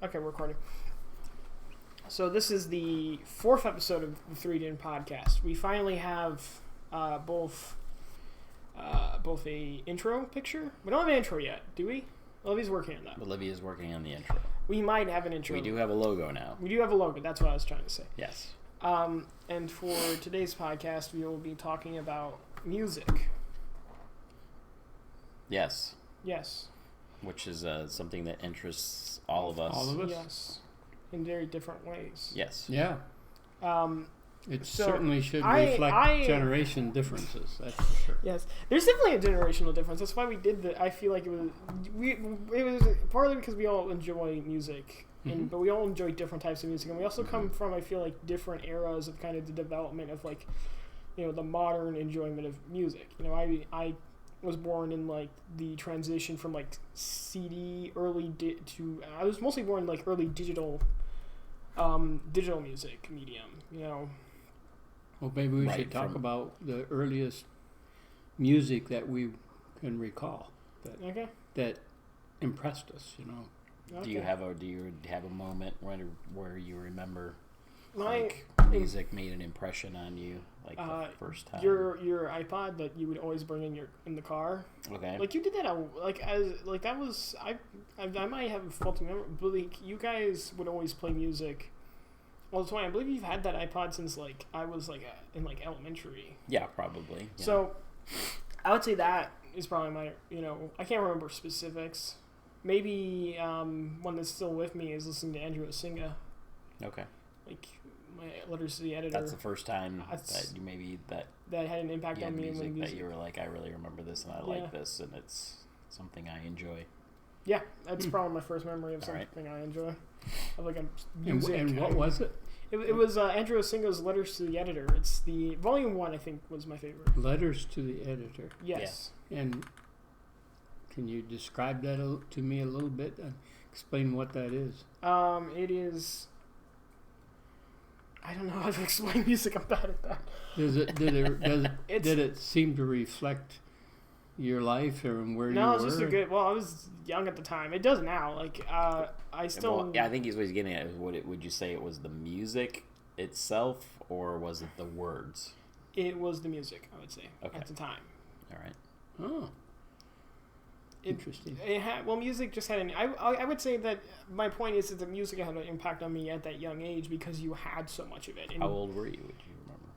Okay, we're recording. So this is the 4th episode of the 3 Din podcast. We finally have both a intro picture. We don't have an intro yet, do we? Olivia's working on that. Olivia's working on the intro. We might have an intro. We do have a logo now. We do have a logo. That's what I was trying to say. Yes. And for today's podcast, we will be talking about music. Yes. Yes. Which is something that interests all of us. All of us? Yes. In very different ways. Yes. Yeah. It certainly should I reflect generation differences, that's for sure. Yes, there's definitely a generational difference. That's why we did the. I feel like it was partly because we all enjoy music, but we all enjoy different types of music, and we also come from, I feel like, different eras of kind of the development of, like, you know, the modern enjoyment of music. You know, I was born in, like, the transition from, like, CD to I was mostly born in, like, early digital music medium, you know. Well, maybe we should talk about the earliest music that we can recall that impressed us, you know. Okay. Do you have a moment where you remember music made an impression on you, like the first time? Your iPod that you would always bring in the car. Okay. Like, you did that that was I might have a faulty memory, but, like, you guys would always play music. Well, I believe you've had that iPod since, like, I was, like, in, like, elementary. Yeah, probably. Yeah. So I would say that is probably my, you know, I can't remember specifics. Maybe one that's still with me is listening to Andrew Osinga. Okay. Like, my letters to the editor. That's the first time that you that had an impact on me. Music that you were like, I really remember this and I like this, and it's something I enjoy. Yeah, that's probably my first memory of something I enjoy. Of, like, a music. And what was it? It was Andrew Osinga's Letters to the Editor. It's the volume 1, I think, was my favorite. Letters to the Editor. Yes. Yeah. And can you describe that to me a little bit? Explain what that is. It is. I don't know how to explain music. I'm bad at that. Did it seem to reflect your life and where you were? No, it's just I was young at the time. It does now. Like, I still... Well, yeah, I think what he's getting at is would you say it was the music itself, or was it the words? It was the music, I would say, at the time. All right. Oh. Interesting. Music just had I would say that my point is that the music had an impact on me at that young age because you had so much of it. And, how old were you? Would you remember?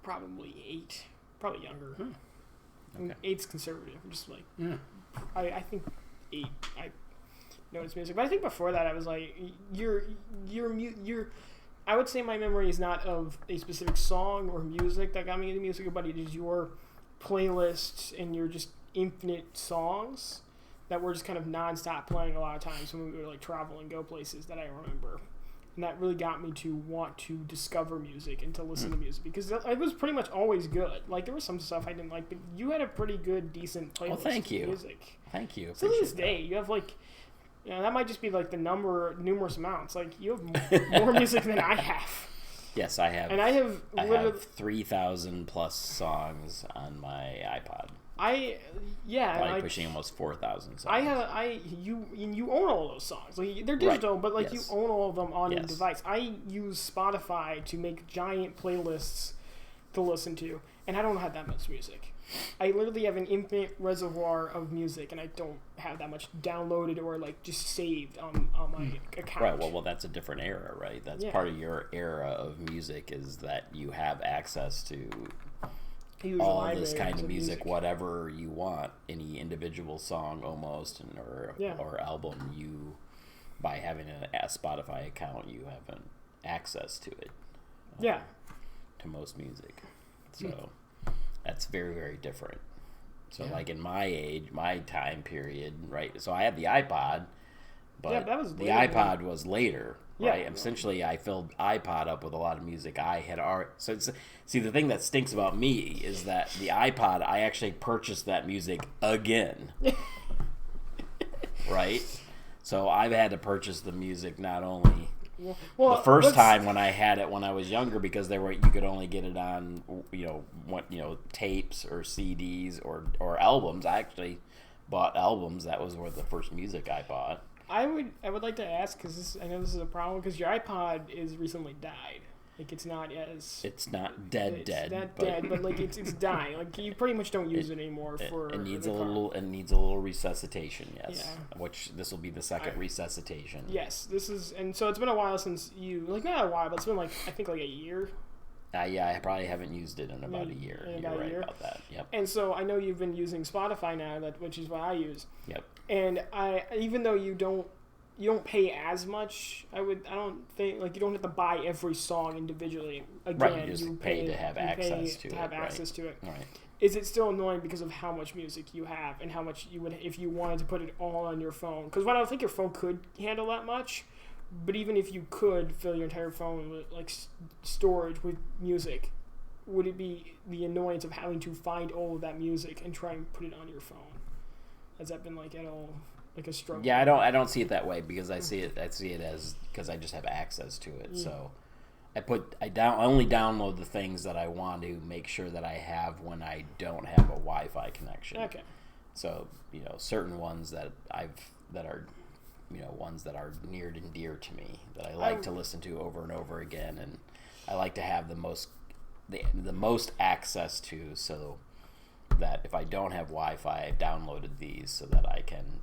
Probably 8. Probably younger. Okay. 8's conservative. Just like, I think 8. I noticed music, but I think before that I was like, I would say my memory is not of a specific song or music that got me into music, but it is your playlists and your just infinite songs that were just kind of nonstop playing a lot of times when we would, like, travel and go places that I remember. And that really got me to want to discover music and to listen to music, because it was pretty much always good. Like, there was some stuff I didn't like, but you had a pretty good, decent playlist. Well, thank you. Of music. Thank you. So to this day, you have, like, you know, that might just be, like, the numerous amounts. Like, you have more music than I have. Yes, I have. And I have 3,000 plus songs on my iPod. Probably pushing almost 4,000 songs. You own all those songs. Like, they're digital, but, like, you own all of them on your device. I use Spotify to make giant playlists to listen to, and I don't have that much music. I literally have an infinite reservoir of music, and I don't have that much downloaded or, like, just saved on my account. Right. Well, that's a different era, right? That's part of your era of music, is that you have access to all this kind of music, whatever you want, any individual song almost, or album. You, by having a Spotify account, you have an access to it. To most music, so that's very, very different. So, like, in my time period, right? So I had the iPod, but the iPod was later. Right. Essentially, I filled iPod up with a lot of music I had already. So, see, the thing that stinks about me is that the iPod, I actually purchased that music again. Right. So I've had to purchase the music not only the first time when I had it when I was younger, because you could only get it on tapes or CDs or albums. I actually bought albums. That was where the first music I bought. I would like to ask, because I know this is a problem, because your iPod is recently died. Like, it's not as... It's not dead, but like it's dying. Like, you pretty much don't use it anymore for. It needs a little resuscitation. Yes, which this will be the second resuscitation. Yes, this is, and so it's been a while since you, like, not a while, but it's been like, I think like a year. Yeah, I probably haven't used it in about a year. You're right about that. Yep. And so I know you've been using Spotify now, which is what I use. Yep. And even though you don't pay as much. I don't think, like, you don't have to buy every song individually. Again, right, you just pay to have access to it. Right. Is it still annoying because of how much music you have and how much you would, if you wanted to put it all on your phone? Because I don't think your phone could handle that much. But even if you could fill your entire phone with, like, storage with music, would it be the annoyance of having to find all of that music and try and put it on your phone? Has that been, like, at all... like a struggle? Yeah, I don't see it that way, because I see it as, because I just have access to it. So I only download the things that I want to make sure that I have when I don't have a Wi-Fi connection. Okay. So, certain ones that are ones that are near and dear to me, that I like to listen to over and over again, and I like to have the most access to, so that if I don't have Wi-Fi, I've downloaded these so that I can,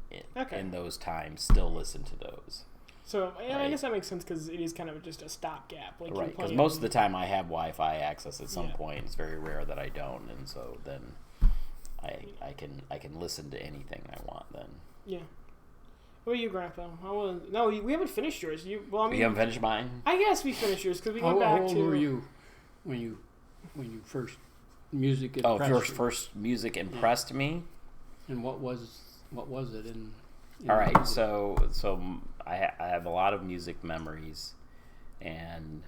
in those times, still listen to those. So, yeah, right? I guess that makes sense, because it is kind of just a stopgap. Like, right, because most of the time I have Wi-Fi access at some point. It's very rare that I don't, and so then I can listen to anything I want then. Yeah. What about you, Grandpa? No, we haven't finished yours. You haven't finished mine? I guess we finished yours, because we went back to... How old were you when you first... music impressed first music impressed me, and what was it in all right music? so I have a lot of music memories, and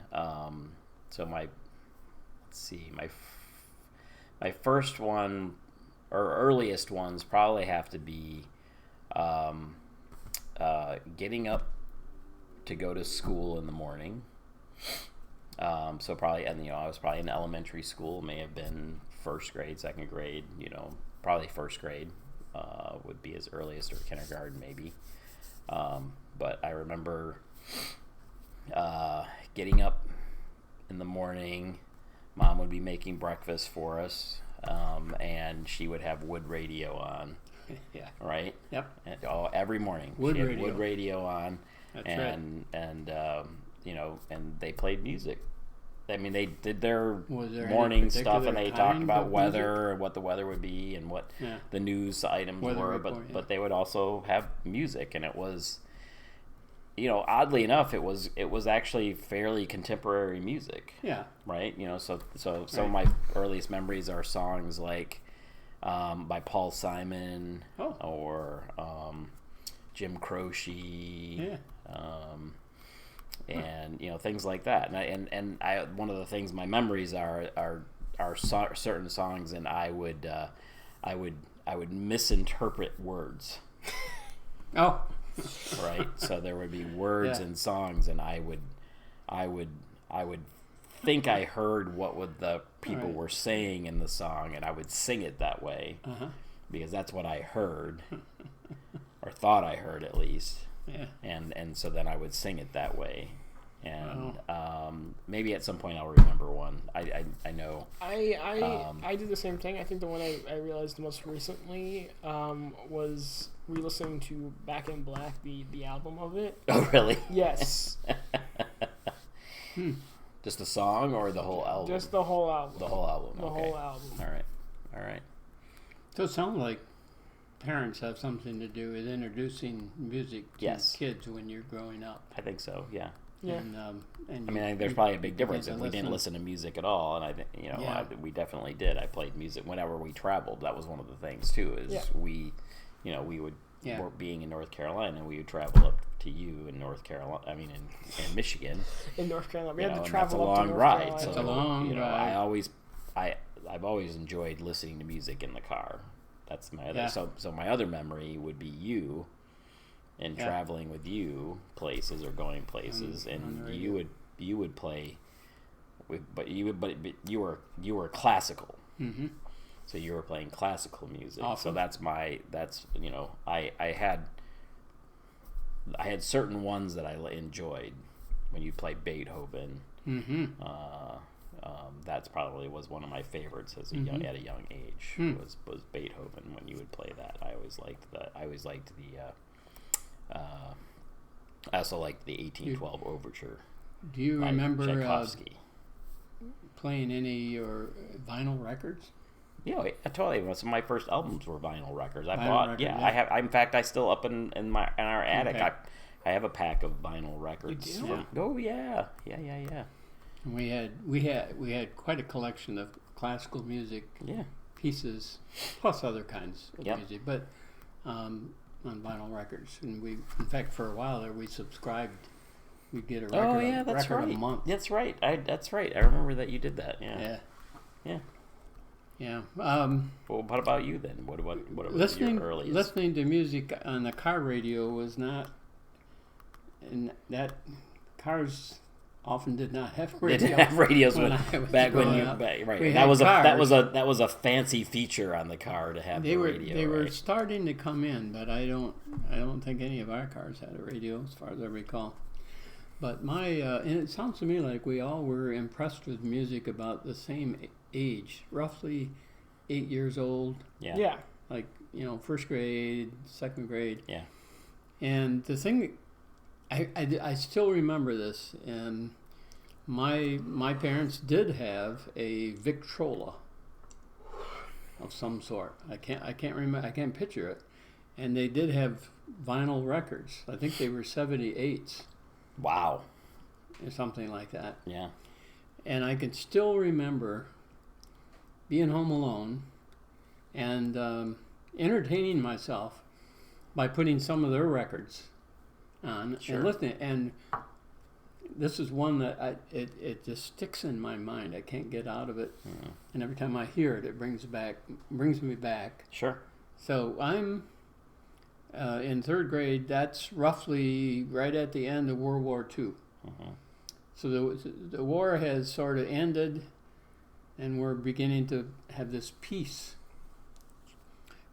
so my first one, or earliest ones, probably have to be getting up to go to school in the morning. So probably, and I was probably in elementary school, may have been first grade, second grade, probably first grade would be as earliest, or kindergarten maybe. But I remember getting up in the morning. Mom would be making breakfast for us, and she would have wood radio on. Yeah. Right? Yep. And, every morning. Wood radio on. That's and and they played music. I mean, they did their morning stuff, and they talked about weather, and what the weather would be, and what the news items were. But they would also have music, and it was, oddly enough, it was actually fairly contemporary music. Yeah. Right. So some of my earliest memories are songs like by Paul Simon or Jim Croce. Yeah. And things like that, and I one of the things, my memories are certain songs, and I would misinterpret words. Oh, right. So there would be words in songs, and I would think I heard what the people were saying in the song, and I would sing it that way because that's what I heard or thought I heard, at least. Yeah. And so then I would sing it that way. And maybe at some point I'll remember one. I know. I did the same thing. I think the one I realized most recently was re-listening to Back in Black, the album of it. Oh, really? Yes. Just the song or the whole album? Just the whole album. The whole album. The whole album. All right. So it sounds like parents have something to do with introducing music to kids when you're growing up. I think so. Yeah. Yeah. And I mean, there's probably a big difference if we didn't listen to music at all, and I think we definitely did. I played music whenever we traveled. That was one of the things too. We would being in North Carolina, we would travel up to you in North Carolina. I mean, in Michigan. In North Carolina, we had to travel up to North Carolina. It's a long ride. I've always enjoyed listening to music in the car. That's my other. So my other memory would be you, and traveling with you places or going places, and you would play, but you were classical. Mm-hmm. So you were playing classical music. Awesome. So I had I had certain ones that I enjoyed. When you play Beethoven, that's probably was one of my favorites at a young age. Was Beethoven. When you would play that, I always liked that. I always liked I also liked the 1812 Overture. Do you remember playing any of your vinyl records? Yeah, I totally. Some of my first albums were vinyl records. I have. In fact, I still up in our attic. Okay. I have a pack of vinyl records. You do? Yeah. And we had quite a collection of classical music pieces, plus other kinds of music, but on vinyl records. And in fact, for a while there, we subscribed. We'd get a record a month. That's right. That's right. I remember that you did that. Yeah. Well, what about you then? What was your earliest? Listening to music on the car radio was not. And that cars often did not have radios. They didn't have radios back when you right. That was a fancy feature on the car to have the radio. They were starting to come in, but I don't think any of our cars had a radio as far as I recall. But and it sounds to me like we all were impressed with music about the same age, roughly 8 years old. Yeah. Like first grade, second grade. Yeah. And the thing. I still remember this, and my parents did have a Victrola of some sort. I can't remember. I can't picture it, and they did have vinyl records. I think they were 78s. Wow, or something like that. Yeah, and I can still remember being home alone and entertaining myself by putting some of their records on and listening, and this is one that it just sticks in my mind. I can't get out of it, and every time I hear it, it brings me back. Sure. So I'm in third grade. That's roughly right at the end of World War II. So the war has sort of ended, and we're beginning to have this peace.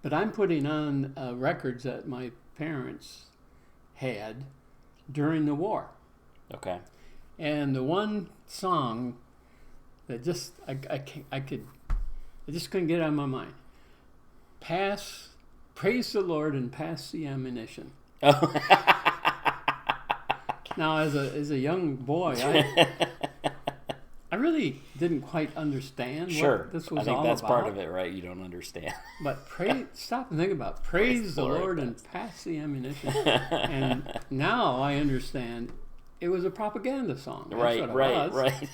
But I'm putting on records that my parents had during the war. Okay. And the one song that just I just couldn't get out of my mind. Praise the Lord and pass the ammunition. Oh. Now as a young boy, I really didn't quite understand what this was all about. I think that's part of it, right? You don't understand. But stop and think about it. Praise the Lord and pass the ammunition. And now I understand it was a propaganda song. That's what it was. Right.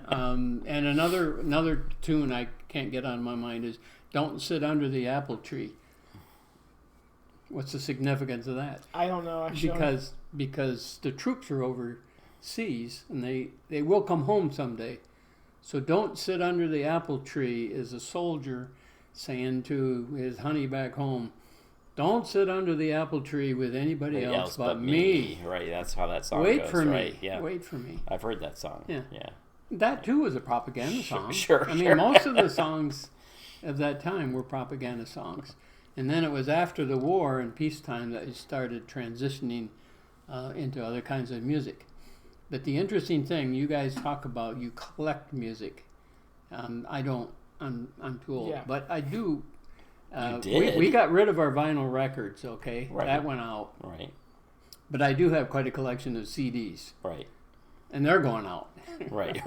And another tune I can't get out of my mind is "Don't Sit Under the Apple Tree." What's the significance of that? I don't know, actually. Because the troops are overseas, and they will come home someday. So don't sit under the apple tree is a soldier saying to his honey back home, don't sit under the apple tree with anybody else but me. Right, that's how that song Wait goes. for me. Right, yeah. Wait for me. I've heard that song. Yeah. That too was a propaganda song. I mean, sure. most of the songs of that time were propaganda songs. And then it was after the war and peacetime that it started transitioning into other kinds of music. But the interesting thing, you guys talk about, you collect music. I don't. I'm too old. Yeah. But I do. You did? We got rid of our vinyl records, okay? Right. That went out. Right. But I do have quite a collection of CDs. Right. And they're going out. Right.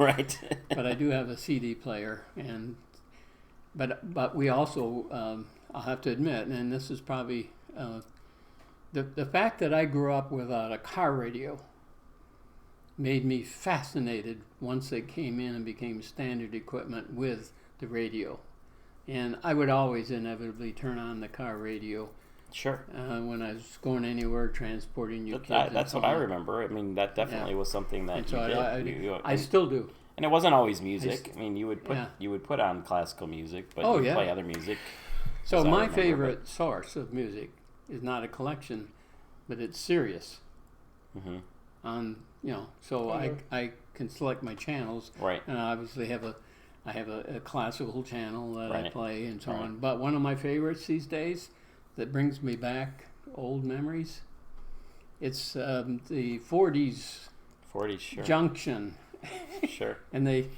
But I do have a CD player. But we also, I'll have to admit, and this is probably, the fact that I grew up without a car radio made me fascinated once they came in and became standard equipment with the radio. And I would always inevitably turn on the car radio. Sure. When I was going anywhere, transporting you kids. That's what I remember. I mean, that definitely was something that did. I still do. And it wasn't always music. I mean, you would put on classical music, but you would play other music. So my favorite source of music is not a collection, but it's Sirius. So I can select my channels. Right. And I obviously I have a classical channel that I play and so on. But one of my favorites these days that brings me back old memories It's the 40s 40s, sure. junction. Sure. And they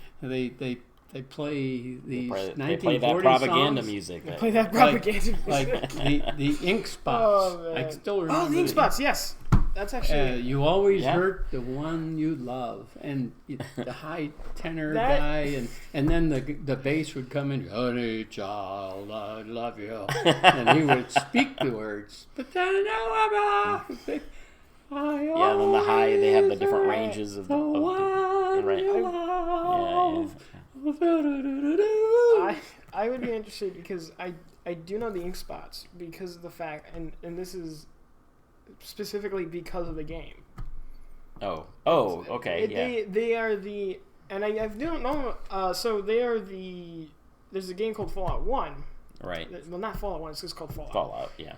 play these 1940 they play that propaganda songs. music. They play that propaganda like the ink spots. Oh, I still remember. Oh, the ink spots, yes. That's actually... you always hurt the one you love. And the high tenor guy, and then the bass would come in, honey, child, I love you. And he would speak the words. But then and then the high, they have the different ranges of the one right. you love. I would be interested because I do know the ink spots because of the fact, and this is specifically because of the game. Okay, They are the, and I don't know, so they are the, there's a game called Fallout 1. Right. Well, not Fallout 1, it's just called Fallout. Fallout, yeah.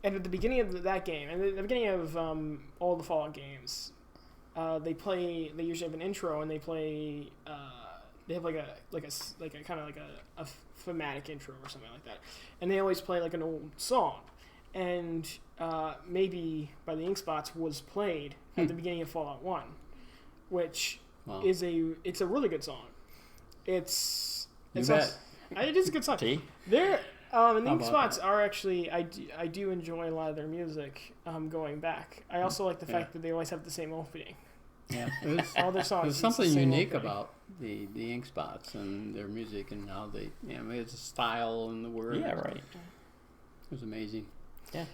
And at the beginning of that game, and at the beginning of all the Fallout games, they usually have an intro, and they play, they have like a kind of like a thematic intro or something like that, and they always play like an old song, and Maybe by the Ink Spots was played at the beginning of Fallout 1, which is it's a really good song. It is a good song. They're and the Ink Spots are actually I do enjoy a lot of their music. Going back, I also like the fact that they always have the same opening. Yeah, all their songs. There's something unique about the Ink Spots and their music and how they, it's a style and the words. Yeah, right. It was amazing. Yeah.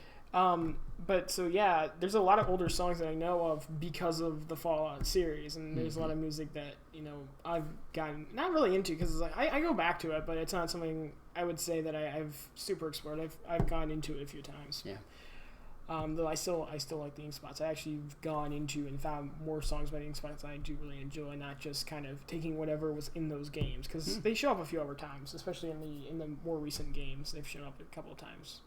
But so yeah, there's a lot of older songs that I know of because of the Fallout series, and there's a lot of music that I've gotten not really into because like, I go back to it, but it's not something I would say that I've super explored. I've gone into it a few times. Yeah. Though I still like the Ink Spots. I actually have gone into and found more songs by the Ink Spots I do really enjoy, not just kind of taking whatever was in those games, because they show up a few other times, especially in the more recent games. They've shown up a couple of times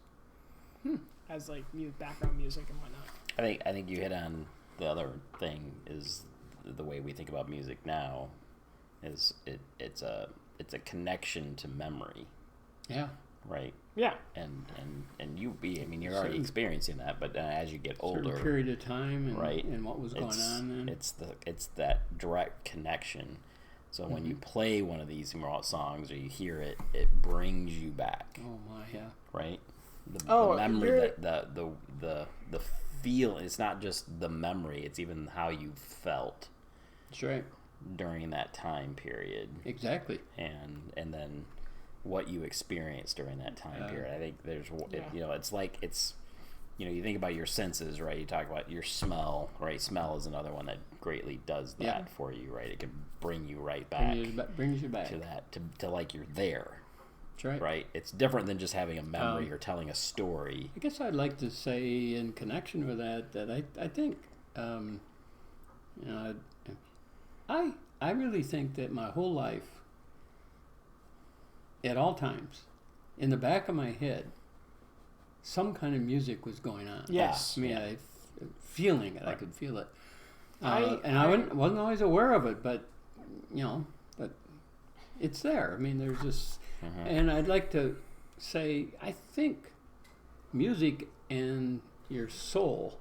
as like background music and whatnot. I think you hit on the other thing is the way we think about music now is it's a connection to memory. Yeah. Right. Yeah. And you're already experiencing that, but as you get older, certain period of time, and, right, and what was going on then. It's that direct connection. So when you play one of these songs or you hear it, it brings you back. Oh my, yeah. Right. The memory, the feel. It's not just the memory; it's even how you felt. That's right. During that time period. Exactly. And then what you experienced during that time period. I think there's, you think about your senses, right? You talk about your smell, right? Smell is another one that greatly does that for you, right? It can bring you right back. Brings you back to that, to like you're there. That's right. Right? It's different than just having a memory or telling a story. I guess I'd like to say in connection with that I think, I really think that my whole life, at all times, in the back of my head, some kind of music was going on. Yes. I mean, feeling it. Right. I could feel it. I wasn't always aware of it, but it's there. I mean, there's this, and I'd like to say, I think music and your soul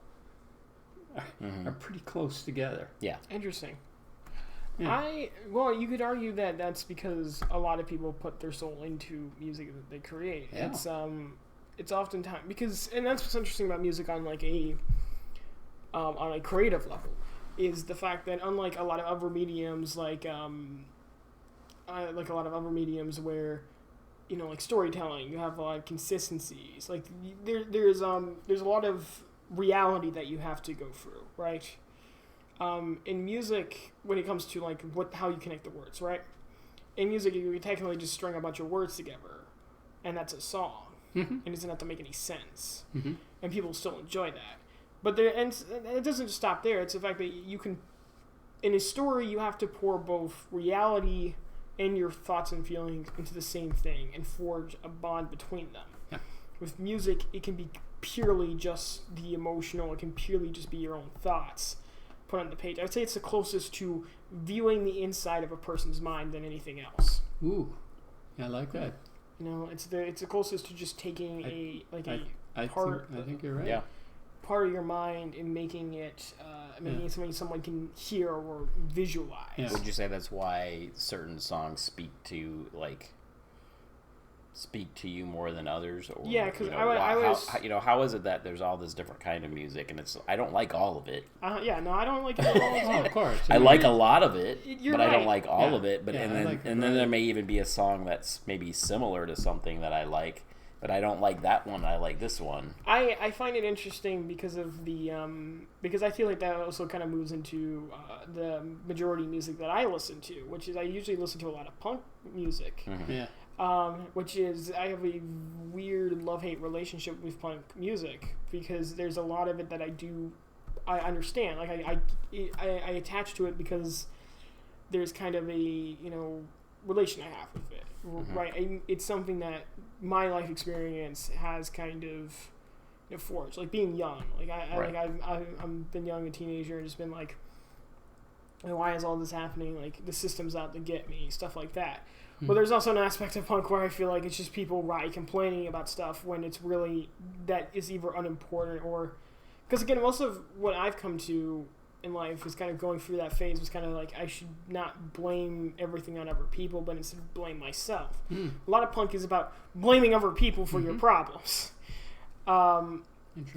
are pretty close together. Yeah. Interesting. Yeah. You could argue that that's because a lot of people put their soul into music that they create. Yeah. It's oftentimes because, and that's what's interesting about music on like on a creative level, is the fact that unlike a lot of other mediums, like a lot of other mediums where, like storytelling, you have a lot of consistencies. Like there's a lot of reality that you have to go through, right? In music, when it comes to like how you connect the words, right? In music, you can technically just string a bunch of words together, and that's a song. And it doesn't have to make any sense, and people still enjoy that. But it doesn't just stop there. It's the fact that you can, in a story, you have to pour both reality and your thoughts and feelings into the same thing and forge a bond between them. Yeah. With music, it can be purely just the emotional. It can purely just be your own thoughts put on the page. I would say it's the closest to viewing the inside of a person's mind than anything else. Ooh, I like that. It's the closest to just taking I think you're right. Yeah. part of your mind and making it something someone can hear or visualize. Yeah. Would you say that's why certain songs speak to you more than others? Or, yeah, because how is it that there's all this different kind of music and I don't like all of it. I don't like it all. Of course, I like a lot of it, but right. I don't like all of it. But then there may even be a song that's maybe similar to something that I like. But I don't like that one. I like this one. I find it interesting because of because I feel like that also kind of moves into the majority music that I listen to, which is I usually listen to a lot of punk music. Mm-hmm. Yeah. Which is I have a weird love-hate relationship with punk music because there's a lot of it that I understand. Like I attach to it because there's kind of a relation I have with it. Mm-hmm. Right? It's something that my life experience has kind of forged, like being young. Like I've been young, a teenager, and just been like, why is all this happening? Like the system's out to get me, stuff like that. Mm-hmm. But there's also an aspect of punk where I feel like it's just people complaining about stuff when it's really that is either unimportant or because again, most of what I've come to in life was kind of going through that phase was kind of like I should not blame everything on other people, but instead blame myself. A lot of punk is about blaming other people for your problems. And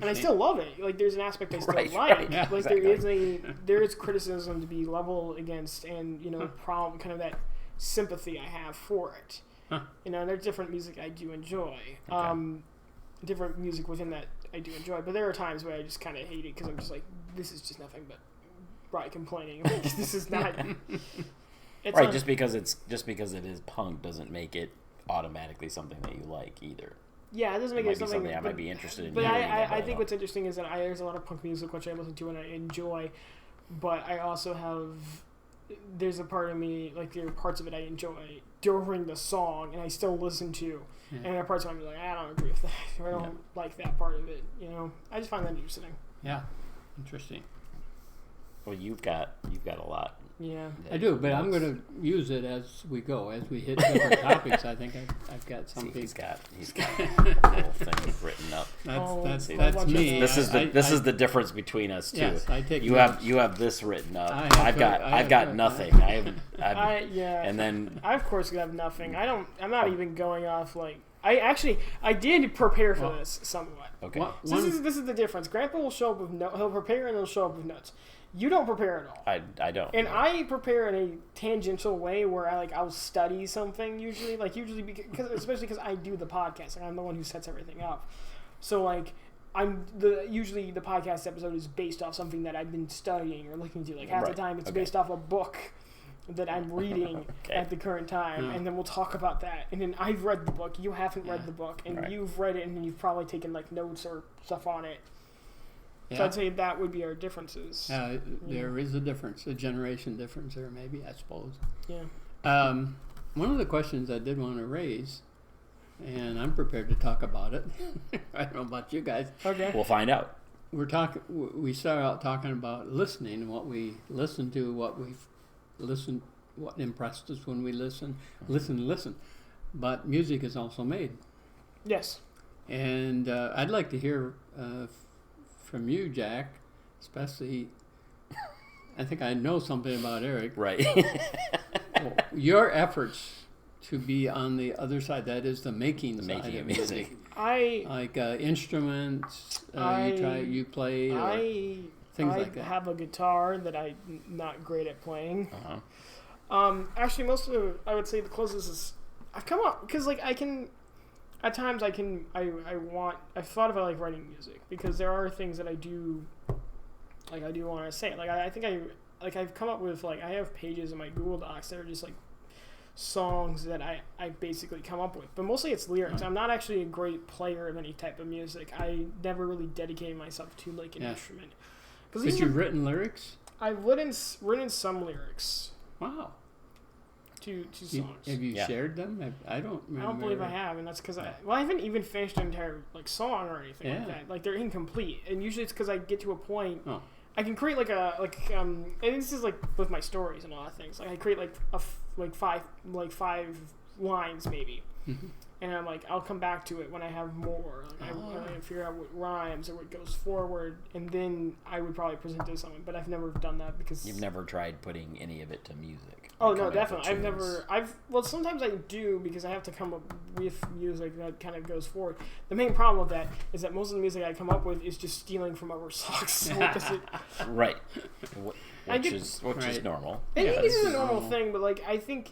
I still love it. Like there's an aspect I still like. Right. Yeah, like exactly. there is criticism to be leveled against, and problem kind of that sympathy I have for it. Huh. There's different music I do enjoy. Okay. Different music within that I do enjoy, but there are times where I just kind of hate it because I'm just like, this is just nothing but complaining. Like, this is not. Right, just because it is punk doesn't make it automatically something that you like either. Yeah, it doesn't make it something I might be interested in. But I think what's interesting is that there's a lot of punk music which I listen to and I enjoy, but I also have. There's a part of me, like there are parts of it I enjoy during the song and I still listen to. Yeah. And there are parts of it I'm like, I don't agree with that. I don't like that part of it. I just find that interesting. Yeah, interesting. Well, you've got a lot. Yeah, I do, but I'm going to use it as we go, as we hit different topics. I think I've got something. He's got a whole thing written up. That's me. This is the difference between us too. Yes, I take you have this recently I've got nothing. And then I of course have nothing. I'm not even going off like. I did prepare for this somewhat. Okay. So this is the difference. Grandpa will show up with he'll prepare and he'll show up with notes. You don't prepare at all. I don't. And I prepare in a tangential way where I'll study something usually especially because I do the podcast and I'm the one who sets everything up. So usually the podcast episode is based off something that I've been studying or looking to. Like half the time it's based off a book that I'm reading at the current time, and then we'll talk about that. And then I've read the book, you haven't read the book, and you've read it, and then you've probably taken notes or stuff on it. Yeah. So I'd say that would be our differences. There is a difference, a generation difference there, maybe, I suppose. Yeah. One of the questions I did want to raise, and I'm prepared to talk about it. I don't know about you guys. Okay. We'll find out. We start out talking about listening, what we listen to, what we've listened, what impressed us when we listen. But music is also made. Yes. And I'd like to hear from you, Jack, especially. I think I know something about Eric. Right. Your efforts to be on the other side, that is the making side of music. Instruments, you play, things like that. I have a guitar that I'm not great at playing. Actually, most of it, I would say the closest is I've come up because at times I've thought about writing music because there are things that I do want to say. I've come up with I have pages in my Google Docs that are just songs that I basically come up with, but mostly it's lyrics. I'm not actually a great player of any type of music. I never really dedicated myself to an instrument. But you've written lyrics? I've written some lyrics. Wow. To songs. Have you shared them? I don't remember. I don't believe I have, and that's because I haven't even finished an entire song or anything like that. They're incomplete, and usually it's because I get to a point. Oh. I can create and this is with my stories and all that things. I create five lines maybe, and I'm like, I'll come back to it when I have more. Like I figure out what rhymes or what goes forward, and then I would probably present it to someone. But I've never done that because you've never tried putting any of it to music. Oh no, definitely. Well, sometimes I do because I have to come up with music that kind of goes forward. The main problem with that is that most of the music I come up with is just stealing from other songs. Right. Which is normal. I think this is a normal thing, but like I think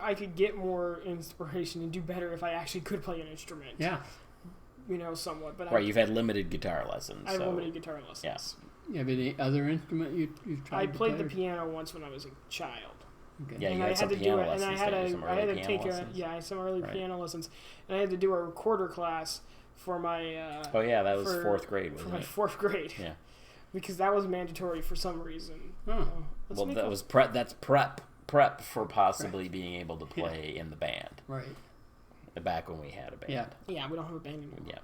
I could get more inspiration and do better if I actually could play an instrument. Yeah. Somewhat. But you've had limited guitar lessons. I have limited guitar lessons. Yes. You have any other instrument you've tried? I played the piano once when I was a child. Okay. Yeah, you had some piano lessons. And I had to take some early piano lessons, and I had to do a recorder class for my. That was fourth grade. For my fourth grade. Yeah. Because that was mandatory for some reason. That's prep for possibly being able to play in the band. Right. Back when we had a band. Yeah, we don't have a band anymore.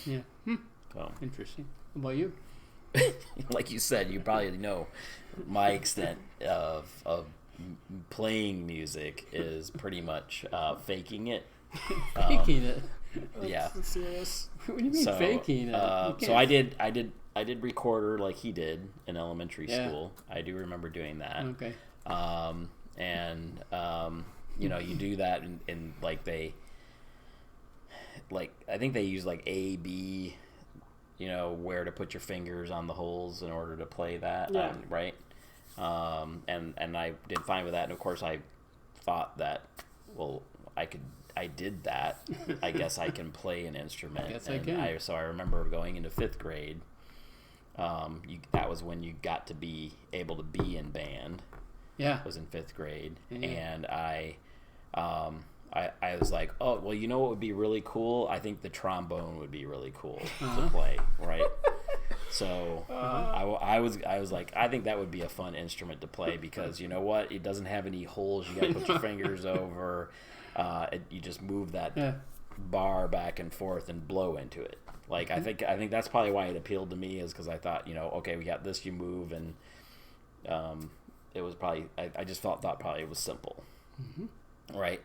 Yeah. So interesting. How about you? Like you said, you probably know my extent of playing music is pretty much faking it. Faking it. Yeah. That's serious. What do you mean faking it? So I did recorder like he did in elementary school. I do remember doing that. Okay. You do that and like I think they use like A, B, where to put your fingers on the holes in order to play that. Yeah. Right. And I did fine with that. And of course I thought that, well, I did that. I guess I can play an instrument. Yes, I can. So I remember going into fifth grade. That was when you got to be able to be in band. Yeah. Was in fifth grade, Yeah. and I was like, oh, well, you know what would be really cool? I think the trombone would be really cool to play, right? So I was like, I think that would be a fun instrument to play because you know what? It doesn't have any holes. You got to put your fingers over. You just move that bar back and forth and blow into it. Like I think that's probably why it appealed to me is because I thought okay, we got this, you move, and it was probably I just thought probably it was simple, right?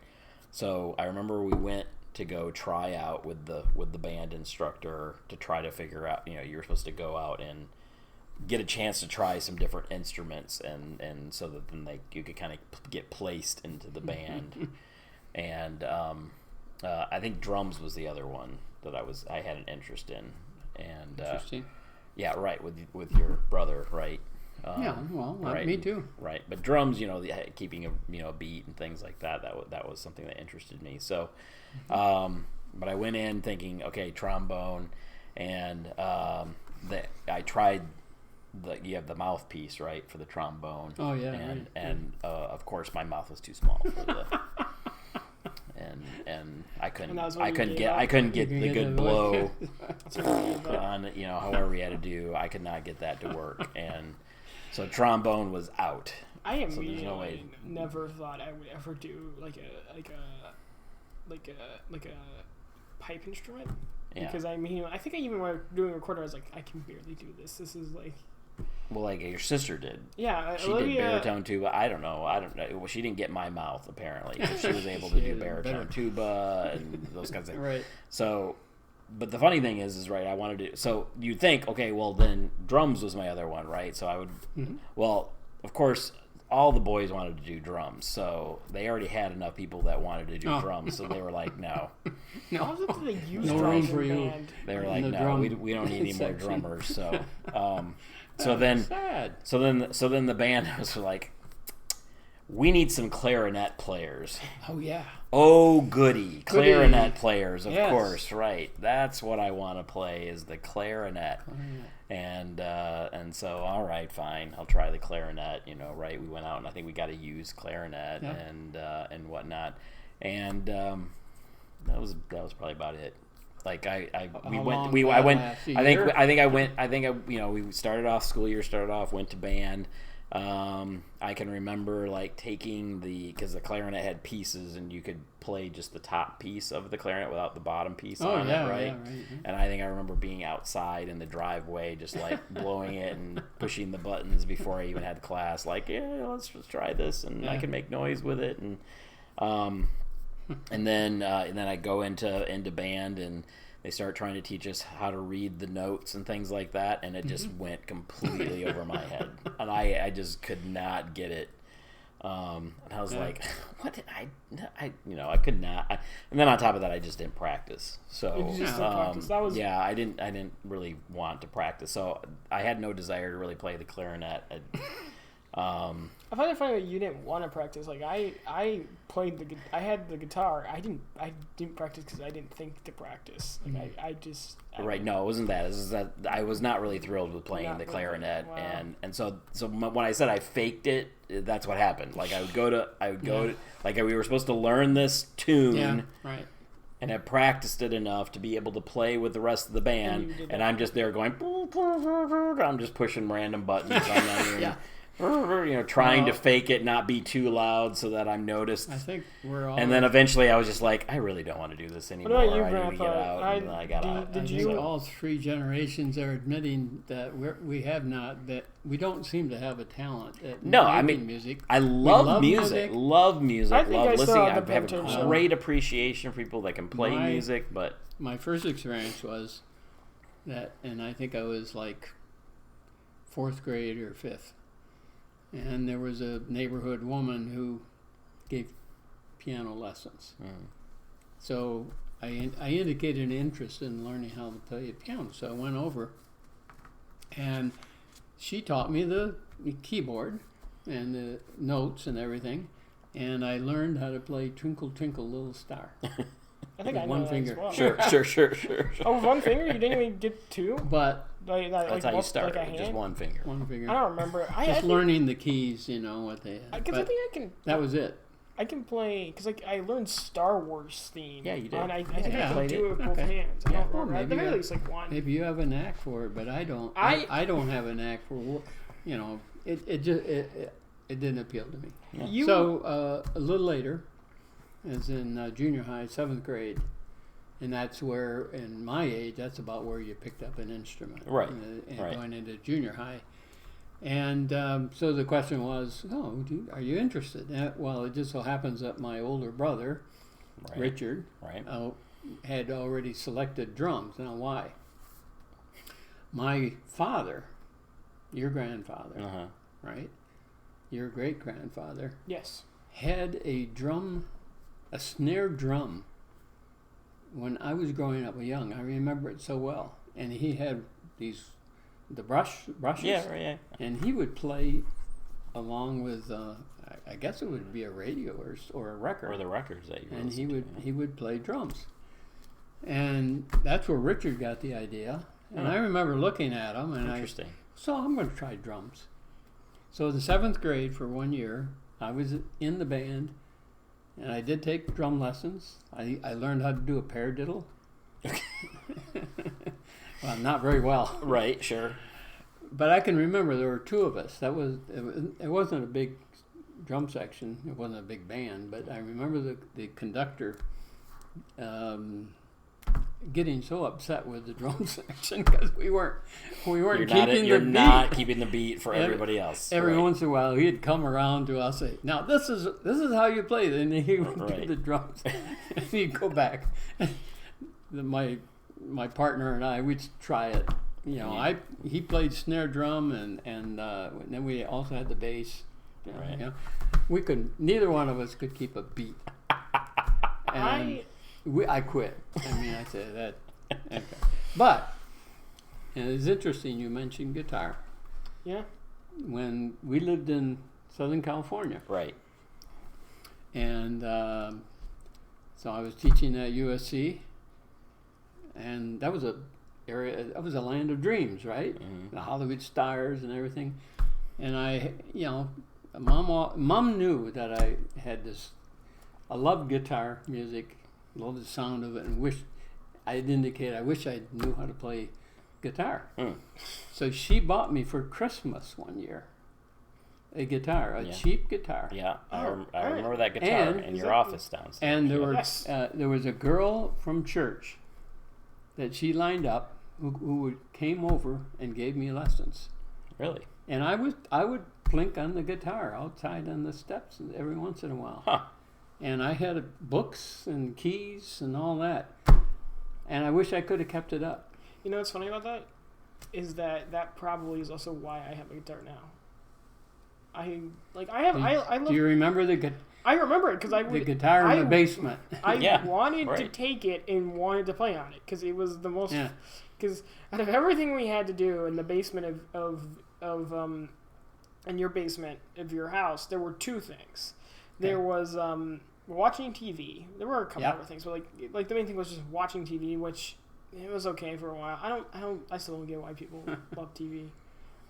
So I remember we went to go try out with the band instructor to try to figure out you were supposed to go out and get a chance to try some different instruments and so that then you could kind of get placed into the band. And I think drums was the other one that I had an interest in. And interesting. Yeah, right, with your brother, right? Right. Me too. Right, but drums, keeping a beat and things like that was something that interested me. So, but I went in thinking, okay, trombone, and I tried. You have the mouthpiece, right, for the trombone. Oh yeah. And of course my mouth was too small for the. And I couldn't get the good blow on however we had to do. I could not get that to work, and so trombone was out. I never thought I would ever do like a pipe instrument. Yeah. Because I think even when I was doing a recorder, I was like, I can barely do this. This is like. Well, like your sister did. Yeah, she did baritone tuba. I don't know. Well, she didn't get my mouth apparently. But she was able to do baritone tuba and those kinds of things. Right. So, but the funny thing is right. I wanted to. So you'd think, okay, well then drums was my other one, right? So I would. Mm-hmm. Well, of course, all the boys wanted to do drums, so they already had enough people that wanted to do drums. So they were like, no. How did they use no drums for you. band? They were like, no, we don't need any more drummers. So. So then the band was like, we need some clarinet players. Oh yeah. Oh goody, clarinet players, of course, right? That's what I want to play is the clarinet. And so all right, fine, I'll try the clarinet. Right? We went out and I think we got to use clarinet and whatnot, and that was probably about it. Like we started off, school year started off, went to band. I can remember like taking because the clarinet had pieces and you could play just the top piece of the clarinet without the bottom piece on it, right? Yeah, right. And I think I remember being outside in the driveway just like blowing it and pushing the buttons before I even had class, like, yeah, let's try this and I can make noise with it. And and then I go into band, and they start trying to teach us how to read the notes and things like that, and it just went completely over my head, and I just could not get it. And I was like, what did I could not. And then on top of that, I just didn't practice. So, practice. That was... I didn't really want to practice. So I had no desire to really play the clarinet. I find it funny that you didn't want to practice. Like I had the guitar. I didn't practice because I didn't think to practice. Like right. No, it wasn't that. It was that I was not really thrilled with playing the clarinet, wow. and so when I said I faked it, that's what happened. Like I would go to like we were supposed to learn this tune, right. And I practiced it enough to be able to play with the rest of the band, and I'm just there going, I'm just pushing random buttons. I'm not even, trying to fake it, not be too loud so that I'm noticed. I think we're all. And then eventually I was just like, I really don't want to do this anymore. What about you, I Grandpa? need to get out. And I got out. Did you? All three generations are admitting that we don't seem to have a talent at making music. I love music. Love music. I think love listening. I have potential. a great appreciation for people that can play music. But my first experience was that, and I think I was like 4th grade or 5th. And there was a neighborhood woman who gave piano lessons. So I indicated an interest in learning how to play the piano. So I went over, and she taught me the keyboard and the notes and everything. And I learned how to play Twinkle, Twinkle, Little Star. I think I know one that finger. As well. Sure. Oh, with one finger? You didn't even get two? But that's how you start. Like just one finger. One finger. I don't remember. Just learning the keys, what they had. Because I think I can. That was it. I can play, because I learned Star Wars theme. Yeah, you did. And I think I can do it with both Okay. hands. I don't remember. Maybe At the very least, like one. Maybe you have a knack for it, but I don't. I don't have a knack for, it didn't appeal to me. Yeah. So a little later, as in junior high, 7th grade, and that's where, in my age, that's about where you picked up an instrument. Right. Going into junior high. And so the question was, are you interested? Well, it just so happens that my older brother, Richard, had already selected drums. Now, why? My father, your grandfather, right? Your great-grandfather, yes, had a snare drum. When I was growing up young, I remember it so well. And he had the brushes. Yeah. And he would play along with, I guess it would be a radio or a record. Or the records that you were And listening he would play drums. And that's where Richard got the idea. And I remember looking at him, and Interesting. So I'm going to try drums. So the 7th grade, for 1 year, I was in the band. And I did take drum lessons. I learned how to do a paradiddle. Well, not very well. Right, sure. But I can remember there were 2 of us. It wasn't a big drum section. It wasn't a big band. But I remember the conductor getting so upset with the drum section because we weren't keeping the beat. You're not keeping the beat for everybody else. Every once in a while, he'd come around to us and say, "Now this is how you play." And he would do the drums, and he'd go back. My partner and I, we'd try it. He played snare drum, and then we also had the bass. Neither one of us could keep a beat. And I quit. I said that. Okay. But it's interesting you mentioned guitar. Yeah. When we lived in Southern California. Right. And so I was teaching at USC, and that was a land of dreams, right? Mm-hmm. The Hollywood stars and everything. And Mom knew that I had I loved guitar music. Loved the sound of it, and wish I knew how to play guitar. So she bought me for Christmas one year a guitar, a cheap guitar. Yeah, I remember that guitar in your office downstairs. And there was a girl from church that she lined up who came over and gave me lessons. Really? And I would plink on the guitar outside on the steps every once in a while. Huh. and I had books and keys and all that, and I wish I could have kept it up. You know what's funny about that is that probably is also why I have a guitar now. I love. Do you remember the? I remember it because the guitar in the basement. I wanted to take it and wanted to play on it because it was the most. Because out of everything we had to do in the basement of in your basement of your house, there were two things. There was watching TV. There were a couple other things, but like the main thing was just watching TV, which it was okay for a while. I still don't get why people love TV.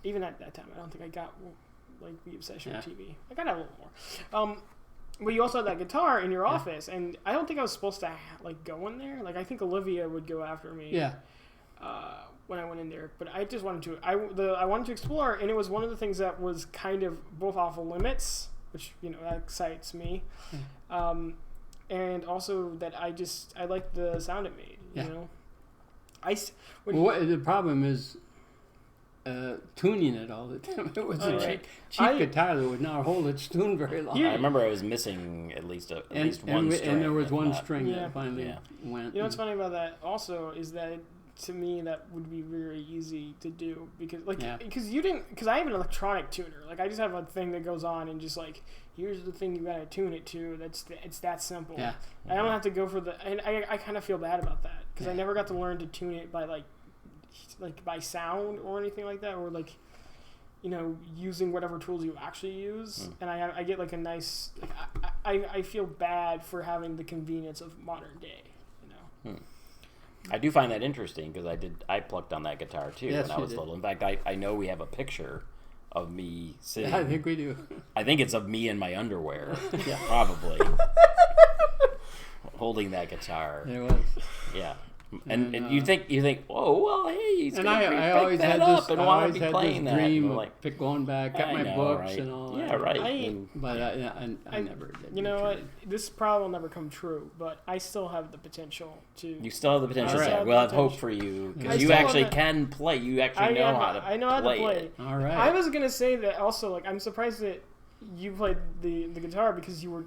Even at that time, I don't think I got like the obsession with TV. I got a little more. But you also had that guitar in your office, and I don't think I was supposed to like go in there. Like I think Olivia would go after me. Yeah. When I went in there, but I just wanted to. I wanted to explore, and it was one of the things that was kind of both off of limits, which that excites me, and also that I like the sound it made. You know, the problem is tuning it all the time. It was a cheap guitar that would not hold its tune very long. I remember I was missing at least one string. And there was one string that finally went. You know what's funny about that also is that to me that would be very easy to do because I have an electronic tuner. Like I just have a thing that goes on and just like here's the thing you gotta tune it to. It's that simple. Yeah. I don't have to go for and I kind of feel bad about that because I never got to learn to tune it by like by sound or anything like that, or like using whatever tools you actually use. And I get like a nice I feel bad for having the convenience of modern day. I do find that interesting because I plucked on that guitar too when I was little. In fact, I know we have a picture of me sitting. Yeah, I think we do. I think it's of me in my underwear, probably holding that guitar. It was. Yeah. And you think, oh well, hey, he's gonna I always that had up this, and want to be playing this dream that. of going back, got my books right? and all that. Yeah, right. But I never did. You know what? This probably will never come true, but I still have the potential to. You still have the potential. Right. We'll have hope for you because you actually can play. You actually know how to. I know how to play it. All right. I was gonna say that also. Like, I'm surprised that you played the guitar because you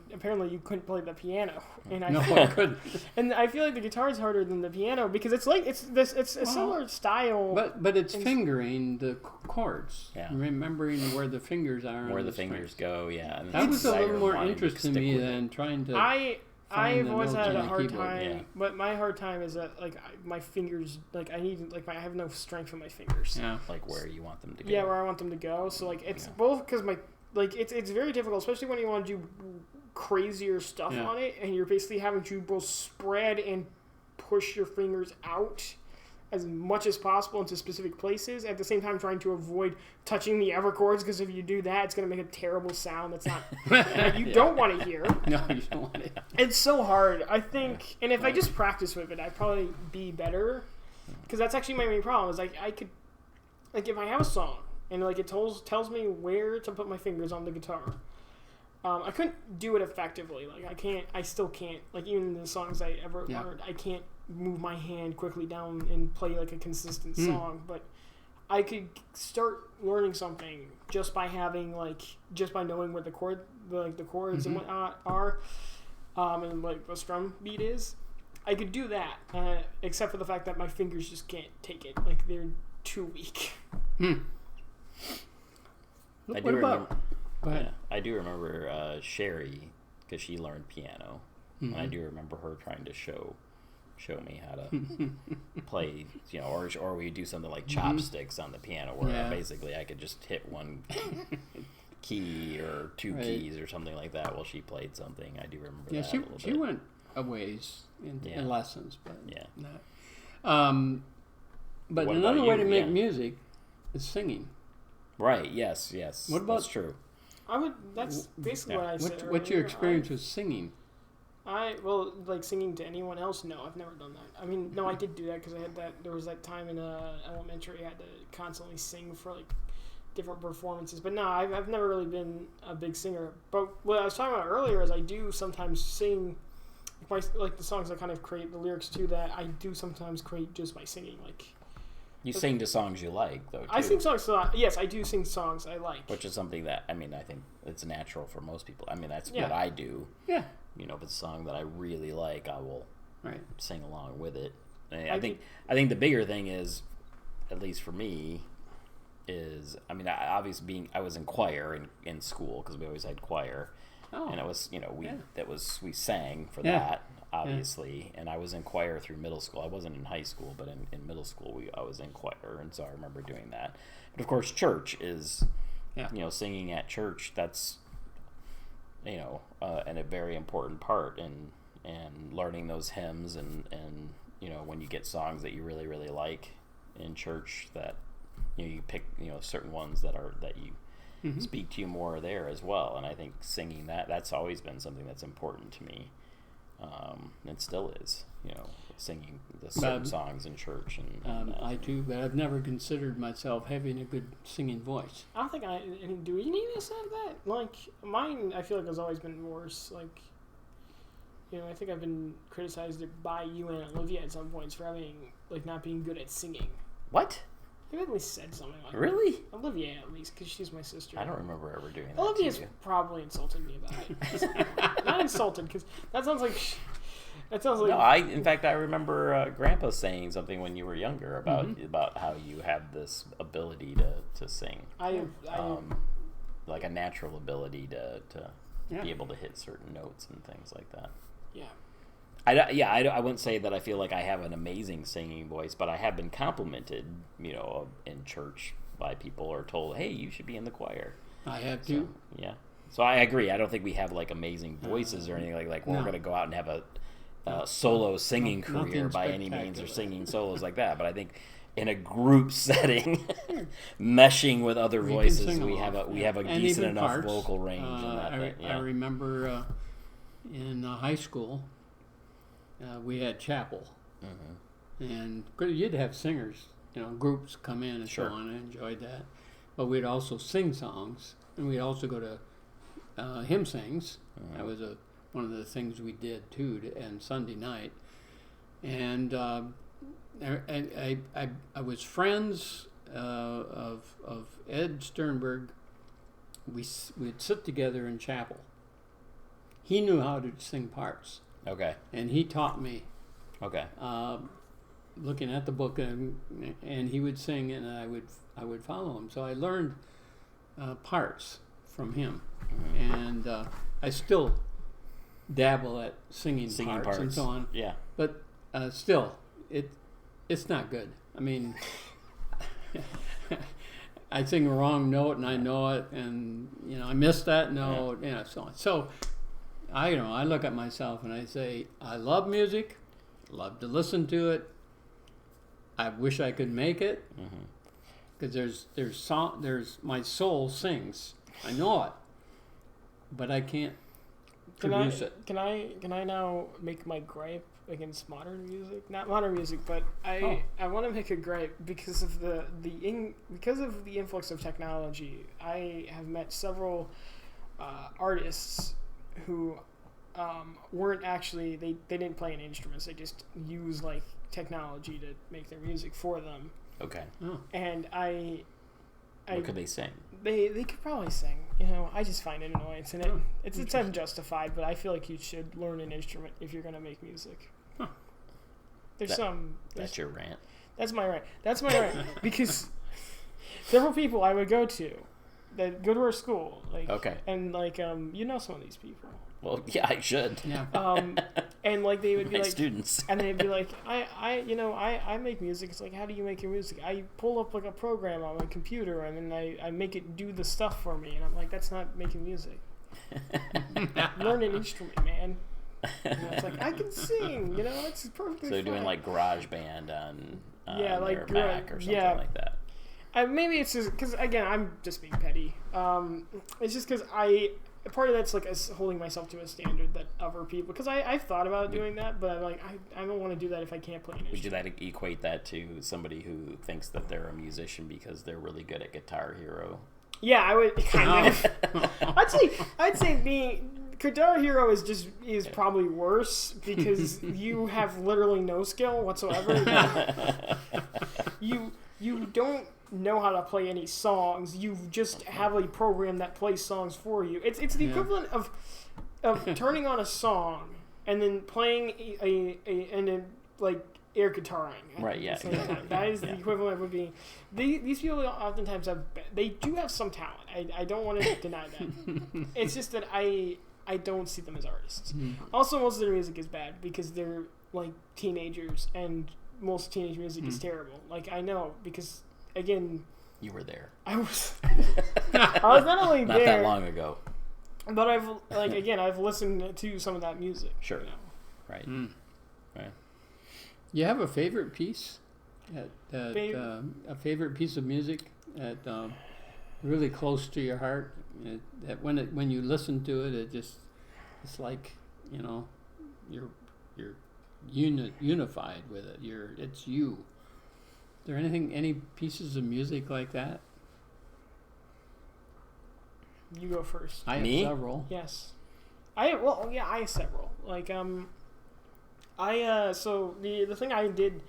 couldn't play the piano, and I couldn't. And I feel like the guitar is harder than the piano because it's a similar style. But it's fingering the chords, remembering where the fingers are, where the fingers go. Yeah, and that was a little more interesting to me than trying to. I've always had a hard time, but my hard time is that like my fingers, like I need I have no strength in my fingers. Yeah, like where you want them to go. Yeah, where I want them to go. So like it's both because it's very difficult, especially when you want to do crazier stuff on it, and you're basically having to both spread and push your fingers out as much as possible into specific places, at the same time trying to avoid touching the ever chords, because if you do that, it's going to make a terrible sound that's not you don't want to hear. No, you don't want it. It's so hard, I think, and if I just practice with it, I'd probably be better, because that's actually my main problem, is I could, like, if I have a song, and like it tells me where to put my fingers on the guitar. I couldn't do it effectively. Like I still can't. Like even the songs I ever learned, I can't move my hand quickly down and play like a consistent song. But I could start learning something just by knowing what the chords and whatnot are, and like what strum beat is. I could do that, except for the fact that my fingers just can't take it. Like they're too weak. I do remember Sherry, because she learned piano, and I do remember her trying to show me how to play, or we do something like chopsticks on the piano, where basically I could just hit one key or two keys or something like that while she played something. I do remember that a little bit. She went a ways in lessons, but but another way to make music is singing. Right. Yes. What about? That's true. That's basically what I said. What's your experience with singing? Like singing to anyone else? No, I've never done that. I mean, no, I did do that because I had that. There was that time in elementary I had to constantly sing for like different performances. But no, I've never really been a big singer. But what I was talking about earlier is I do sometimes sing. Like the songs I kind of create the lyrics to that I do sometimes create just by singing. Like You sing to songs you like, though, too. I sing songs. Yes, I do sing songs I like. Which is something that, I think it's natural for most people. That's what I do. Yeah. If it's a song that I really like, I will sing along with it. I think the bigger thing is, at least for me, is, obviously I was in choir in school, because we always had choir. Oh. And it was, we sang for that. Obviously, and I was in choir through middle school. I wasn't in high school, but in middle school I was in choir, and so I remember doing that. But of course, church is, singing at church. That's, and a very important part in learning those hymns, and when you get songs that you really really like in church, that you pick certain ones that you speak to you more there as well. And I think singing that's always been something that's important to me. It still is, singing the certain songs in church. And I do, but I've never considered myself having a good singing voice. I don't think do any of us have that? Like, mine, I feel like has always been worse. Like, I think I've been criticized by you and Olivia at some points for not being good at singing. What? I at least said something like really? that. Olivia, at least, because she's my sister. I don't remember ever doing that. Olivia's probably insulted me about it. Not insulted, because that sounds like. No, in fact, I remember Grandpa saying something when you were younger about how you have this ability to sing. Like a natural ability to be able to hit certain notes and things like that. Yeah. I wouldn't say that I feel like I have an amazing singing voice, but I have been complimented, in church by people, or told, hey, you should be in the choir. I have too. Yeah. So I agree. I don't think we have amazing voices or anything like we're going to go out and have a solo singing career by any means, or singing solos like that. But I think in a group setting, meshing with other voices, we have a decent enough parts, vocal range. I remember in high school, we had chapel, and you'd have singers, groups come in and so on. I enjoyed that, but we'd also sing songs, and we'd also go to hymn sings. That was one of the things we did too, and Sunday night, and I was friends of Ed Sternberg. We'd sit together in chapel. He knew how to sing parts. Okay. And he taught me. Okay. Looking at the book, and he would sing, and I would follow him. So I learned parts from him, and I still dabble at singing parts and so on. Yeah. But still, it's not good. I sing a wrong note, and I know it, and I miss that note, so on. So I look at myself and I say, I love music, love to listen to it. I wish I could make it, because there's my soul sings. I know it, but I can't produce it. Can I now make my gripe against modern music? Not modern music, but I want to make a gripe because of the influx of technology. I have met several artists who weren't actually they didn't play any instruments. They just use technology to make their music for them. Okay. Oh. And what could they sing? They could probably sing. I just find it annoyance, and it's unjustified. But I feel like you should learn an instrument if you're going to make music. Huh. That's your rant. That's my rant. Because several people I would go to that go to our school, okay, and some of these people. Well, yeah, I should. Yeah. And they would be students, and they'd be like, I make music. It's like, how do you make your music? I pull up a program on my computer, and then I make it do the stuff for me. And I'm like, that's not making music. Learn an instrument, man. It's like, I can sing. It's perfectly. So they're doing GarageBand on their Mac or something like that. Maybe it's just because, again, I'm just being petty. It's just because part of that's holding myself to a standard that other people, because I've thought about doing that, but I'm like, I don't want to do that if I can't play an instrument. Would you equate that to somebody who thinks that they're a musician because they're really good at Guitar Hero? Yeah, I would kind of. I'd say being Guitar Hero is probably worse because you have literally no skill whatsoever. you don't know how to play any songs. You just have a program that plays songs for you. It's the equivalent of turning on a song and then playing and then like air guitaring. Right. Yeah. Exactly. That is the equivalent of being. These people oftentimes they do have some talent. I don't want to deny that. It's just that I don't see them as artists. Also, most of their music is bad because they're like teenagers, and most teenage music is terrible. Like, I know, because again, you were there. I was not only not there that long ago, but I've listened to some of that music. Sure. Right. Right. You have a favorite piece, a favorite piece of music that really close to your heart. That when you listen to it, it's like, you know, you're unified with it. It's you. Is there any pieces of music like that? You go first. I have several. Yes. I have several. Like so the thing I did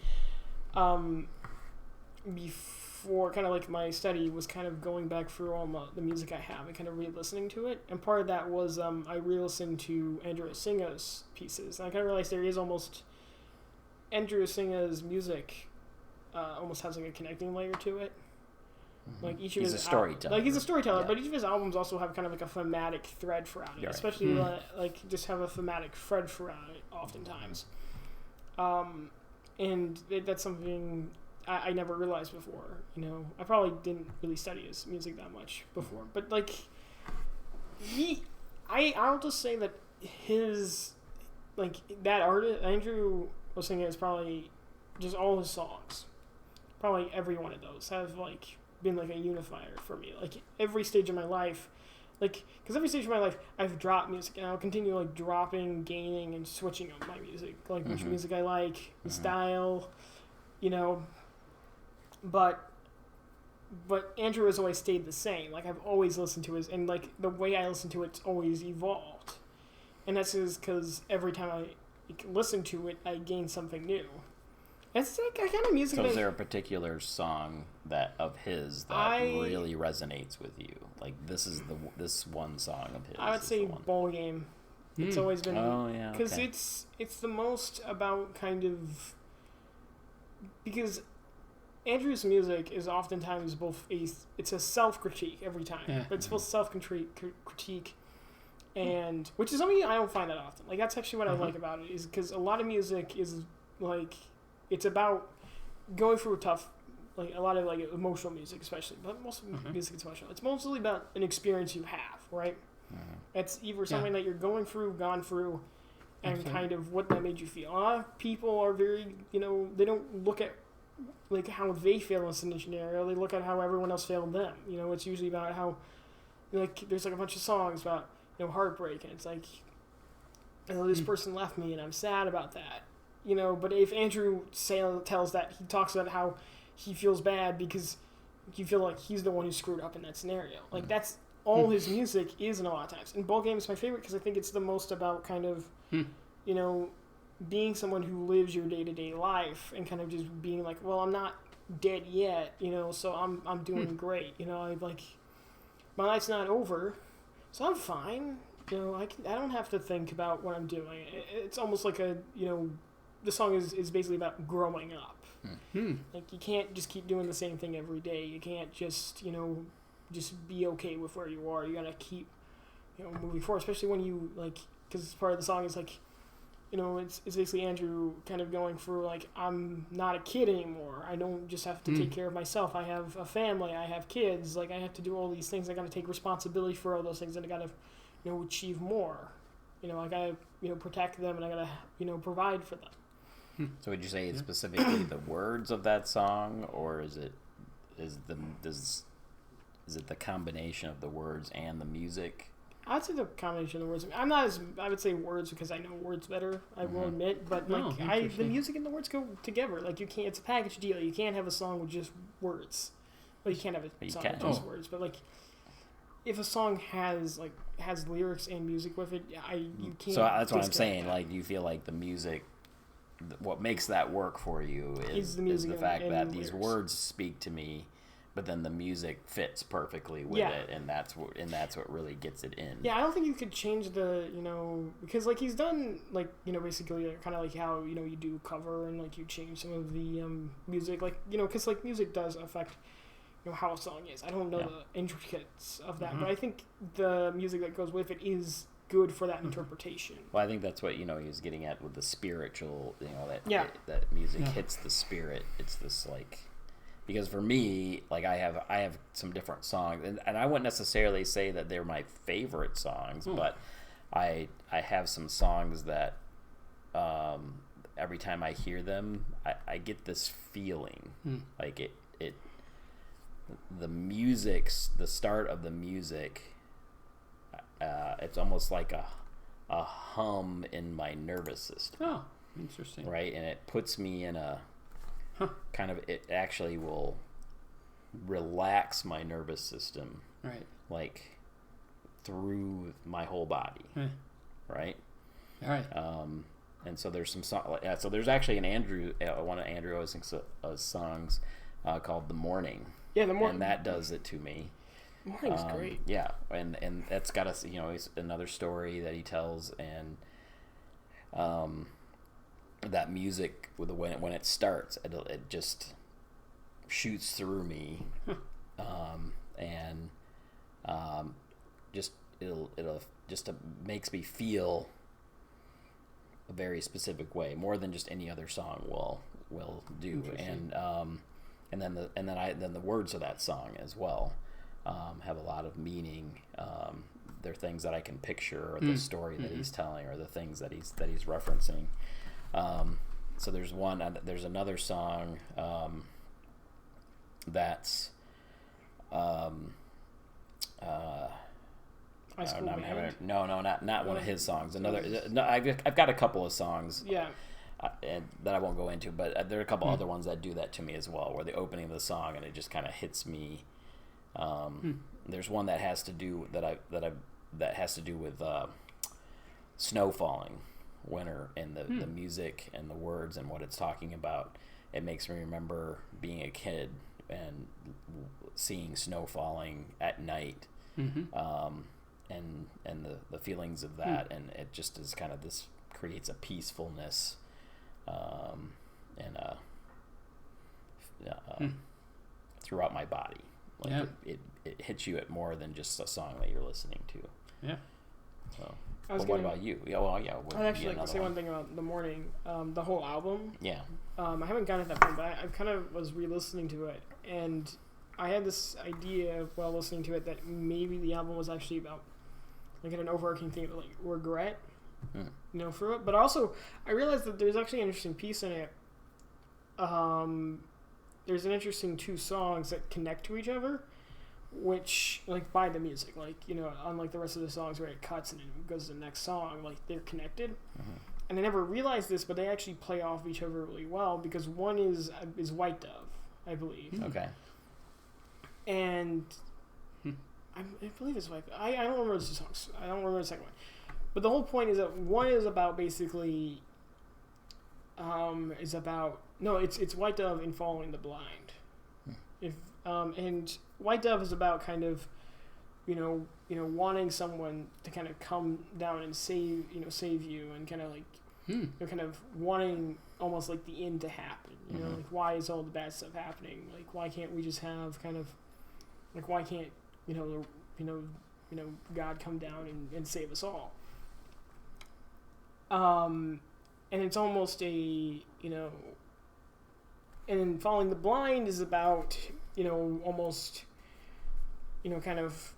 before kind of like my study was kind of going back through all the music I have and kind of re-listening to it, and part of that was I re-listened to Andrew Singa's pieces, and I kind of realized there is almost Andrew Singa's music almost has like a connecting layer to it. Like each of he's his a storyteller. he's a storyteller, but each of his albums also have kind of like a thematic thread throughout it, especially like just have a thematic thread throughout it oftentimes. And that's something I never realized before. You know, I probably didn't really study his music that much before, but like I'll just say that his like that artist Andrew was singing is probably just all his songs. Probably every one of those have like been like a unifier for me. Like every stage of my life, like because every stage of my life I've dropped music, and I'll continue like dropping, gaining, and switching up my music, like which music I like, the style, you know. But Andrew has always stayed the same. Like I've always listened to his, and like the way I listen to it's always evolved, and that's just because every time I listen to it, I gain something new. It's like a kind of music. So is there a particular song of his that really resonates with you? Like this one song of his. I would say Bowl Game. It's always been because it's the most about kind of because Andrew's music is oftentimes it's a self-critique every time, but it's both self-critique and which is something I don't find that often. Like that's actually what I like about it, is because a lot of music is like it's about going through like a lot of like emotional music especially, but most of music is emotional. It's mostly about an experience you have, right? It's either something that you're gone through, and kind of what that made you feel. A lot of people are very, you know, they don't look at like how they feel in a scenario. They look at how everyone else failed them. You know, it's usually about how like there's like a bunch of songs about, you know, heartbreak, and it's like, you know, this person left me and I'm sad about that. You know, but if Andrew tells that, he talks about how he feels bad because you feel like he's the one who screwed up in that scenario. Like that's all his music is, in a lot of times. And Ball Game is my favorite because I think it's the most about kind of, you know, being someone who lives your day-to-day life and kind of just being like, well, I'm not dead yet, you know, so I'm doing great. You know, my life's not over, so I'm fine. You know, I don't have to think about what I'm doing. It's almost like a, you know, the song is basically about growing up. Like you can't just keep doing the same thing every day. You can't just, you know, just be okay with where you are. You gotta keep, you know, moving forward. Especially when you like, because part of the song is like, you know, it's basically Andrew kind of going through like, I'm not a kid anymore. I don't just have to take care of myself. I have a family. I have kids. Like I have to do all these things. I gotta take responsibility for all those things, and I gotta, you know, achieve more. You know, I gotta, you know, protect them, and I gotta, you know, provide for them. So would you say it's specifically the words of that song, or is it the combination of the words and the music? I'd say the combination of the words. I would say words because I know words better, I will admit, but like the music and the words go together. Like you can't, it's a package deal. You can't have a song with just words. Well, you can't have a song with just words, but like if a song has lyrics and music with it, you can't. So that's what I'm saying. Like, do you feel like the music what makes that work for you is the fact that these words speak to me, but then the music fits perfectly with it, and that's what really gets it in. Yeah, I don't think you could change the, because like he's done like, basically kind of like how, you do cover and like you change some of the music, like, because like music does affect, how a song is. I don't know the intricacies of that, but I think the music that goes with it is good for that interpretation. Well, I think that's what, he was getting at with the spiritual, that music hits the spirit. It's this like, because for me, like I have some different songs, and I wouldn't necessarily say that they're my favorite songs, but I have some songs that every time I hear them, I get this feeling like it the music's the start of the music. It's almost like a hum in my nervous system. Oh, interesting. Right, and it puts me in a kind of. It actually will relax my nervous system. Right. Like through my whole body. Right. All right. And so there's some song. So there's actually one of Andrew Ozink's songs called "The Morning." Yeah, The Morning. And that does it to me. Morning's great. Yeah, and that's got it's another story that he tells, and that music when it starts, it just shoots through me, and just it'll just makes me feel a very specific way, more than just any other song will do, and then the words of that song as well. Have a lot of meaning. They're things that I can picture, or the story that he's telling, or the things that he's referencing. So there's another song that's not one of his songs. I've got a couple of songs. Yeah. That I won't go into, but there are a couple other ones that do that to me as well, where the opening of the song and it just kind of hits me. There's one that has to do with snow falling, winter, and the music and the words and what it's talking about. It makes me remember being a kid and seeing snow falling at night, and the feelings of that, and it just is kind of this creates a peacefulness, and throughout my body. Like it hits you at more than just a song that you're listening to. Yeah. So, what about you? Yeah, well, yeah. I'd actually like to say one thing about The Morning. The whole album. Yeah. I haven't gotten to that point, but I kind of was re-listening to it, and I had this idea while listening to it that maybe the album was actually about like an overarching theme of like regret, for it. But also, I realized that there's actually an interesting piece in it. There's an interesting two songs that connect to each other, which, like, by the music, like, unlike the rest of the songs where it cuts and it goes to the next song, like, they're connected. And I never realized this, but they actually play off each other really well, because one is White Dove, I believe. Okay. And I believe it's White Dove. I don't remember the songs. I don't remember the second one. But the whole point is that one is about basically... it's White Dove in Following the Blind. And White Dove is about kind of, wanting someone to kind of come down and save you, and kind of like, kind of wanting almost like the end to happen. Like, why is all the bad stuff happening? Like, why can't we just have kind of, like, why can't God come down and save us all? And it's almost a, and then Following the Blind is about, almost, kind of,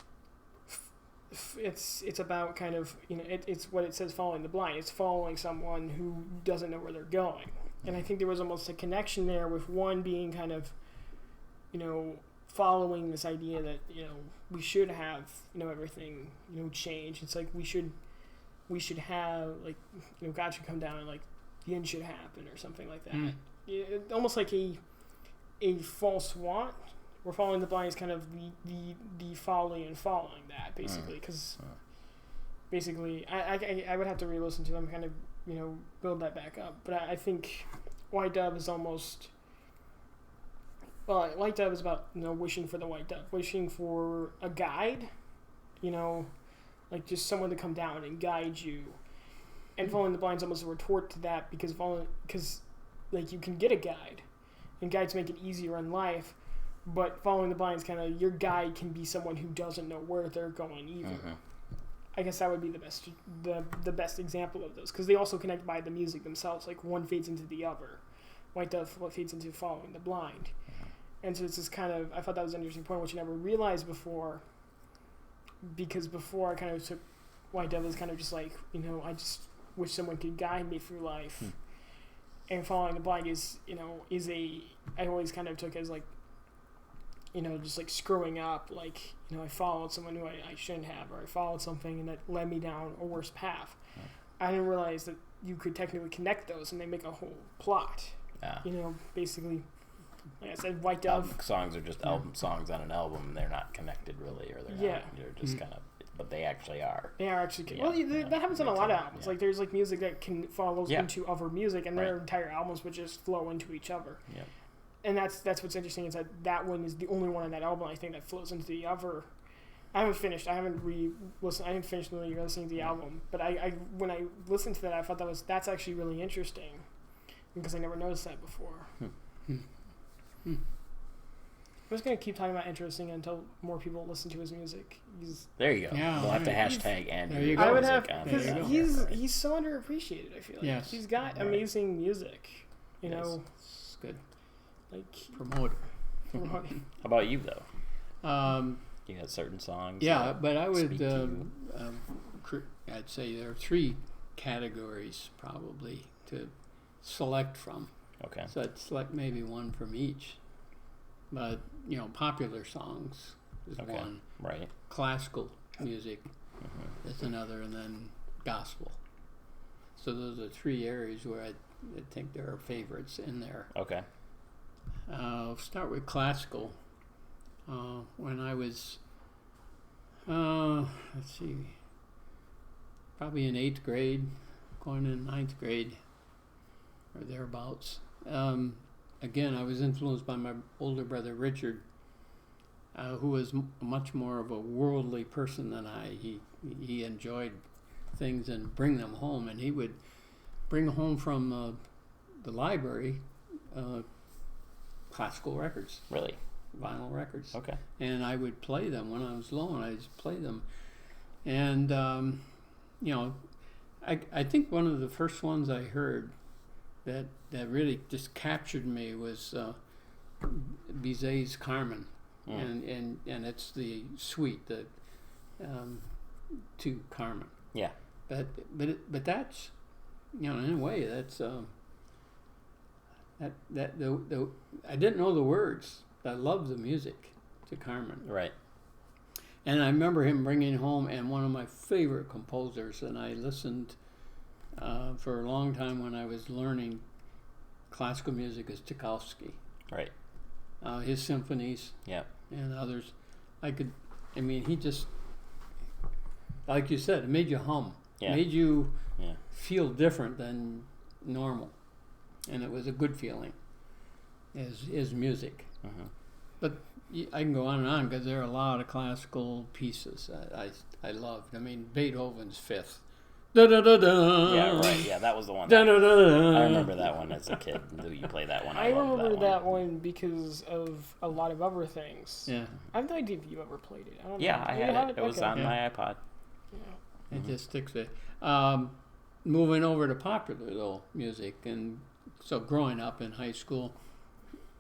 it's about kind of, it's what it says, following the blind. It's following someone who doesn't know where they're going. And I think there was almost a connection there with one being kind of, following this idea that, we should have, everything, change. It's like we should have, like, God should come down and, like, the end should happen or something like that. Almost like a false want, where Following the Blind is kind of the folly in following that, basically. Because basically, I would have to re-listen to them, kind of, build that back up. But I think White Dove is almost... Well, White Dove is about, wishing for the white dove, wishing for a guide, like just someone to come down and guide you. And Following the Blind is almost a retort to that because you can get a guide, and guides make it easier in life, but Following the Blind is kind of, your guide can be someone who doesn't know where they're going either. Mm-hmm. I guess that would be the best example of those, because they also connect by the music themselves. Like one feeds into the other. White Dove feeds into Following the Blind. And so it's this kind of, I thought that was an interesting point, which I never realized before, because before I kind of took White Dove as kind of just like, I just wish someone could guide me through life. And Following the Blind I always kind of took as like, just like screwing up, like, I followed someone who I shouldn't have, or I followed something and that led me down a worse path. I didn't realize that you could technically connect those and they make a whole plot. Yeah. Basically, like I said, White Dove. Songs are just album songs on an album. They're not connected really, or they're just kind of, but they actually are. They are actually. That happens on a lot of albums. Yeah. Like there's like music that follows into other music, and their entire albums would just flow into each other. Yeah. And that's what's interesting, is that one is the only one on that album I think that flows into the other. I haven't finished. I haven't re-listened. I didn't finish listening to the album. But I when I listened to that, I thought that's actually really interesting, because I never noticed that before. I'm just going to keep talking about interesting until more people listen to his music. There you go. Yeah, we'll have to hashtag Andrew. I would have, because he's so underappreciated, I feel like. Yes. He's got amazing music, know. It's good. Like promoter. How about you, though? You had certain songs. Yeah, but I would, I'd say there are 3 categories probably to select from. Okay. So I'd select maybe one from each. But, popular songs is one. Right. Classical music is another, and then gospel. So those are 3 areas where I think there are favorites in there. Okay. I'll start with classical. When I was, let's see, probably in 8th grade, going in 9th grade, or thereabouts. Again, I was influenced by my older brother Richard, who was much more of a worldly person than I. He enjoyed things and bring them home, and he would bring home from the library classical records. Really? Vinyl records. Okay. And I would play them when I was alone. I just play them, and I think one of the first ones I heard that really just captured me was Bizet's Carmen, and it's the suite to Carmen. Yeah. But that's in a way that's I didn't know the words. I loved the music to Carmen. Right. And I remember him bringing home, and one of my favorite composers, and I listened for a long time when I was learning classical music, is Tchaikovsky. Right. His symphonies. Yeah. And others. He just, like you said, it made you hum. Yeah. Made you feel different than normal. And it was a good feeling, his music. But I can go on and on, because there are a lot of classical pieces I loved. Beethoven's Fifth. Da-da-da-da. Yeah, right. Yeah, that was the one. I remember that one as a kid. You play that one. I remember that one because of a lot of other things. Yeah. I have no idea if you ever played it. I had it. It was on my iPod. Yeah. It just sticks with. Moving over to popular though music, and so growing up in high school,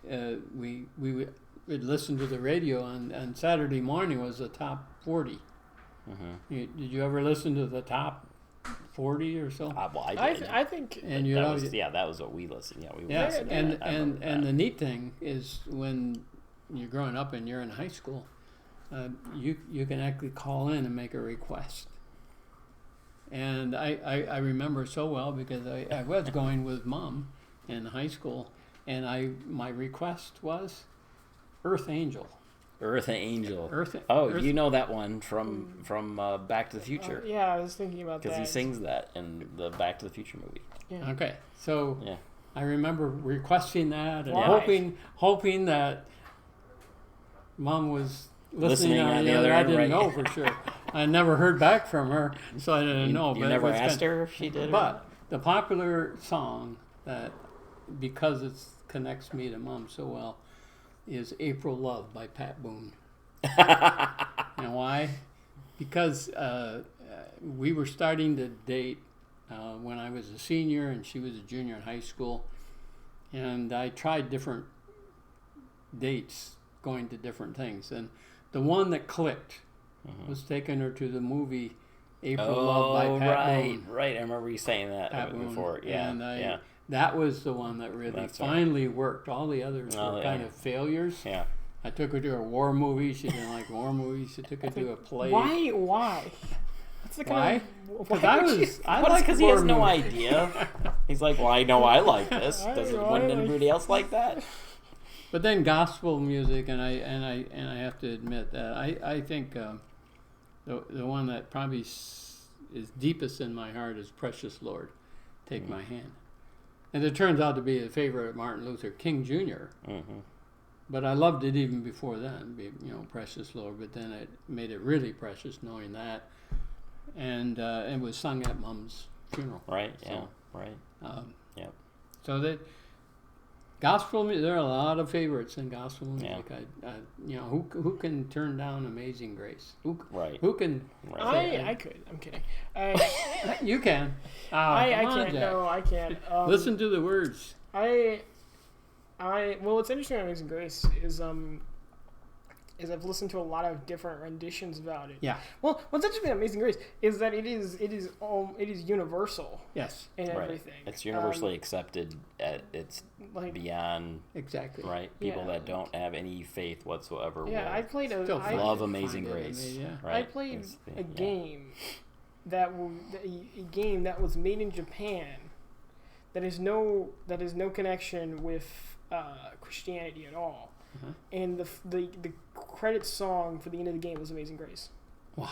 we would listen to the radio on Saturday morning. Was the top 40. Did you ever listen to the top 40 or so? Well, I did. I think. And that was what we listened. Yeah, we listened. And the neat thing is, when you're growing up and you're in high school, you can actually call in and make a request. And I remember so well, because I was going with Mom in high school, and my request was Earth Angel. Earth Angel. Earth. You know that one from Back to the Future. Yeah, I was thinking about that. Because he sings that in the Back to the Future movie. Yeah. Okay, so Yeah. I remember requesting that and Why? hoping that Mom was listening on the other. I didn't right. know for sure. I never heard back from her, so I didn't know. You but never asked her if she did. But the popular song that, because it connects me to Mom so well, is "April Love" by Pat Boone. And why? Because we were starting to date when I was a senior and she was a junior in high school, and I tried different dates, going to different things, and the one that clicked was taking her to the movie April Love by Pat Boone. Right. I remember you saying that before. Yeah, and that was the one that really finally worked. All the others were kind of failures. Yeah. I took her to a war movie. She didn't like war movies. I took her to a play. Why? That's the kind Because because he has no idea. He's like, well, I know I like this. Wouldn't anybody else like that? But then gospel music, and I have to admit that I think the one that probably is deepest in my heart is "Precious Lord, Take My Hand," and it turns out to be a favorite of Martin Luther King Jr. But I loved it even before then, "Precious Lord." But then it made it really precious knowing that, and it was sung at Mom's funeral. Right. So, yeah. Right. Yep. So that. Gospel music, there are a lot of favorites in gospel music. Yeah. Who can turn down "Amazing Grace"? Who can? Right. I could. I'm kidding. You can. I can't. Jack. No, I can't. Listen to the words. Well, what's interesting about "Amazing Grace" is I've listened to a lot of different renditions about it. Yeah. Well, what's interesting about "Amazing Grace" is that it is universal. Yes. In everything. It's universally accepted. It's beyond exactly right. People that don't have any faith whatsoever. Yeah, I played love "Amazing Grace." Right? I played a game that was made in Japan. That is no connection with Christianity at all. And the credit song for the end of the game was "Amazing Grace." Wow,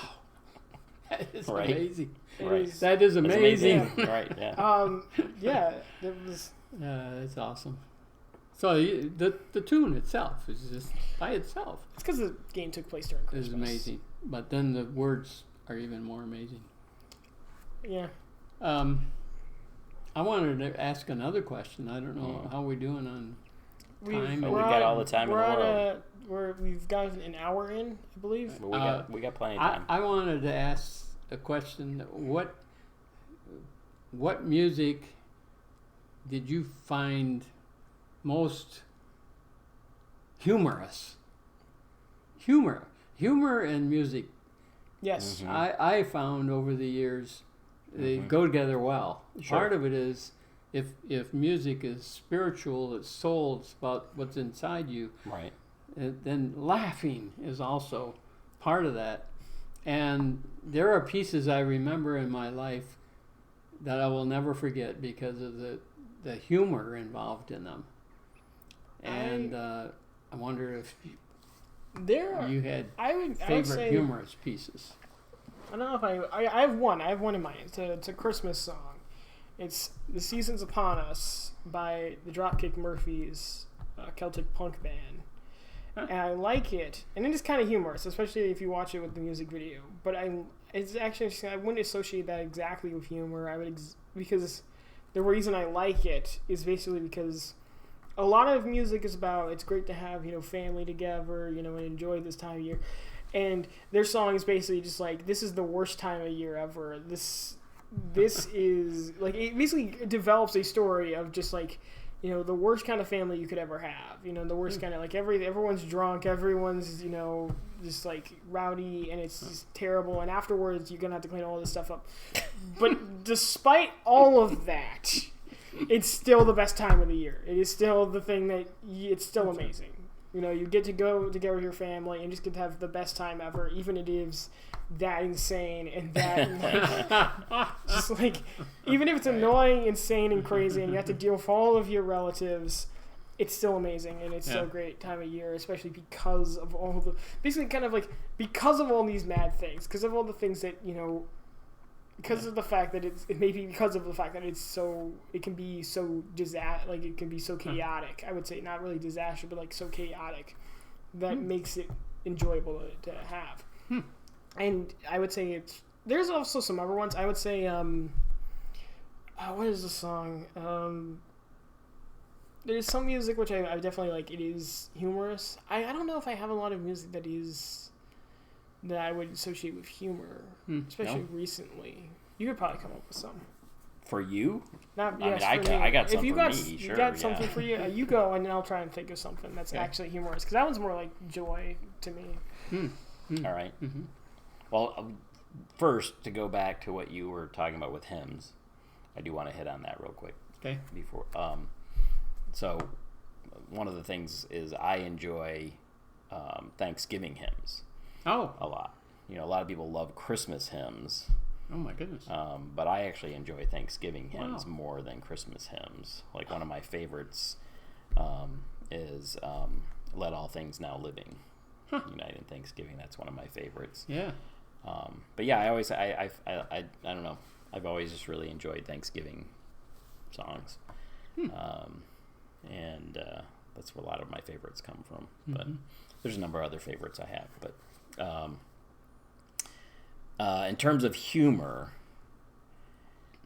that is right. amazing. Right. That is amazing. Yeah. Right. Yeah. Yeah, that was. It's awesome. So the tune itself is just by itself. It's because the game took place during Christmas. It's amazing, but then the words are even more amazing. Yeah. I wanted to ask another question. I don't know how we're doing on. We got all the time in the world. We've got an hour in, I believe. But we got plenty of time. I wanted to ask a question. What music did you find most humorous? Humor and music. Yes. I found over the years they go together well. Sure. Part of it is if music is spiritual, it's soul, it's about what's inside you. Right. Then laughing is also part of that. And there are pieces I remember in my life that I will never forget because of the humor involved in them. And I wonder if you had favorite humorous pieces. I don't know if I have one. I have one in mind. It's a Christmas song. It's "The Season's Upon Us" by the Dropkick Murphys, Celtic punk band. And I like it. And it is kind of humorous, especially if you watch it with the music video. But it's actually, I wouldn't associate that exactly with humor. Because the reason I like it is basically because a lot of music is about, it's great to have, family together, and enjoy this time of year. And their song is basically just like, this is the worst time of year ever. This is like, it basically develops a story of just like, the worst kind of family you could ever have. The worst kind of like everyone's drunk, everyone's just like rowdy, and it's just terrible. And afterwards, you're gonna have to clean all this stuff up. But despite all of that, it's still the best time of the year. It is still the thing that it's still amazing. You get to go together with your family and just get to have the best time ever, even it is that insane and that just like, even if it's annoying, insane, and crazy, and you have to deal with all of your relatives, it's still amazing, and it's still a great time of year, especially because of all the basically kind of like because of all these mad things, because of all the things that because of the fact that it's so it can be so it can be so chaotic. I would say not really disaster, but like so chaotic that makes it enjoyable to have. And I would say there's also some other ones. I would say what is the song? There's some music which I definitely like. It is humorous. I don't know if I have a lot of music that I would associate with humor, especially recently. You could probably come up with some. For you? I got some if you for got, me, sure. You got something for you, you go, and then I'll try and think of something that's actually humorous. Because that one's more like joy to me. All right. Mm-hmm. Well, first, to go back to what you were talking about with hymns, I do want to hit on that real quick. Okay. Before, so one of the things is I enjoy Thanksgiving hymns. Oh. A lot. A lot of people love Christmas hymns. Oh my goodness. But I actually enjoy Thanksgiving hymns more than Christmas hymns. Like one of my favorites is "Let All Things Now Living," Unite in Thanksgiving. That's one of my favorites. Yeah. But yeah, I don't know. I've always just really enjoyed Thanksgiving songs. And that's where a lot of my favorites come from. But there's a number of other favorites I have. But in terms of humor,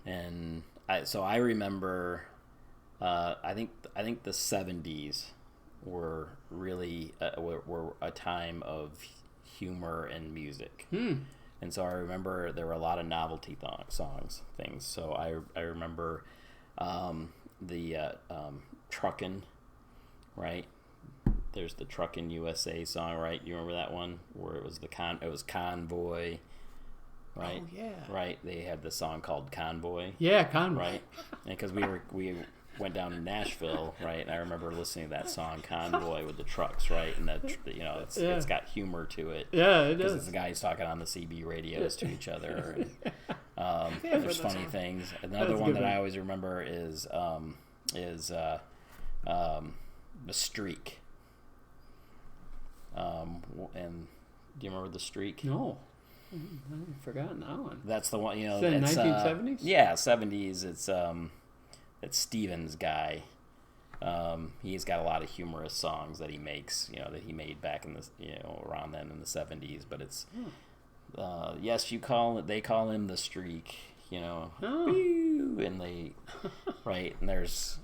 and I remember, I think the 70s were really were a time of humor and music. And so I remember there were a lot of novelty things. So I remember the Truckin', right? There's the Truckin' USA song, right? You remember that one where it was it was Convoy, right? Oh yeah. Right. They had the song called Convoy. Yeah, Convoy. Right. And because we went down to Nashville, right? And I remember listening to that song Convoy with the trucks, right? And that it's got humor to it. Yeah, it does. Because it's the guys talking on the CB radios to each other. And, there's funny things. Another one that I always remember is The Streak. And do you remember The Streak? No. I've forgotten that one. That's the one, Is that 1970s? Yeah, 70s. It's Stevens guy. He's got a lot of humorous songs that he makes, that he made back in the, around then in the 70s. But it's, yes, they call him The Streak, and they, right, and there was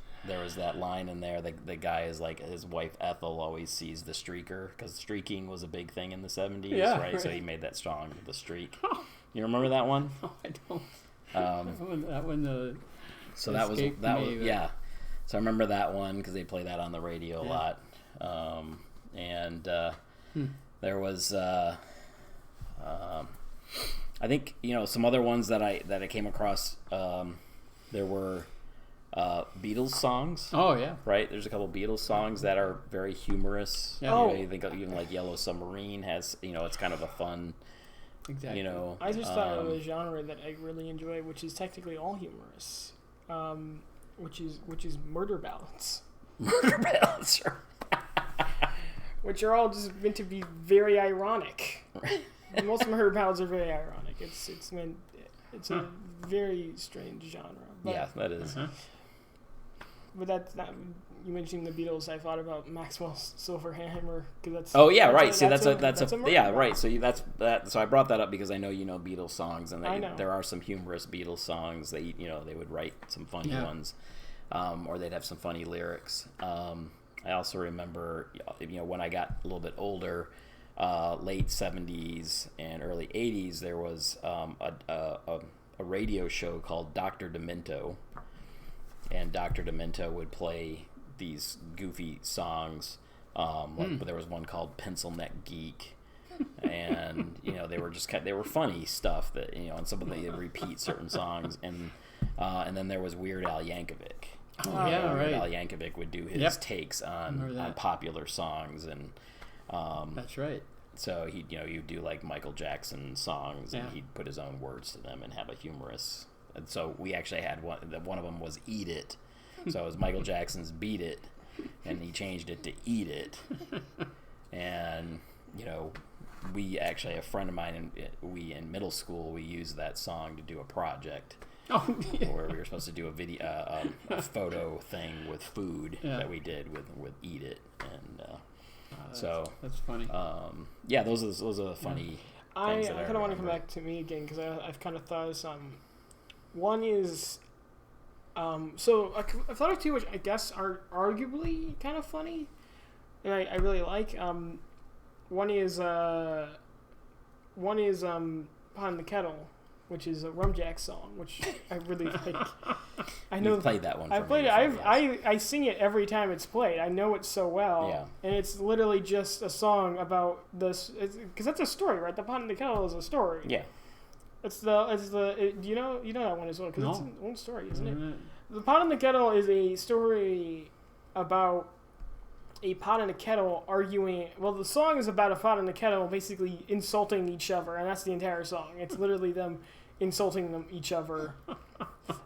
that line in there. The guy is like, his wife Ethel always sees the streaker because streaking was a big thing in the 70s, right? So he made that song, The Streak. You remember that one? No, I don't. That one. So that was yeah. So I remember that one because they play that on the radio a lot. There was I think some other ones that I came across. There were Beatles songs. Oh yeah. Right. There's a couple Beatles songs that are very humorous. Yeah. You think even like Yellow Submarine has it's kind of a fun. Exactly. I just thought of a genre that I really enjoy, which is technically all humorous, which is murder ballads. Murder ballads, which are all just meant to be very ironic. Most murder ballads are very ironic. It's a very strange genre. But, yeah, that is. But that's not. You mentioned the Beatles. I thought about Maxwell's Silver Hammer because that's. Oh yeah, right. See, that's a yeah, right. So that's that. So I brought that up because I know Beatles songs, and there are some humorous Beatles songs. They would write some funny ones, or they'd have some funny lyrics. I also remember when I got a little bit older, late 70s and early 80s, there was a radio show called Dr. Demento, and Dr. Demento would play these goofy songs. But there was one called Pencil Neck Geek, and they were funny stuff that and some of them they repeat certain songs, and then there was Weird Al Yankovic. Oh yeah, right. Weird Al Yankovic would do his takes on popular songs, and that's right. So you'd do like Michael Jackson songs, and he'd put his own words to them and have a humorous. And so we actually had one of them was "Eat It," so it was Michael Jackson's "Beat It," and he changed it to Eat It. And, we actually, a friend of mine, in middle school, we used that song to do a project. Oh, yeah. Where we were supposed to do a video, a photo thing with food that we did with Eat It, and that's funny. Those are funny. I kind of want to come back to me again because I've kind of thought of some. One is, so I've thought of two which I guess are arguably kind of funny, and I really like. One is Pot in the Kettle, which is a Rumjack song, which I really like. I know you've played that one. I played it. I sing it every time it's played. I know it so well. Yeah. And it's literally just a song about this, because that's a story, right? The Pot in the Kettle is a story. Yeah. You know that one as well, because it's an old story, isn't it? Mm-hmm. The Pot in the Kettle is a story about a pot and a kettle arguing. Well, the song is about a pot and a kettle basically insulting each other, and that's the entire song. It's literally them insulting each other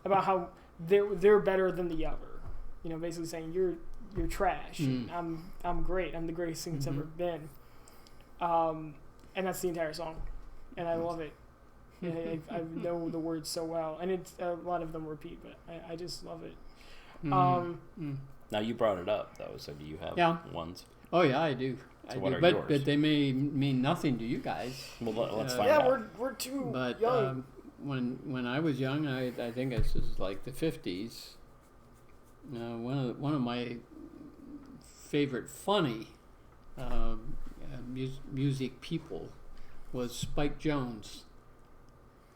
about how they're better than the other. Basically saying you're trash. And I'm great. I'm the greatest thing that's ever been. And that's the entire song, and I love it. And I know the words so well, and it's a lot of them repeat, but I just love it. Now you brought it up though, so do you have ones? Oh yeah, I do. So what are yours? But they may mean nothing to you guys. Well, let's find out. Yeah, we're too young. When I was young, I think this is like the 50s. One of my favorite funny music people was Spike Jones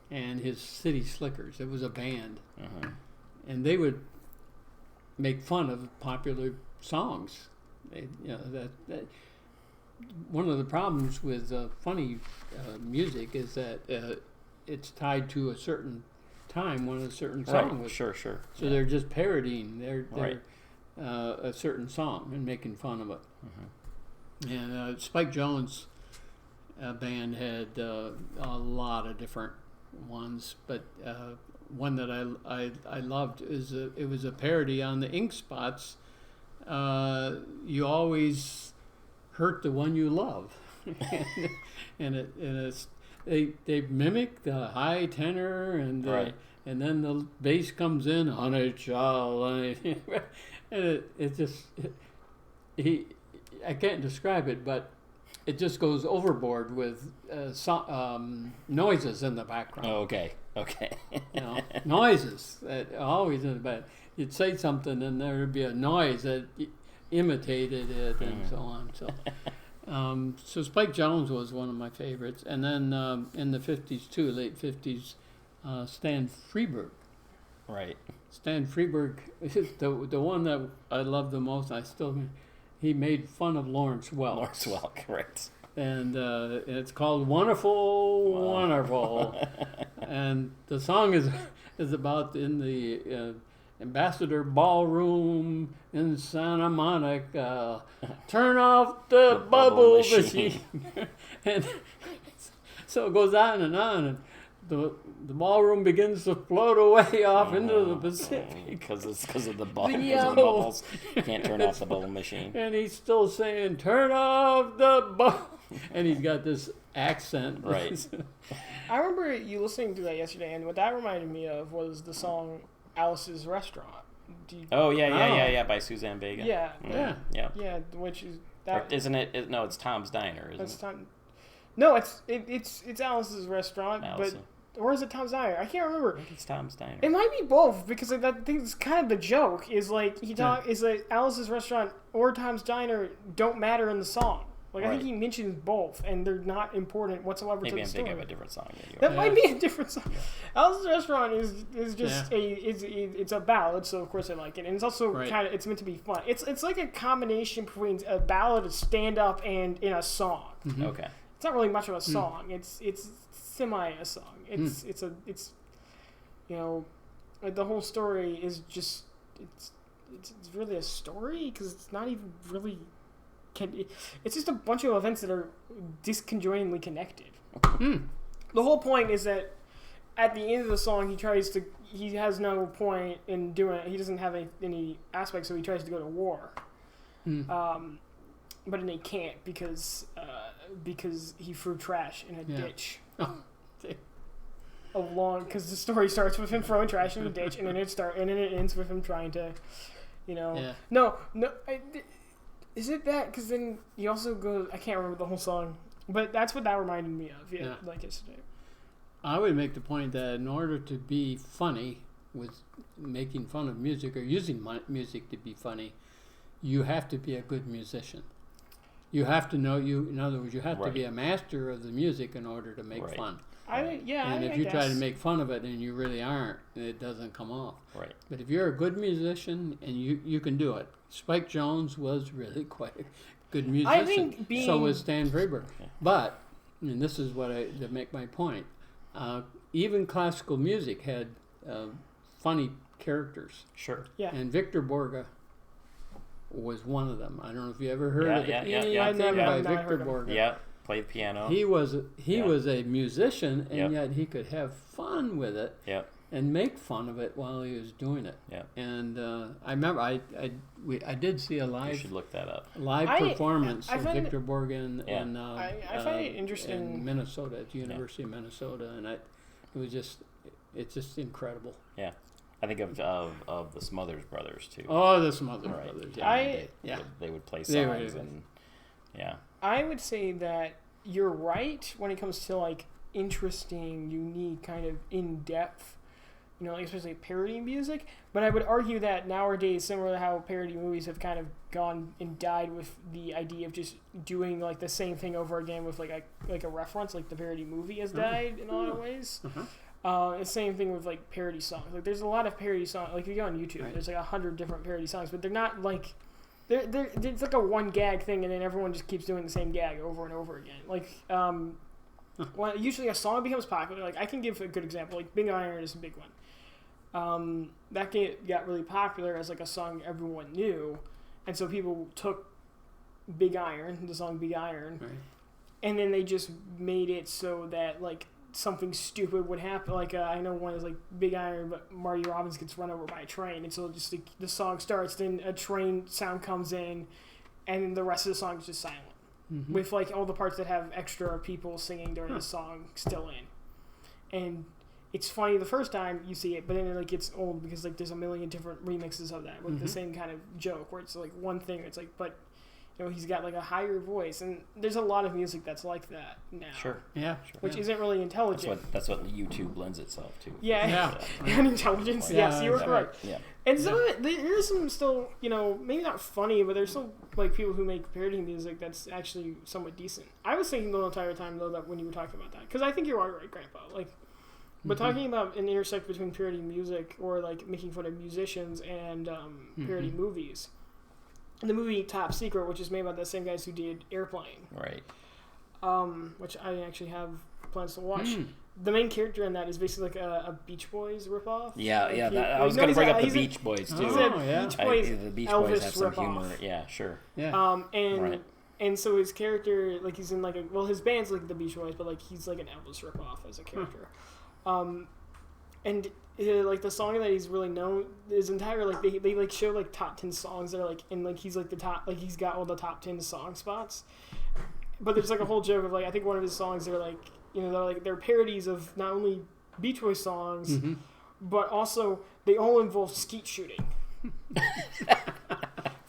and his City Slickers. It was a band, and they would make fun of popular songs. That one of the problems with funny music is that it's tied to a certain time when a certain song was. Sure. So they're just parodying a certain song and making fun of it. And Spike Jones' band had a lot of different ones, but one that I loved is it was a parody on the Ink Spots. You always hurt the one you love, and they mimic the high tenor and then the bass comes in on a child, and I can't describe it, but it just goes overboard with noises in the background. Oh, okay. Noises that always in the back. You'd say something and there would be a noise that imitated it and so on. So Spike Jones was one of my favorites. And then in the 50s too, late 50s, Stan Freberg. Right. Stan Freberg is the one that I love the most. He made fun of Lawrence Welk. Lawrence Welk, right. And it's called Wonderful. And the song is about in the Ambassador Ballroom in Santa Monica. Turn off the bubble machine. And so it goes on, and the ballroom begins to float away off into the Pacific. Because of the bubbles. You can't turn off the bubble machine. And he's still saying, turn off the bubble. And he's got this accent. Right. I remember you listening to that yesterday, and what that reminded me of was the song Alice's Restaurant. Yeah, by Suzanne Vega. Yeah, which is that. Isn't it? No, it's Tom's Diner, isn't it? No, it's Alice's Restaurant, Alice. or is it Tom's Diner? I can't remember. I think it's Tom's Diner. It might be both, because I think it's kind of the joke is like is like Alice's Restaurant or Tom's Diner don't matter in the song. Like I think he mentions both, and they're not important whatsoever to the story. Maybe I'm thinking of a different song. That might be a different song. Yeah. Alice's Restaurant is just it's a ballad, so of course I like it, and it's also kind of it's meant to be fun. It's like a combination between a ballad, a stand up, and in a song. Mm-hmm. Okay. It's not really much of a song. It's semi a song. It's like the whole story is just it's really a story because it's not even really. It's just a bunch of events that are disconjoiningly connected. The whole point is that at the end of the song, he has no point in doing it. He doesn't have any aspects, so he tries to go to war. but then they can't because he threw trash in a ditch. Oh. Because the story starts with him throwing trash in a ditch, and then it ends with him trying to, No, is it that? Because then he also goes. I can't remember the whole song, but that's what that reminded me of. Yeah. Like yesterday. I would make the point that in order to be funny with making fun of music or using music to be funny, you have to be a good musician. You have to know in other words, you have to be a master of the music in order to make fun. And if you try to make fun of it and you really aren't, it doesn't come off. Right. But if you're a good musician and you can do it. Spike Jones was really quite a good musician. I think so was Sternberg. But, and this is to make my point, even classical music had funny characters. Sure. Yeah. And Victor Borge was one of them. I don't know if you ever heard of it. I've never by Victor Borge. Yeah, played piano. He was a musician, and yet he could have fun with it and make fun of it while he was doing it. Yeah. And I remember I did see a live. You should look that up. Live performance of Victor Borge in I find it interesting in Minnesota at the University of Minnesota, and it's just incredible. Yeah. I think of the Smothers Brothers too. Oh, the Smothers Brothers. Yeah. They would play songs I would say that you're right when it comes to like interesting, unique, kind of in depth, like especially parody music. But I would argue that nowadays, similar to how parody movies have kind of gone and died with the idea of just doing like the same thing over again with like a reference, like the parody movie has died in a lot of ways. The same thing with like parody songs. Like there's a lot of parody songs. Like if you go on YouTube, there's like 100 different parody songs, but they're not like it's like a one gag thing, and then everyone just keeps doing the same gag over and over again. Like usually a song becomes popular. Like I can give a good example. Like Big Iron is a big one. That got really popular as like a song everyone knew, and so people took Big Iron, the song Big Iron, and then they just made it so that like something stupid would happen. Like I know one is like Big Iron, but Marty Robbins gets run over by a train, and so just the song starts, then a train sound comes in, and then the rest of the song is just silent, with like all the parts that have extra people singing during the song still in. And it's funny the first time you see it, but then it like gets old because like there's a million different remixes of that with the same kind of joke where it's like one thing. It's like, but he's got like a higher voice, and there's a lot of music that's like that now. Sure. Yeah. Which isn't really intelligent. That's what YouTube lends itself to. Yeah. And intelligence. Yes, you were correct. Yeah. And some of it, there's some still, maybe not funny, but there's still like people who make parody music that's actually somewhat decent. I was thinking the entire time though that when you were talking about that, because I think you are right, Grandpa. Like, but talking about an intersect between parody music or like making fun of musicians and parody movies. The movie Top Secret, which is made by the same guys who did Airplane, right? Which I actually have plans to watch. The main character in that is basically like a Beach Boys ripoff. Yeah, I was going to bring up the Beach Boys too. Beach Boys. The Beach Elvis Boys have some ripoff. humor. Yeah, sure. Yeah. And so his character, like he's in like his band's like the Beach Boys, but like he's like an Elvis ripoff as a character. And like the song that he's really known, his entire like they like show like top 10 songs that are like, and like he's like the top, like he's got all the top 10 song spots. But there's like a whole joke of like, I think one of his songs they're like, they're parodies of not only Beach Boys songs, but also they all involve skeet shooting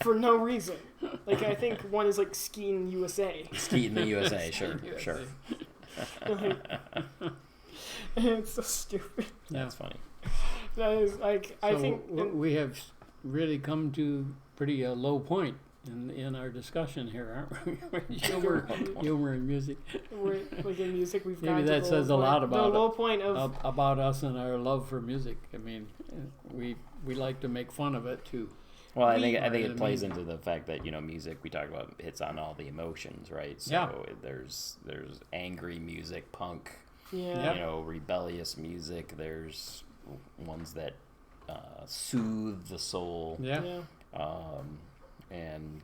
for no reason. Like I think one is like Skeet in the USA. Skeet in the USA, sure. Like, it's so stupid. That's funny. That is like I think we have really come to pretty low point in our discussion here, aren't we? humor and music. We're like in music. We've maybe that says a lot about the low point about us and our love for music. I mean, we like to make fun of it too. Well, I think it plays into the fact that music we talk about hits on all the emotions, right? So there's angry music, punk. Yeah. Rebellious music. There's ones that soothe the soul. Yeah. And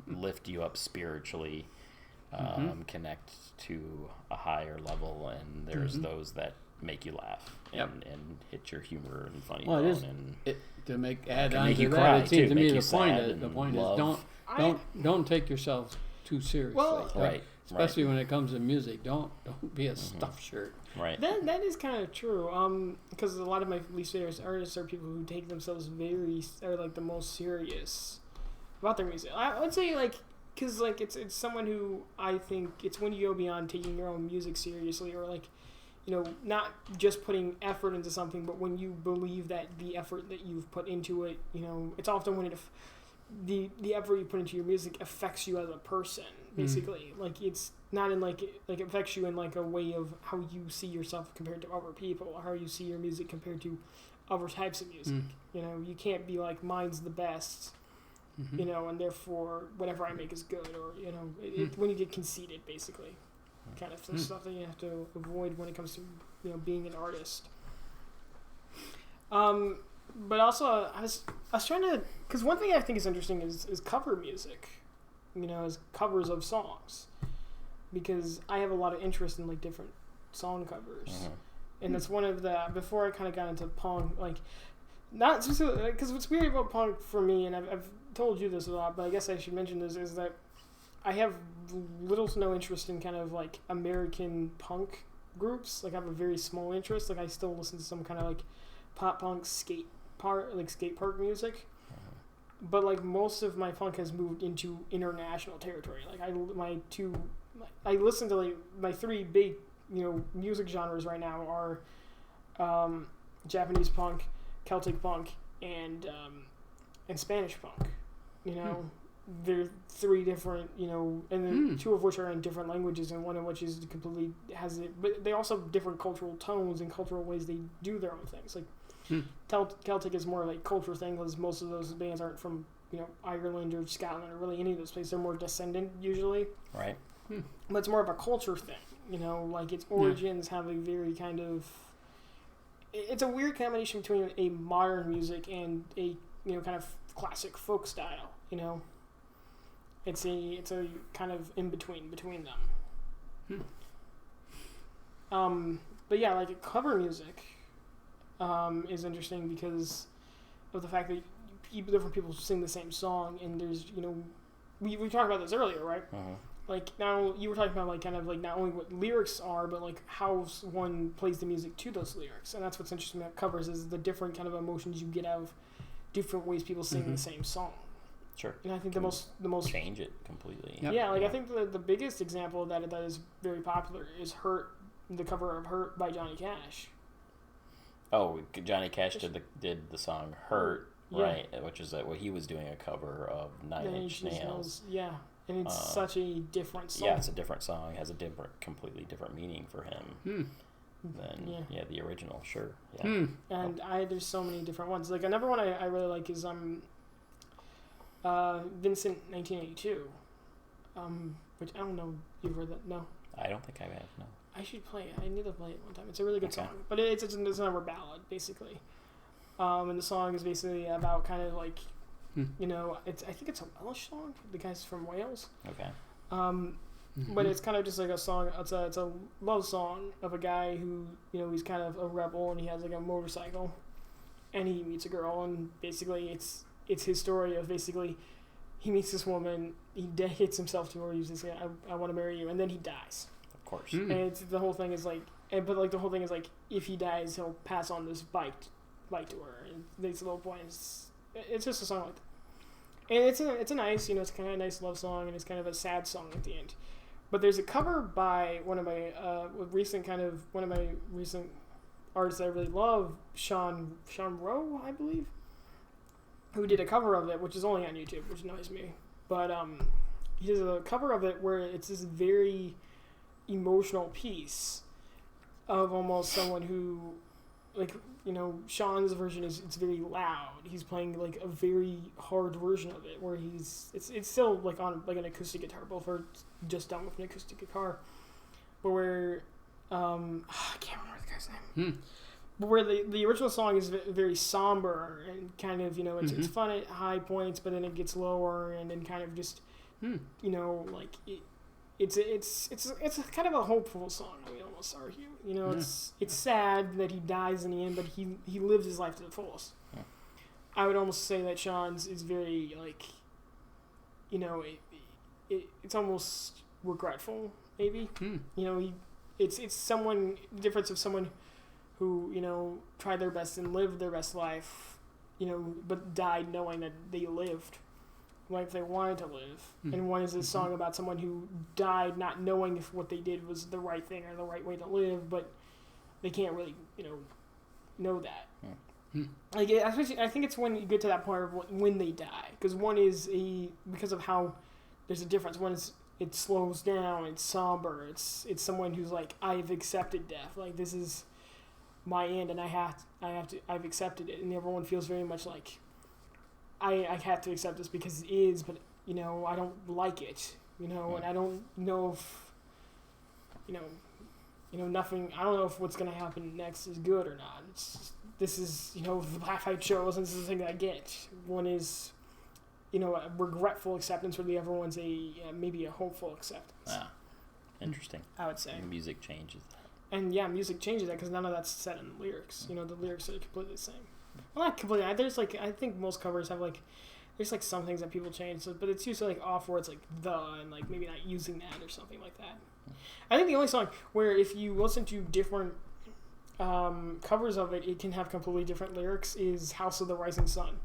lift you up spiritually, connect to a higher level. And there's those that make you laugh and hit your humor and funny bone. Well, add on to that, it seems to me the point is don't take yourself too seriously. Well, right. Especially when it comes to music, don't be a stuffed shirt. Right. That is kind of true. Because a lot of my least favorite artists are people who take themselves the most serious about their music. I would say because it's someone who I think it's when you go beyond taking your own music seriously, or not just putting effort into something, but when you believe that the effort that you've put into it, it's often when the effort you put into your music affects you as a person, basically. It's not in it affects you in a way of how you see yourself compared to other people, or how you see your music compared to other types of music. You can't be mine's the best, and therefore whatever I make is good, or when you get conceited, basically. Kind of stuff that you have to avoid when it comes to being an artist. But also I was trying to, because one thing I think is interesting is cover music, is covers of songs, because I have a lot of interest in different song covers, and that's one of the, before I kind of got into punk, not specifically, because what's weird about punk for me, and I've told you this a lot, but I guess I should mention this, is that I have little to no interest in kind of American punk groups. I have a very small interest. I still listen to some kind of pop punk skate park music. But most of my punk has moved into international territory. I listen to my three big music genres right now are Japanese punk, Celtic punk, and Spanish punk. They're three different, and then two of which are in different languages, and one of which is completely has it. But they also have different cultural tones and cultural ways they do their own things. Celtic is more of a culture thing, because most of those bands aren't from Ireland or Scotland or really any of those places. They're more descendant usually. Right. But it's more of a culture thing. Its origins have a very kind of. It's a weird combination between a modern music and a kind of classic folk style. It's a kind of in between them. But yeah, cover music is interesting because of the fact that different people sing the same song, and there's we talked about this earlier, right? Now you were talking about not only what lyrics are, but how one plays the music to those lyrics, and that's what's interesting about covers, is the different kind of emotions you get out of different ways people sing the same song. Sure. And I think the most change it completely. Yep. Yeah, I think the biggest example of that is very popular is "Hurt," the cover of "Hurt" by Johnny Cash. Oh, Johnny Cash did the song "Hurt," right? Which is he was doing a cover of Nine Inch Nails. Yeah, and it's such a different song. Yeah, it's a different song. It has a completely different meaning for him than the original. Sure. Yeah. And there's so many different ones. Another one I really like is Vincent 1982, which I don't know if you've heard that. No, I don't think I have. No, I should play it. I need to play it one time. It's a really good song, but it's another ballad basically. And the song is basically about kind of I think it's a Welsh song. The guy's from Wales. Okay. But it's kind of just a song. It's a love song of a guy who he's kind of a rebel, and he has a motorcycle, and he meets a girl, and basically it's his story of basically he meets this woman, he dedicates himself to her, he's just I want to marry you, and then he dies. Of course. And the whole thing is the whole thing is if he dies, he'll pass on this bike to her, and that's the whole point. It's just a song like that, and it's a nice it's kind of a nice love song, and it's kind of a sad song at the end. But there's a cover by one of my recent artists that I really love, Sean Rowe, I believe, who did a cover of it, which is only on YouTube, which annoys me. But he does a cover of it where it's this very emotional piece of almost someone who, Sean's version it's very loud. He's playing a very hard version of it, where it's still on an acoustic guitar. Both are just done with an acoustic guitar, but where I can't remember the guy's name. But where the original song is very somber and kind of it's fun at high points, but then it gets lower, and then kind of just it's kind of a hopeful song. I would almost argue. You know, it's sad that he dies in the end, but he lived his life to the fullest. Yeah. I would almost say that Sean's is very like, you know, it's almost regretful, maybe. You know, it's someone, the difference of someone who, you know, tried their best and lived their best life, you know, but died knowing that they lived life they wanted to live. And one is a song about someone who died not knowing if what they did was the right thing or the right way to live, but they can't really, you know that. Like, I think it's when you get to that point of when they die, because one is because of how there's a difference. One is it slows down, it's somber, it's someone who's like, I've accepted death, like this is my end, and I've accepted it, and the other one feels very much like I have to accept this because it is, but you know I don't like it, you know, and I don't know if you know nothing. I don't know if what's gonna happen next is good or not. This is, you know, the path I chose, and this is the thing that I get. One is, you know, a regretful acceptance, where the other one's maybe a hopeful acceptance. Ah, interesting. I would say. And music changes that. And yeah, music changes that because none of that's said in the lyrics. You know, the lyrics are completely the same. Well, not completely. There's like, I think most covers have like, there's like some things that people change, but it's usually like off words like the and like maybe not using that or something like that. I think the only song where if you listen to different covers of it, it can have completely different lyrics is "House of the Rising Sun."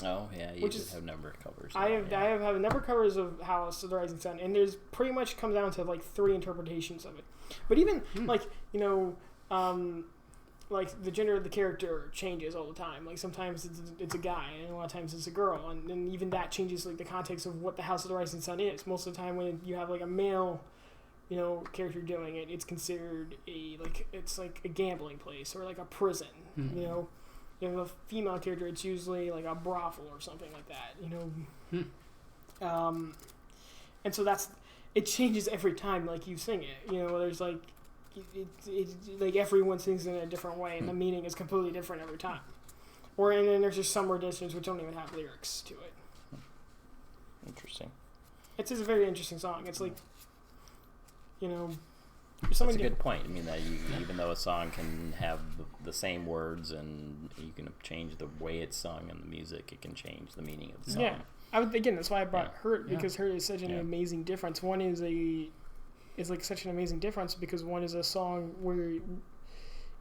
Oh yeah, you have a number of covers. I have a number of covers of "House of the Rising Sun," and there's pretty much comes down to like 3 interpretations of it. But even like, you know, like the gender of the character changes all the time. Like sometimes it's a guy, and a lot of times it's a girl, and even that changes like the context of what the House of the Rising Sun is. Most of the time, when you have like a male, you know, character doing it, it's considered it's like a gambling place or like a prison. You know, you have a female character, it's usually like a brothel or something like that. You know, and so it changes every time like you sing it. You know, there's like. It like everyone sings in a different way, and the meaning is completely different every time. And then there's just some renditions which don't even have lyrics to it. Interesting. It's just a very interesting song. It's like, you know, that's a good point. I mean, that even though a song can have the same words and you can change the way it's sung and the music, it can change the meaning of the song. Yeah, that's why I brought Hurt, because Hurt is such an amazing difference. One is like such an amazing difference because one is a song where, you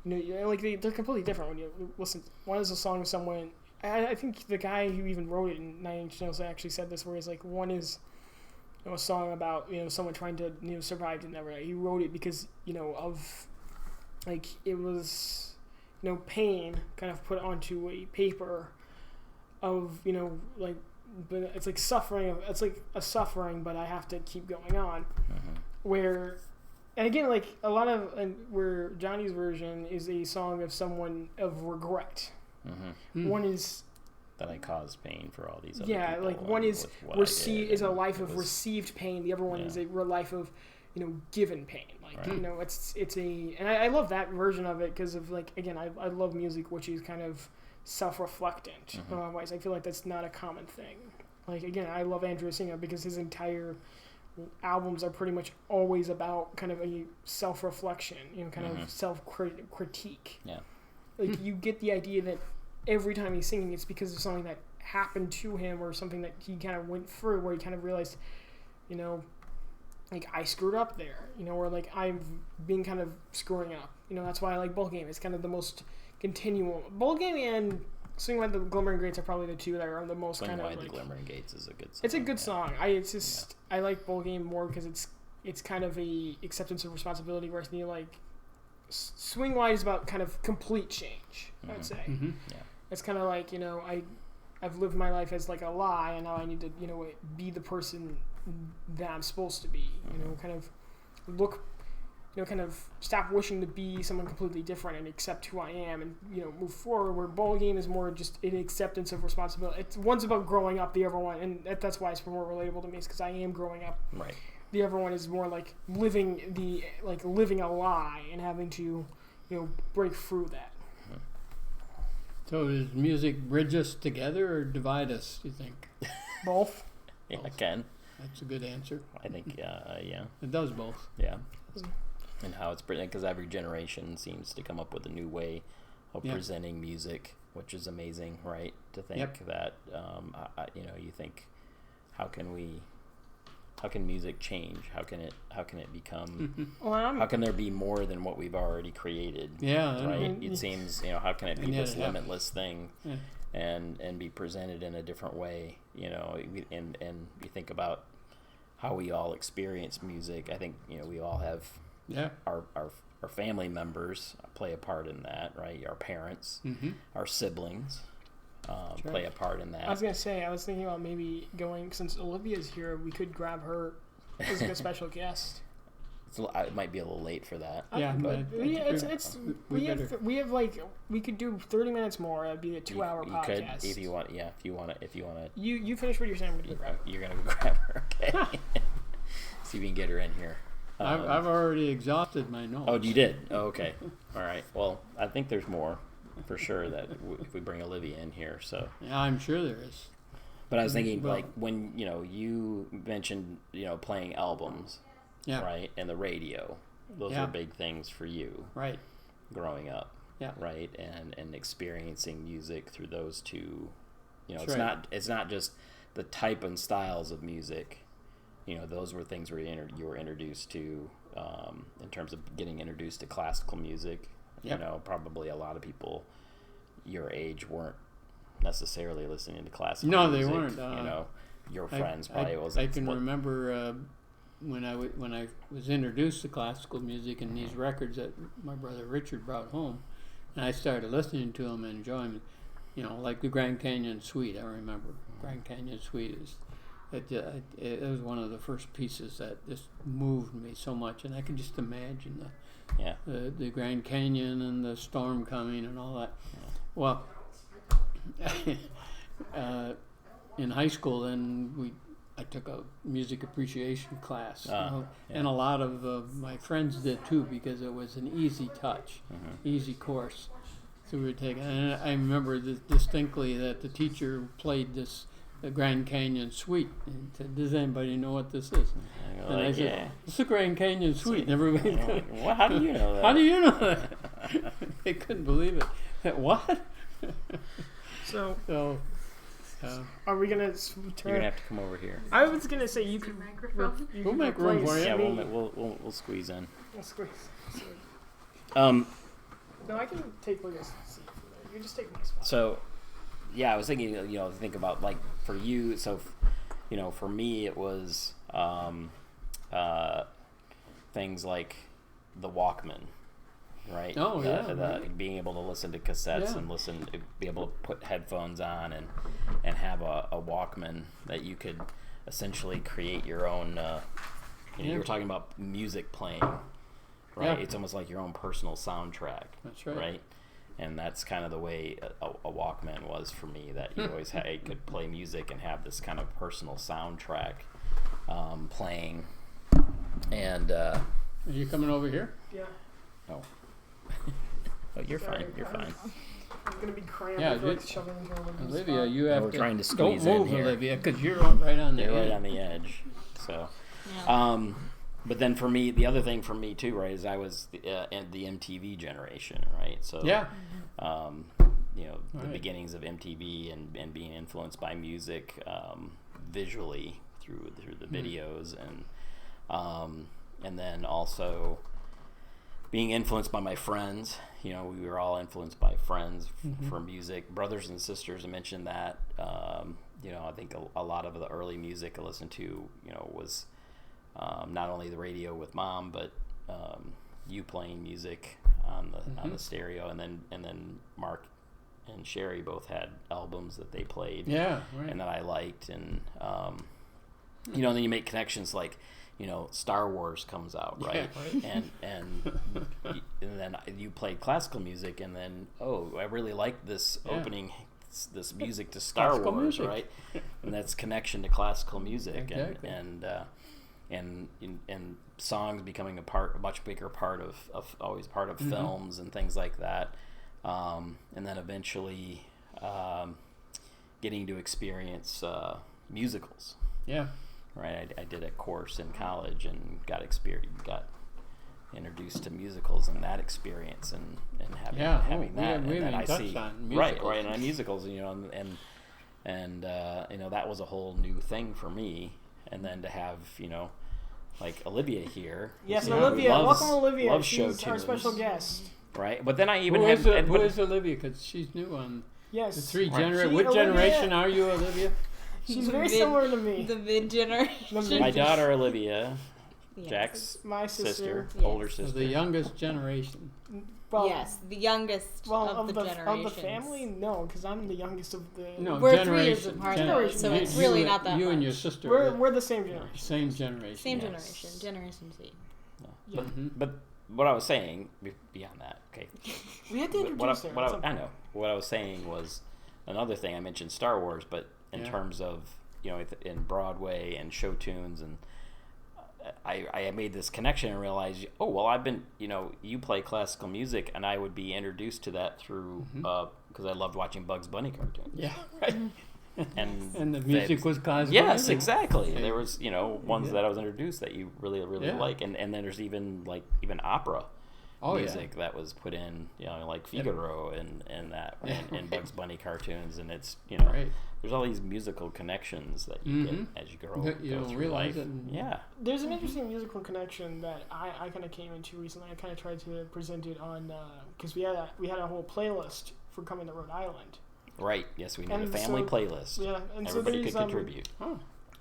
know, like they're completely different when you listen. One is a song of someone. I think the guy who even wrote it in 9 Inch Nails actually said this, where he's like, one is, you know, a song about, you know, someone trying to, you know, survive and never. He wrote it because, you know, of like it was, you know, pain kind of put onto a paper of, you know, like, but it's like suffering. It's like a suffering, but I have to keep going on. Where, and again, like a lot of, where Johnny's version is a song of someone of regret. One is that I caused pain for all these other people. Like one is is a life of received pain. The other one is a life of, you know, given pain. Like you know, it's a, and I love that version of it because of like, again, I love music which is kind of self-reflectant. Otherwise, I feel like that's not a common thing. Like again, I love Andrew Singer because his entire albums are pretty much always about kind of a self-reflection, you know, kind of self-critique. Yeah. Like you get the idea that every time he's singing, it's because of something that happened to him or something that he kind of went through, where he kind of realized, you know, like I screwed up there, you know, or like I've been kind of screwing up. You know, that's why I like Ball Game. It's kind of the most continual. Ball Game and Swing Wide the Glimmering Gates are probably the two that are the most Swing kind of Wide like. the Glimmering Gates is a good song. It's a good song. I like Bowl Game more because it's kind of a acceptance of responsibility, whereas you like Swing Wide is about kind of complete change. I would say. Yeah. It's kind of like, you know, I've lived my life as like a lie, and now I need to, you know, be the person that I'm supposed to be. You know, kind of look. You know, kind of stop wishing to be someone completely different and accept who I am, and, you know, move forward. Where Ball Game is more just an acceptance of responsibility. One's about growing up, the other one, and that's why it's more relatable to me, is because I am growing up. Right. The other one is more like living a lie and having to, you know, break through that. So does music bridge us together or divide us, do you think? Both. Yeah, it can. That's a good answer. I think, yeah. It does both. Yeah. And how it's because every generation seems to come up with a new way of presenting music, which is amazing, right? To think that, you think, how can music change? How can it become? How can there be more than what we've already created? Yeah, right. It seems, how can it be this limitless thing, and be presented in a different way? And you think about how we all experience music. I think we all have our family members play a part in that, right? Our parents, our siblings. Play a part in that. I was thinking about maybe going, since Olivia's here, we could grab her as a special guest. It might be a little late for that. We could do 30 minutes more. It'd be a 2-hour podcast. Could, if you want to. You finish what you're saying. You're gonna go grab her, okay? See if we can get her in here. I've already exhausted my notes. Oh, you did? Oh, okay. All right. Well, I think there's more. For sure that if we bring Olivia in here, so yeah, I'm sure there is. But I was thinking, like when you mentioned playing albums, right, and the radio, those are big things for you, right, growing up, right, and experiencing music through those two. It's not just the type and styles of music. Those were things where you were introduced to, in terms of getting introduced to classical music. Probably a lot of people your age weren't necessarily listening to classical music. No, they weren't. Your friends probably wasn't. I can remember when I was introduced to classical music and these records that my brother Richard brought home, and I started listening to them and enjoying them. Like the Grand Canyon Suite. I remember Grand Canyon Suite it was one of the first pieces that just moved me so much, and I could just imagine the Grand Canyon and the storm coming and all that. Well, in high school, then I took a music appreciation class, and a lot of my friends did too, because it was an easy touch, easy course. So we were taking, and I remember distinctly that the teacher played the Grand Canyon Suite. And said, "Does anybody know what this is?" And I said, "It's the Grand Canyon Suite." And everybody said, "Well, how do you know that?" How do you know that? They couldn't believe it. What? So are we gonna turn? You're gonna have to come over here. I was gonna say you could. We'll make room for you. Yeah, we'll squeeze in. We'll squeeze. No, I can take Lucas' seat. You just take my spot. So, I was thinking, think about like for you. So, for me, it was things like the Walkman, right? Oh, right. Being able to listen to cassettes and be able to put headphones on and have a Walkman that you could essentially create your own. You were talking about music playing, right? It's almost like your own personal soundtrack. That's right. Right. And that's kind of the way a Walkman was for me, that you always could play music and have this kind of personal soundtrack playing. And are you coming over here? Yeah. Oh. Oh, you're fine. You're fine. I'm gonna be cramped. Yeah, Olivia, you have to trying to squeeze don't move, in here. Olivia, because you're right on the edge. Right on the edge. So, but then for me, the other thing for me too, right, is I was the MTV generation, right? So, the beginnings of MTV and being influenced by music visually through the videos, and then also being influenced by my friends. We were all influenced by friends for music, brothers and sisters. I mentioned that. I think a lot of the early music I listened to, was not only the radio with Mom, but you playing music on the stereo, and then Mark and Sherry both had albums that they played, and that I liked, and then you make connections like, Star Wars comes out, right? And then you played classical music, and then I really like this opening, this music to Star classical Wars, music. right? And that's connection to classical music, exactly. and songs becoming a much bigger part of always part of films and things like that, and then eventually getting to experience musicals. Yeah. right? I did a course in college and got introduced to musicals and that experience and having that. We and then touched on musicals. right, and musicals, and that was a whole new thing for me. And then to have, like Olivia here. Yes, Olivia. Welcome, Olivia. She's our special guest. Right, but then I even who is Olivia? Because she's new on the three generations. What generation are you, Olivia? She's very similar to me. The mid generation. My daughter Olivia, yes. Jack's my sister, older sister. So the youngest generation. Well, yes, the youngest of the generations. Of the family, no, because I'm the youngest of the. No, we're 3 years apart, so it's really not that you much. And your sister. We're the same generation. Same generation. Same generation. Generation Z. No. Yeah. But what I was saying beyond that, okay. We had to introduce her. I know. What I was saying was another thing. I mentioned Star Wars, but in terms of in Broadway and show tunes and. I made this connection and realized, I've been, you play classical music, and I would be introduced to that through, because I loved watching Bugs Bunny cartoons. Yeah. Right. and the music was classical. Yes, music. Exactly. There was, ones that I was introduced that you really, really like. And then there's even opera music that was put in, like Figaro and that, and Bugs Bunny cartoons. And it's, there's all these musical connections that you get as you grow through life. Yeah. There's an interesting musical connection that I kind of came into recently. I kind of tried to present it on, because we had a whole playlist for coming to Rhode Island. Right. Yes, we need a family playlist. Yeah. And everybody could contribute.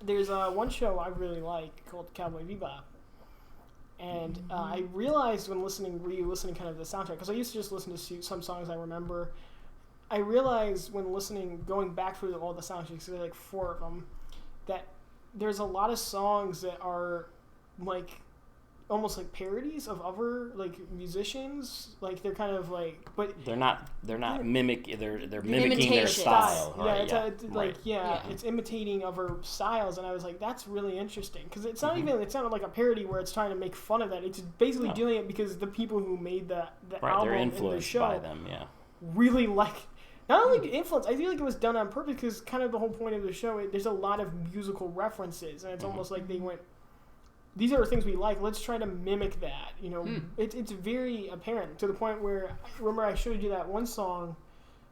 There's one show I really like called Cowboy Bebop. And I realized when listening kind of the soundtrack, because I used to just listen to some songs I remember. I realized when going back through all the soundtracks, there are like 4 of them, that there's a lot of songs that are like almost like parodies of other like musicians. Like they're kind of like, but they're not mimic. They're mimicking their style. Right? It's imitating other styles, and I was like, that's really interesting because it's not it's not like a parody where it's trying to make fun of that. It's basically doing it because the people who made the album they're influenced and the show by them. Yeah, really like. Not only influence, I feel like it was done on purpose because kind of the whole point of the show, there's a lot of musical references, and it's almost like they went, these are things we like, let's try to mimic that, It's very apparent to the point where, remember I showed you that one song,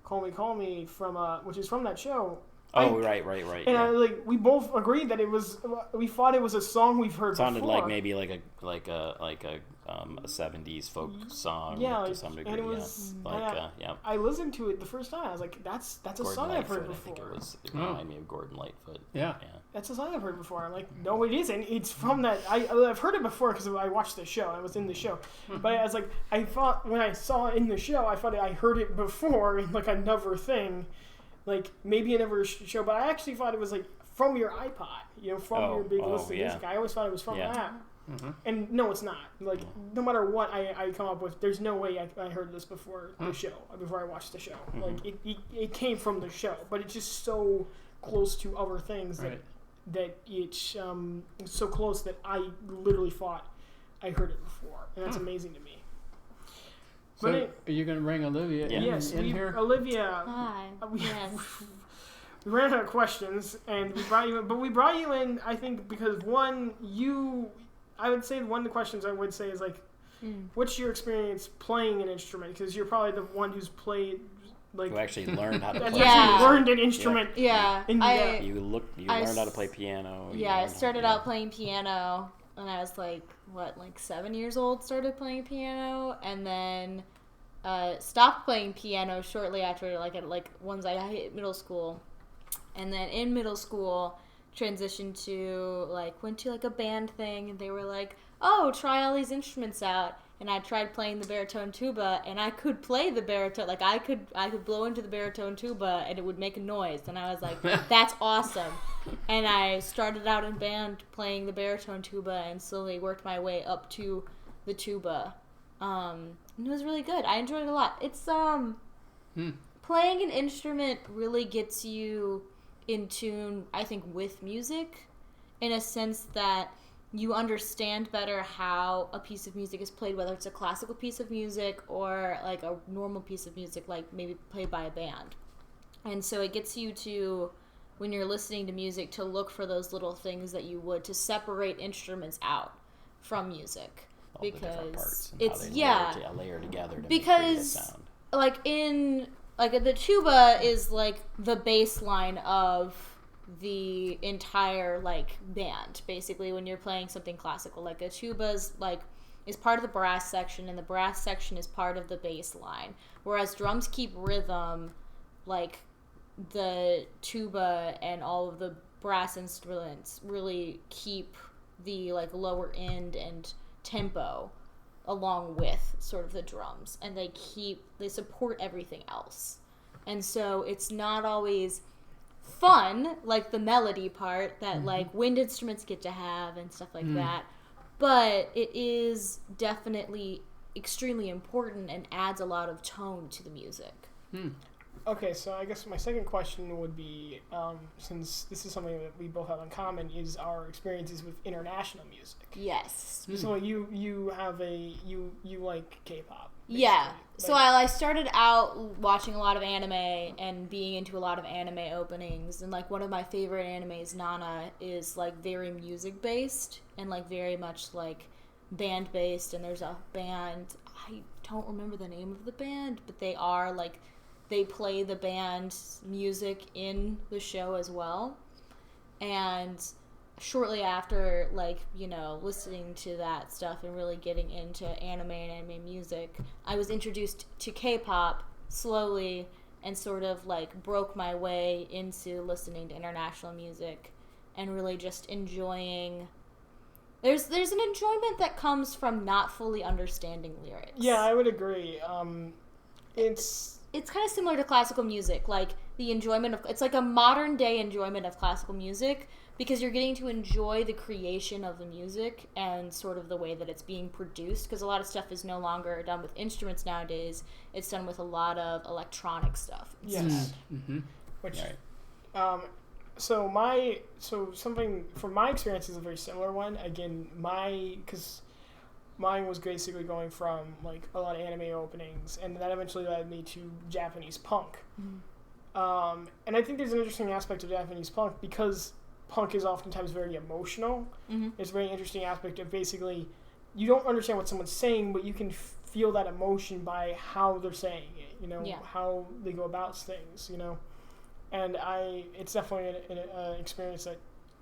Call Me, from which is from that show. Right. And we both agreed that we thought it was a song we've heard before. Sounded like maybe like a 70s folk song to some degree. And it was, I listened to it the first time. I was like, that's a song I've heard before. I think it reminded me of Gordon Lightfoot. Yeah. That's a song I've heard before. I'm like, no, it isn't. It's from that. I've heard it before because I watched the show. I was in the show. But I was like, I thought when I saw it in the show, I thought I heard it before in like another thing. Like maybe another show, but I actually thought it was like from your iPod, from your big list of music. I always thought it was from that. And no, it's not. Like no matter what I come up with, there's no way I heard this before the show, before I watched the show. Like it came from the show, but it's just so close to other things that it's so close that I literally thought I heard it before, and that's amazing to me. So are you going to bring Olivia in here? Olivia. Hi. Yes. We ran out of questions, and we brought you in. But we brought you in, I think, because I would say one of the questions I would say is like, what's your experience playing an instrument? Because you're probably the one who's played, like, who actually learned how to play. Learned an instrument. Yeah. You learned how to play piano. I started out playing piano. And I was like 7 years old, started playing piano, and then stopped playing piano shortly after, once I hit middle school. And then in middle school, transitioned to, went to, a band thing, and they were like, oh, try all these instruments out. And I tried playing the baritone tuba, and I could play the baritone, I could blow into the baritone tuba, and it would make a noise. And I was like, that's awesome. And I started out in band playing the baritone tuba and slowly worked my way up to the tuba. And it was really good. I enjoyed it a lot. It's, playing an instrument really gets you in tune, I think, with music, in a sense that you understand better how a piece of music is played, whether it's a classical piece of music or, a normal piece of music, maybe played by a band. And so it gets you to when you're listening to music to look for those little things that you would to separate instruments out from music. All the different parts and it's how they layer together to create a sound. The tuba is like the bass line of the entire like band. Basically, when you're playing something classical, like a tuba is part of the brass section, and the brass section is part of the bass line. Whereas drums keep rhythm, like the tuba and all of the brass instruments really keep the like lower end and tempo along with sort of the drums, and they support everything else. And so it's not always fun, like the melody part that like wind instruments get to have and stuff like that, but it is definitely extremely important and adds a lot of tone to the music. Okay, so I guess my second question would be, since this is something that we both have in common, is our experiences with international music. Yes. So you like K-pop. Basically. Yeah. So I started out watching a lot of anime and being into a lot of anime openings, and like one of my favorite animes, Nana, is like very music based and like very much like band based. And there's a band, I don't remember the name of the band, but they are like, they play the band's music in the show as well. And shortly after, like, you know, listening to that stuff and really getting into anime and anime music, I was introduced to K-pop slowly and sort of like broke my way into listening to international music and really just enjoying. There's an enjoyment that comes from not fully understanding lyrics. Yeah, I would agree. It's kind of similar to classical music, like the enjoyment of, it's like a modern day enjoyment of classical music, because you're getting to enjoy the creation of the music and sort of the way that it's being produced, because a lot of stuff is no longer done with instruments nowadays. It's done with a lot of electronic stuff. Yes. Which, something from my experience is a very similar one. Again, because mine was basically going from like a lot of anime openings, and that eventually led me to Japanese punk. And I think there's an interesting aspect of Japanese punk because punk is oftentimes very emotional. It's a very interesting aspect of basically you don't understand what someone's saying, but you can feel that emotion by how they're saying it, you know, how they go about things, you know. And it's definitely an experience that,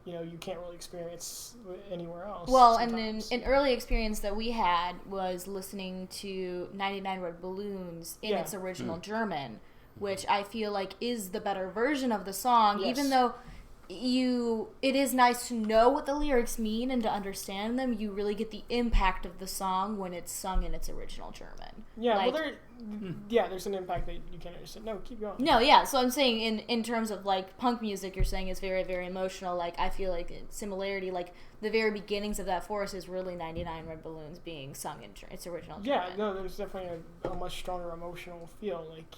you know, you can't really experience anywhere else. Well, sometimes. And an early experience that we had was listening to 99 Red Balloons in its original German, which I feel like is the better version of the song, even though it is nice to know what the lyrics mean and to understand them. You really get the impact of the song when it's sung in its original German. Yeah, like, there's an impact that you can't understand. No, keep going. No, yeah. So I'm saying in terms of like punk music, you're saying is very, very emotional. Like I feel like similarity, like the very beginnings of that forest is really 99 Red Balloons being sung in its original German. Yeah, no, there's definitely a much stronger emotional feel. Like,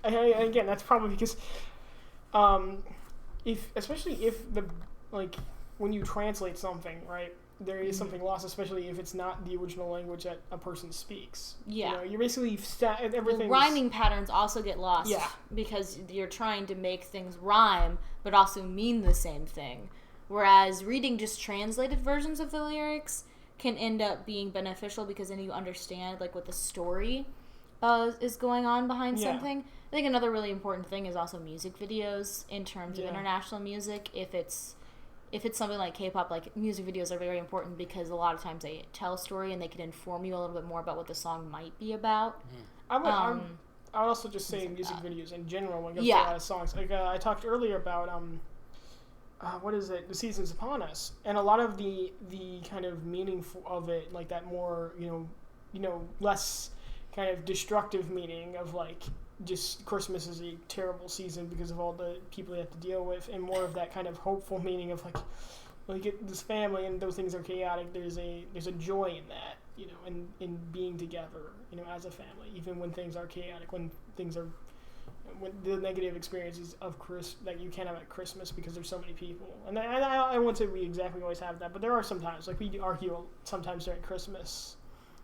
again, that's probably because, especially if when you translate something, right, there is something lost, especially if it's not the original language that a person speaks. Yeah. You know, you're basically everything. Rhyming patterns also get lost. Yeah. Because you're trying to make things rhyme, but also mean the same thing. Whereas reading just translated versions of the lyrics can end up being beneficial because then you understand like what the story is going on behind something. I think another really important thing is also music videos in terms of international music. If it's something like K-pop, like music videos are very important because a lot of times they tell a story and they can inform you a little bit more about what the song might be about. I would also just say music videos in general when it comes to a lot of songs. Like I talked earlier about what is it? The Seasons Upon Us, and a lot of the kind of meaning of it, like that more you know less kind of destructive meaning of like just Christmas is a terrible season because of all the people you have to deal with, and more of that kind of hopeful meaning of like when you get this family and those things are chaotic, there's a joy in that, you know, in being together, you know, as a family, even when things are chaotic, when the negative experiences of that you can't have at Christmas because there's so many people. And I won't say we exactly always have that, but there are sometimes, like we argue sometimes during Christmas.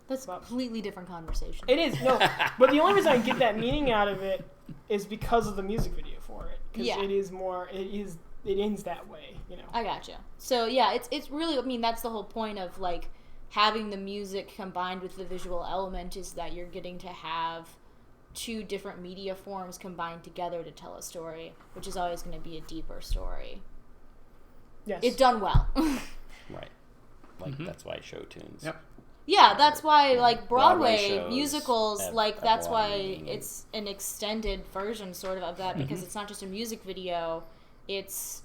That's a completely different conversation. It is, no. But the only reason I get that meaning out of it is because of the music video for it. Because it is it ends that way, you know. I gotcha. So yeah, it's really, I mean, that's the whole point of like having the music combined with the visual element, is that you're getting to have two different media forms combined together to tell a story, which is always going to be a deeper story. Yes. If done well. Right. Like, that's why show tunes. Yep. Yeah, that's why, like, Broadway shows musicals, have that's a lot of why meaning. it's an extended version, sort of that, because it's not just a music video, it's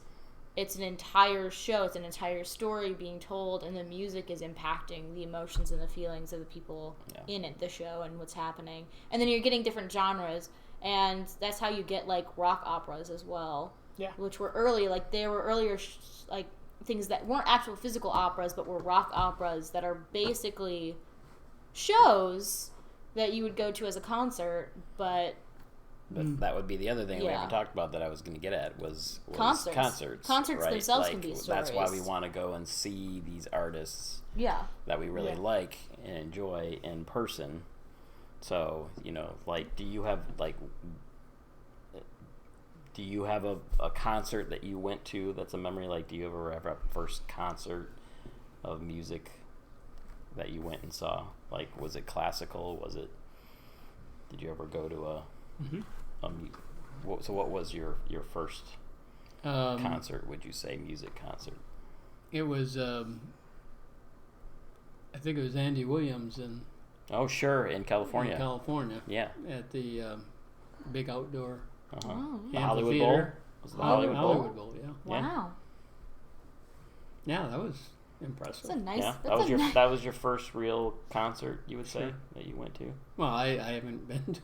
an entire show, it's an entire story being told, and the music is impacting the emotions and the feelings of the people in it, the show, and what's happening. And then you're getting different genres, and that's how you get, like, rock operas as well. Yeah. Which were early, like, they were earlier, like, things that weren't actual physical operas, but were rock operas that are basically shows that you would go to as a concert, but that would be the other thing we haven't talked about that I was going to get at was concerts. Concerts right? Themselves can be stories. That's why we want to go and see these artists that we really like and enjoy in person. So, you know, like, do you have a concert that you went to that's a memory? Like, do you ever have a first concert of music that you went and saw? Like, was it classical? Did you ever go to so what was your first concert, would you say, music concert? It was, I think it was Andy Williams in California. Yeah. At the big outdoor The Hollywood Bowl? Was it the Hollywood Bowl? Yeah. Wow. Yeah, that was impressive. That's a nice. Yeah, That's that was your first real concert, you would say, that you went to. Well, I haven't been to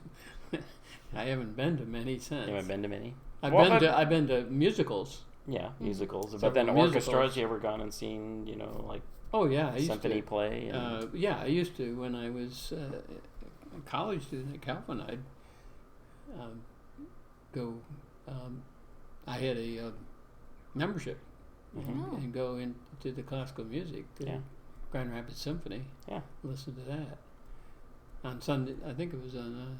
I haven't been to many since. You haven't been to many? I've been to musicals. Yeah, musicals. Several But then musicals. orchestras, you ever gone and seen, you know, like Oh yeah, I used symphony to. play? And Yeah, I used to when I was a college student at Calvin. I'd go. I had a membership and go into the classical music, the Grand Rapids Symphony. Yeah, listen to that on Sunday. I think it was on.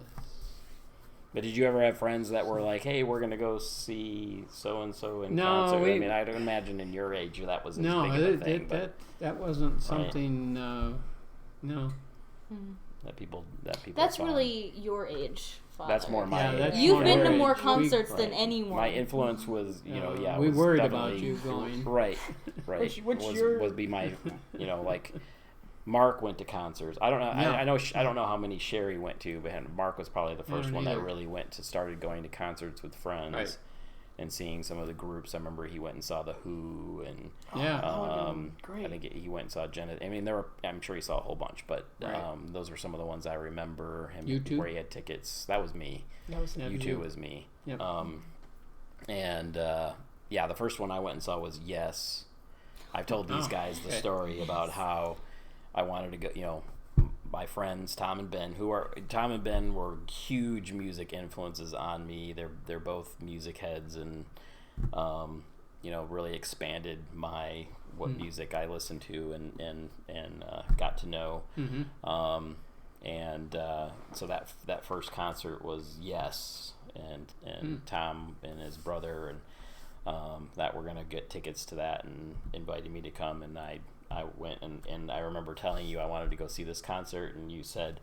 But did you ever have friends that were like, "Hey, we're gonna go see so and so in No, concert"? I mean, I'd imagine in your age that wasn't as big of a thing. That wasn't something. No. That people. That's saw. really your age, Father. That's more my age. You've been to age. more concerts than anyone. My influence was, you know, we was worried definitely- about you going. Right. Which would be my, you know, like Mark went to concerts. I don't know. Yeah. I don't know how many Sherry went to, but Mark was probably the first one that either. really started going to concerts with friends and seeing some of the groups. I remember he went and saw the Who and great. I think he went and saw Janet. I mean, I'm sure he saw a whole bunch, but those were some of the ones I remember him U2? where he had tickets. That was me. U2 was me. Yep. The first one I went and saw was Yes. I've told these guys the story about how I wanted to go, you know, my friends Tom and Ben were huge music influences on me. They're both music heads and you know, really expanded what music I listened to and got to know. So that first concert was Yes and Tom and his brother and that were gonna get tickets to that and invited me to come, and I went and I remember telling you I wanted to go see this concert, and you said,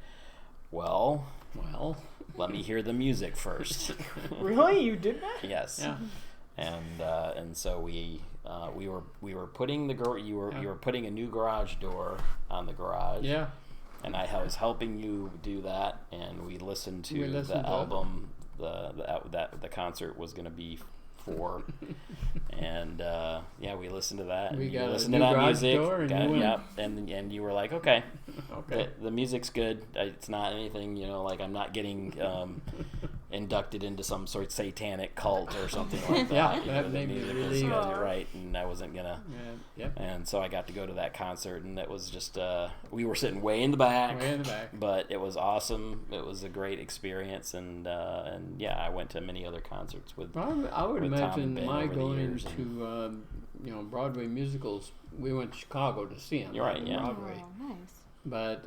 well, let me hear the music first. Really? You did that? Yes. Yeah. And so we were putting you were putting a new garage door on the garage. Yeah. And I was helping you do that, and we listened to the to album the concert was going to be for, and we listened to that. We and got you a listened new to that garage music, door and you were like, okay, Okay. the music's good. It's not anything, you know, like I'm not getting inducted into some sort of satanic cult or something like that. Yeah, You that know, made the me music really was good. right, and I wasn't gonna. And so I got to go to that concert, and it was just we were sitting way in the back. Way in the back. But it was awesome. It was a great experience, and I went to many other concerts with. I would with Tom imagine and Ben my over the going years, to Broadway musicals. We went to Chicago to see him. You're right, yeah. Broadway. Oh, nice. But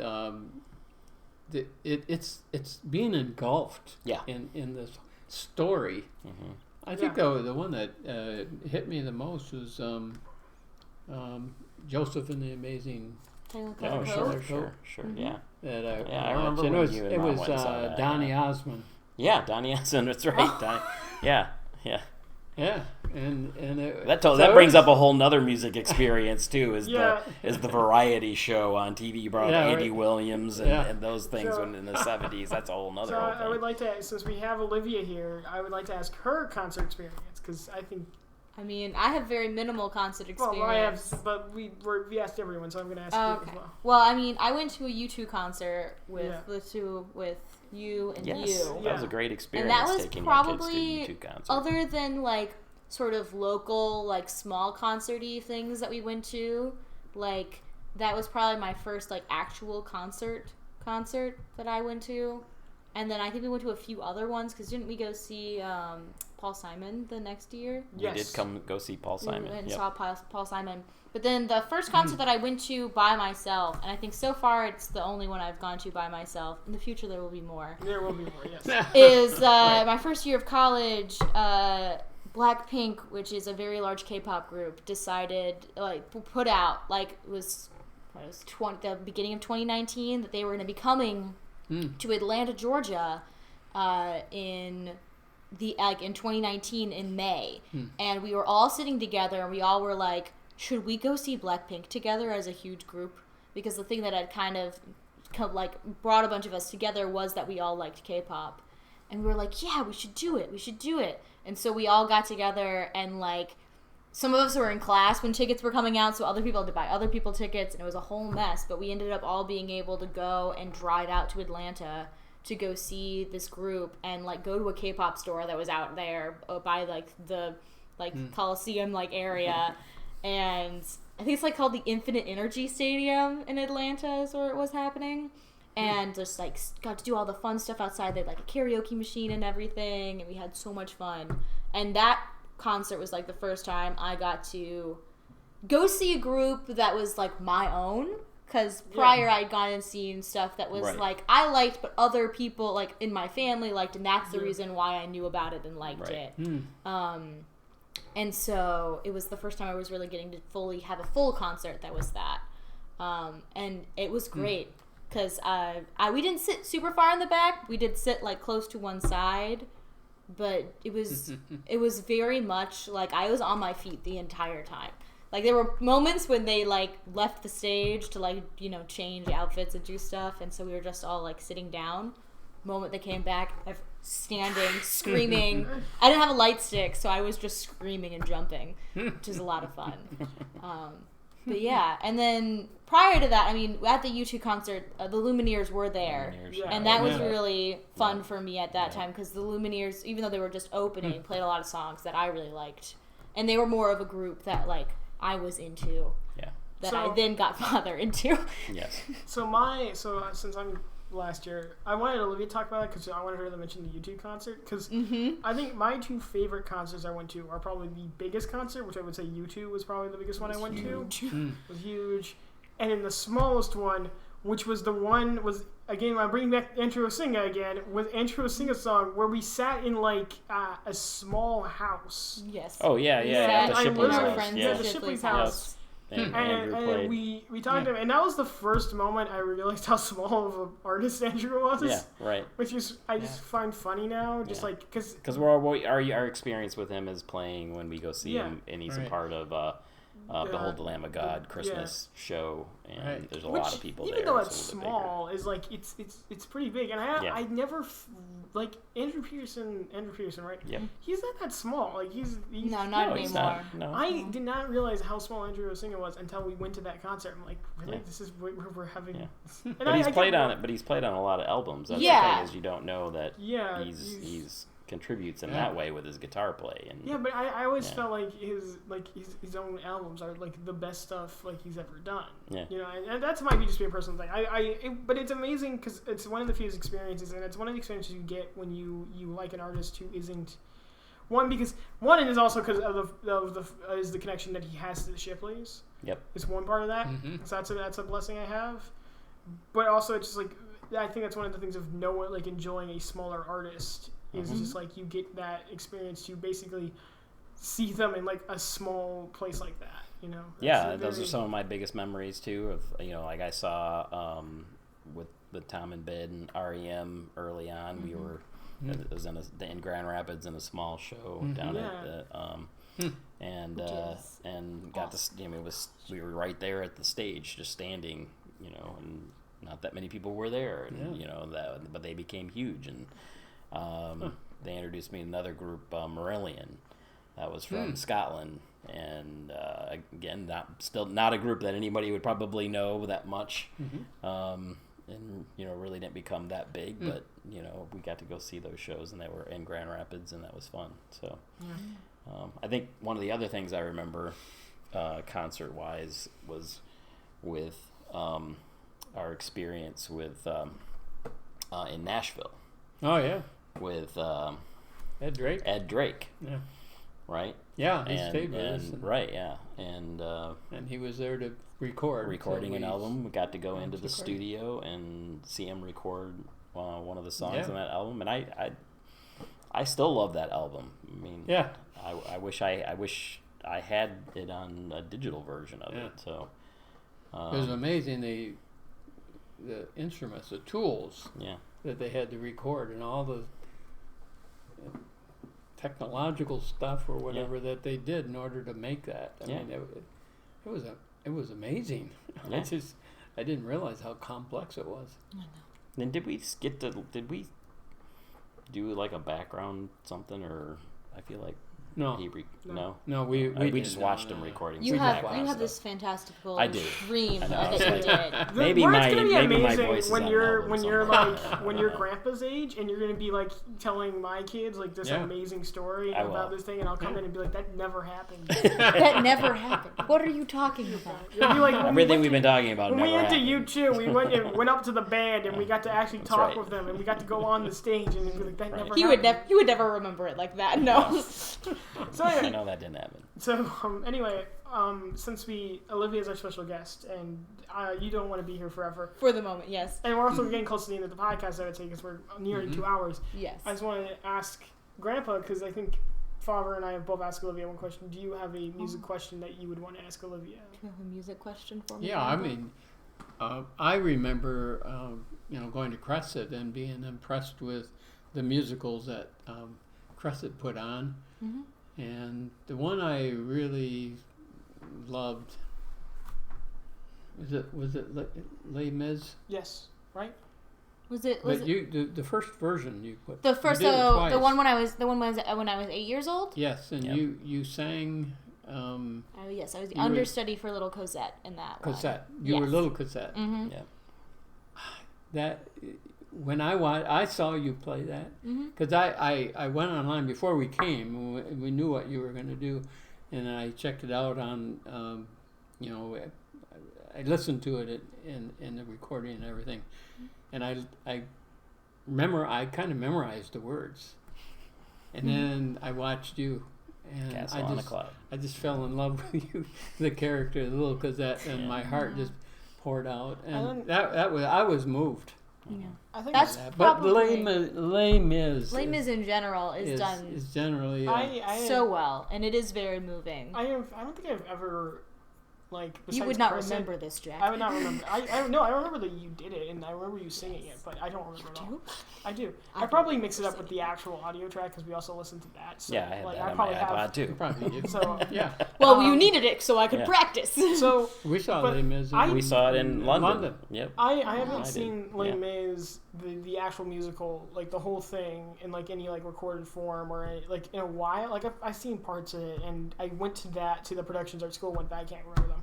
it's being engulfed Yeah. in this story I think the one that hit me the most was Joseph and the Amazing. Oh, sure, yeah. That I remember when you and Mom went and saw that. Donny Osmond. Yeah, Donny Osmond. That's right. Yeah. Yeah, and that brings up a whole nother music experience too. Is the variety show on TV? You brought up Andy Williams and those things in the 70s. That's a whole nother. So whole thing. I would like to, since we have Olivia here, I would like to ask her concert experience because I think. I mean, I have very minimal concert experience. Well, I have, but we asked everyone, so I'm going to ask you as well. Well, I mean, I went to a U2 concert with you and you. That was a great experience. And that was taking probably, your kids to U2 concert. Other than like sort of local, like small concert-y things that we went to, like that was probably my first like actual concert that I went to. And then I think we went to a few other ones because didn't we go see Paul Simon the next year? Yes. We did go see Paul Simon. We went and saw Paul Simon. But then the first concert that I went to by myself, and I think so far it's the only one I've gone to by myself. In the future there will be more. There will be more, yes. Is my first year of college, Blackpink, which is a very large K-pop group, decided, put out, it was the beginning of 2019 that they were going to be coming to Atlanta, Georgia, in 2019 in May, and we were all sitting together, and we all were like, should we go see Blackpink together as a huge group? Because the thing that had kind of brought a bunch of us together was that we all liked K-pop, and we were like, yeah, we should do it. And so we all got together, and some of us were in class when tickets were coming out, so other people had to buy other people tickets, and it was a whole mess. But we ended up all being able to go and drive out to Atlanta to go see this group and go to a K-pop store that was out there by the Coliseum area, and I think it's called the Infinite Energy Stadium in Atlanta is where it was happening. And just got to do all the fun stuff outside. They had a karaoke machine and everything, and we had so much fun. And that concert was the first time I got to go see a group that was my own, because prior I'd gone and seen stuff that was I liked, but other people in my family liked, and that's the reason why I knew about it and liked it. And so it was the first time I was really getting to fully have a full concert that was that, and it was great because we didn't sit super far in the back. We did sit close to one side. But it was very much I was on my feet the entire time. There were moments when they left the stage to change outfits and do stuff, and so we were just all sitting down. Moment they came back, standing, screaming. I didn't have a light stick, so I was just screaming and jumping, which is a lot of fun. But yeah, and then prior to that, I mean, at the U2 concert, the Lumineers were there, and that was really fun for me at that time, because the Lumineers, even though they were just opening, played a lot of songs that I really liked, and they were more of a group that I was into, that I then got farther into. Yes. So since I'm last year, I wanted Olivia to talk about it because I wanted her to mention the U2 concert, because I think my two favorite concerts I went to are probably the biggest concert, which I would say U2 was probably the biggest one I went to. Was huge. And then the smallest one, which was again, I'm bringing back Andrew Osinga again, with Andrew Osinga's song where we sat in a small house. Yes. Oh yeah. The Shipley's house. The Shipley's house. And we talked to him, and that was the first moment I realized how small of an artist Andrew was. Yeah, right. Which is I just find funny now, just because our experience with him is playing when we go see him, and he's a part of Behold the Lamb of God Christmas show, and there's a lot of people there. Even though it's small, is it's pretty big, and I never Andrew Pearson, right? Yep. He's not that small. He's not anymore. He's not, no. I did not realize how small Andrew Osinga was until we went to that concert. I'm like, really? This is where we're having. Yeah. And but he's played on it. But he's played on a lot of albums. That's the thing, is you don't know that. He's contributes in that way with his guitar play. And but I always felt like his own albums are the best stuff he's ever done. Yeah. And that's might be just be a personal thing. But it's amazing because it's one of the few experiences, and it's one of the experiences you get when you like an artist who isn't because it is also because of the connection that he has to the Shipleys. Yep. It's one part of that. So that's a blessing I have. But also it's just I think that's one of the things of enjoying a smaller artist It's just like you get that experience to basically see them in like a small place like that, you know. Those are some of my biggest memories too. Of like I saw with Tom and Bid and REM early on. We were it was in Grand Rapids in a small show down at the and got to we were right there at the stage, just standing, and not that many people were there, and but they became huge, and they introduced me to another group, Marillion, that was from Scotland, and again, not a group that anybody would probably know that much, and really didn't become that big, but we got to go see those shows, and they were in Grand Rapids, and that was fun. So I think one of the other things I remember concert wise was with our experience with in Nashville. Oh yeah, with Ed Drake. Yeah. Right. Yeah, he stayed with us. Right. Yeah, and he was there to recording an album. We got to go into the studio and see him record one of the songs on that album, and I still love that album. I mean, I wish I had it on a digital version of it. So it was amazing the instruments, the tools that they had to record, and all the technological stuff or whatever that they did in order to make that. I mean, it was amazing. Yeah. I didn't realize how complex it was. I know. Then did we do like a background something, or I feel like no, we just watched him recording. You have this fantastical dream that you did. Maybe my voice is when you're like when you're grandpa's age and you're gonna be like telling my kids like this amazing story about this thing, and I'll come in and be like, that never happened. That never happened. What are you talking about? You'll be like, everything we've been talking about. When we went happened. to U2, we went up to the band and we got to actually talk with them, and we got to go on the stage, and be like, that never happened. He would never remember it like that. No. So anyway, I know that didn't happen. So anyway, since Olivia's our special guest, and you don't want to be here forever. For the moment, yes. And we're also getting close to the end of the podcast, I would say, because we're nearing 2 hours. Yes. I just wanted to ask Grandpa, because I think Father and I have both asked Olivia one question. Do you have a music question that you would want to ask Olivia? Do you have a music question for me? Yeah, Grandpa? I mean, I remember, going to Crescent and being impressed with the musicals that Crescent put on. Mm-hmm. And the one I really loved was it Les Mis? Yes, right. Was it? The first version you put the first the one when I was 8 years old. Yes, and you sang. Yes, I was the understudy for little Cosette in that. Cosette, you were little Cosette. Mm-hmm. Yeah. That. When I saw you play that, because I went online before we came, we knew what you were going to do, and I checked it out on, I listened to it in the recording and everything, and I remember I kind of memorized the words, and then I watched you, and I just fell in love with you, the character, the little Cosette, and my heart just poured out, and I was moved. Yeah, I think that's but probably Les Mis in general is done is generally so well, and it is very moving. I don't think I've ever you would not remember this, Jack. I would not remember. I remember that you did it, and I remember you singing it, but I don't remember it all. I do. I probably mix it up with the actual audio track because we also listened to that. So, yeah, I had that on my iPod too. Probably did. So yeah. Well, you needed it so I could practice. So we saw Les Mis. We saw it in London. Yep. I haven't seen Les Mis the actual musical, like the whole thing in like any like recorded form or like in a while. Like I've seen parts of it, and I went to the productions art school one, but I can't remember them.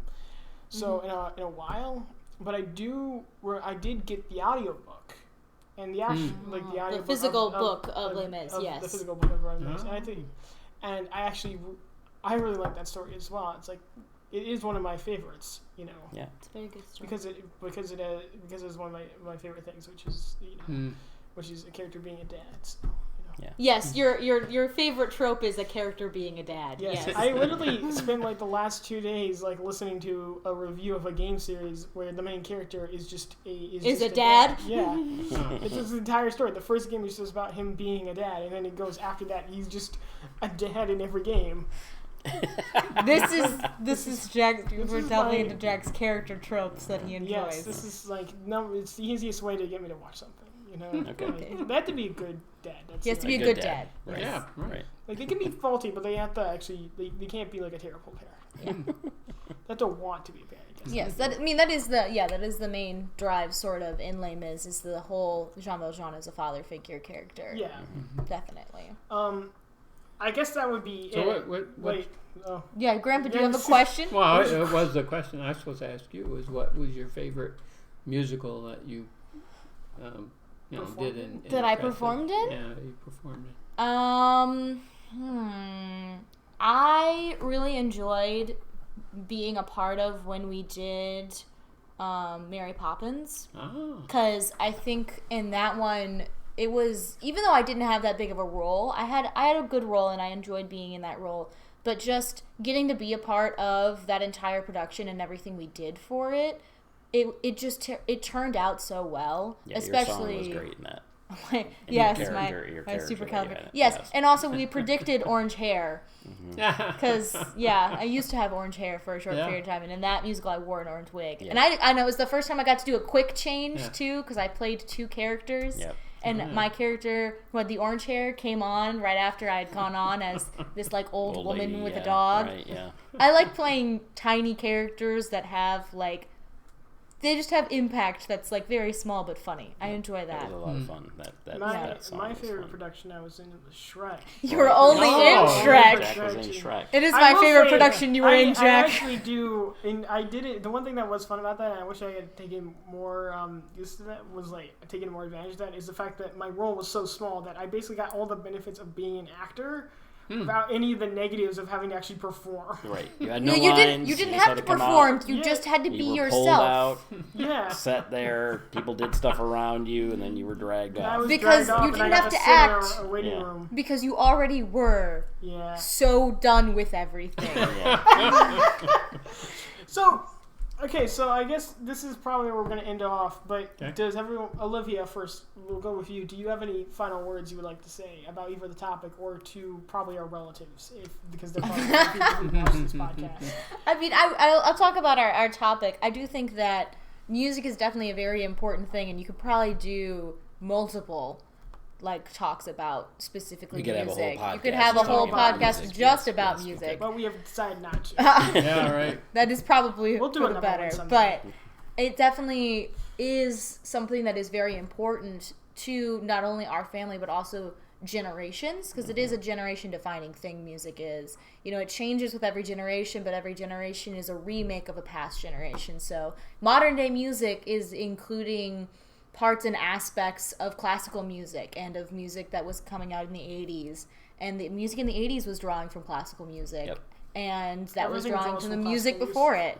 So in a while, but I did get the audiobook, and the actual the audio physical book of Les Mis, yes, the physical book of Les Mis, and I really like that story as well. It's like it is one of my favorites, Yeah, it's a very good story because it's one of my favorite things, which is which is a character being a dad. So, Yeah. Yes, your favorite trope is a character being a dad. Yes. Yes. I literally spent like the last 2 days like listening to a review of a game series where the main character is just a dad. Yeah. It's his entire story. The first game is just about him being a dad, and then it goes after that. He's just a dad in every game. This is Jack. We're delving into Jack's character tropes that he enjoys. Yes, this is like it's the easiest way to get me to watch something. You know, Okay. Like, they have to be a good dad. He has to be a good dad. Right. Yeah, right. Like they can be faulty, but they have to actually. They can't be like a terrible parent. Yeah. They have to want to be a parent. I guess. Yes, that is the main drive, sort of, in Les Mis, is the whole Jean Valjean as a father figure character. Yeah. Definitely. I guess that would be So it. what Wait. Oh. Yeah, Grandpa, do you have a Yes. question? Well, it was the question I was supposed to ask you was what was your favorite musical that you, did in That I Preston? performed in? Yeah, you performed in. I really enjoyed being a part of when we did Mary Poppins, Oh. because I think in that one it was, even though I didn't have that big of a role, I had a good role and I enjoyed being in that role. But just getting to be a part of that entire production and everything we did for it, it turned out so well. Yeah, especially your song was great in that. Yes, your my character, super yeah, caliber. Yes, and also we predicted orange hair. Yeah. Because, I used to have orange hair for a short Yeah. period of time, and in that musical I wore an orange wig. Yeah. And I know it was the first time I got to do a quick change, Yeah. too, because I played 2 characters. Yep. And my character who had the orange hair came on right after I had gone on as this, like, old woman lady, with yeah, a dog. Right, yeah. I like playing tiny characters that have, like, they just have impact that's, like, very small but funny. I enjoy that. It was a lot of fun. That song My was favorite fun. production I was in was Shrek. You were only Oh, in Shrek. Jack was in Shrek. It is I my will favorite say, production you were in, I Jack. actually do, and I did it. The one thing that was fun about that, and I wish I had taken more use to that, was like taking more advantage of that, is the fact that my role was so small that I basically got all the benefits of being an actor without any of the negatives of having to actually perform. Right. You had no You lines. didn't just have to come perform. out. You Yeah. just had to be You were pulled yourself. out, Yeah. sat there. People did stuff around you, and then you were dragged And I off. was Because dragged off, you and I didn't got have to sit in act. a waiting Yeah. room. Because you already were Yeah. so done with everything. Yeah. So, okay, so I guess this is probably where we're going to end off, but Okay. does everyone, Olivia first, we'll go with you. Do you have any final words you would like to say about either the topic or to probably our relatives, because they're probably the people who watch this podcast? I mean, I'll talk about our topic. I do think that music is definitely a very important thing, and you could probably do multiple talks about specifically We could have a whole music. You could podcast have a whole talking about podcast music. just Yes, about yes, we music. could. But we have decided not to. Yeah, right. That is probably We'll do for the another one better. someday. But it definitely is something that is very important to not only our family but also generations, because it is a generation defining thing. Music is, it changes with every generation, but every generation is a remake of a past generation. So modern day music is including parts and aspects of classical music and of music that was coming out in the 80s, and the music in the 80s was drawing from classical music. Yep. And that was Everything drawing draws from the from music classical before it.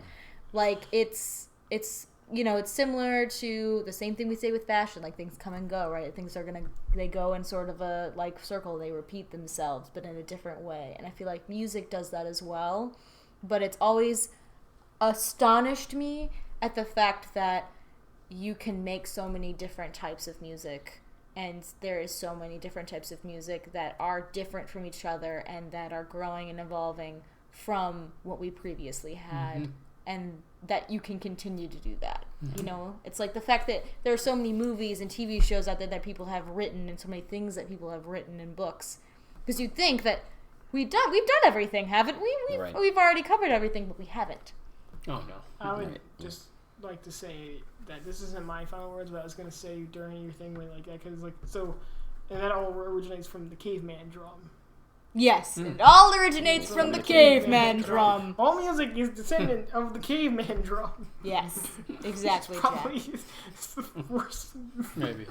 Like, it's it's similar to the same thing we say with fashion. Like, things come and go, right? Things they go in sort of a circle. They repeat themselves, but in a different way. And I feel like music does that as well. But it's always astonished me at the fact that you can make so many different types of music, and there is so many different types of music that are different from each other and that are growing and evolving from what we previously had, and that you can continue to do that. It's like the fact that there are so many movies and TV shows out there that people have written, and so many things that people have written in books, because you'd think that we've done everything, haven't we? Right. We've already covered everything, but we haven't. Oh, no. I would Right. just like to say that this isn't my final words, but I was going to say during your thing like that, because and that all originates from the caveman drum. Yes, it all originates from the caveman drum. All music is descendant of the caveman drum. Yes, exactly, Jack. Probably it's the worst. Maybe.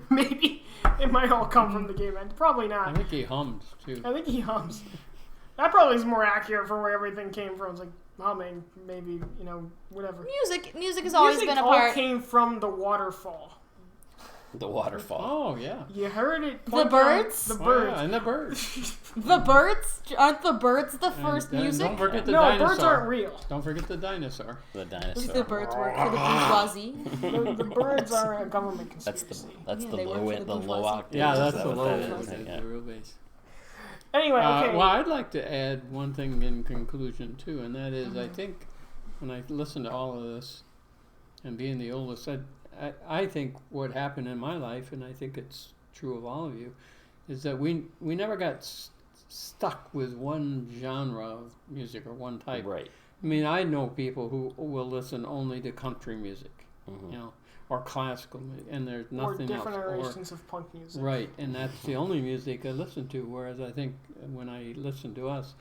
Maybe it might all come from the caveman. Probably I not. think he hums, too. I think he hums. That probably is more accurate for where everything came from. It's like humming, maybe, whatever. Music has always Music been a all part. came from the waterfall. The waterfall. Oh, yeah. You heard it. The birds? The birds. Yeah, and the birds. The birds? Aren't the birds the first And music? don't forget the No, dinosaur. birds aren't real. Don't forget the dinosaur. The The dinosaur. birds work for the bourgeoisie. The birds are a government That's conspiracy. the Yeah, they work for the low bourgeoisie. octave. Yeah, Is that's that the what low that end. is? That's Yeah. the real base. Anyway, okay. Well, I'd like to add one thing in conclusion, too, and that is I think when I listen to all of this, and being the oldest, I think what happened in my life, and I think it's true of all of you, is that we never got stuck with one genre of music or one type. Right. I mean, I know people who will listen only to country music, you know, or classical music, and there's nothing else. Or different iterations of punk music. Right, and that's the only music I listen to, whereas I think when I listen to us,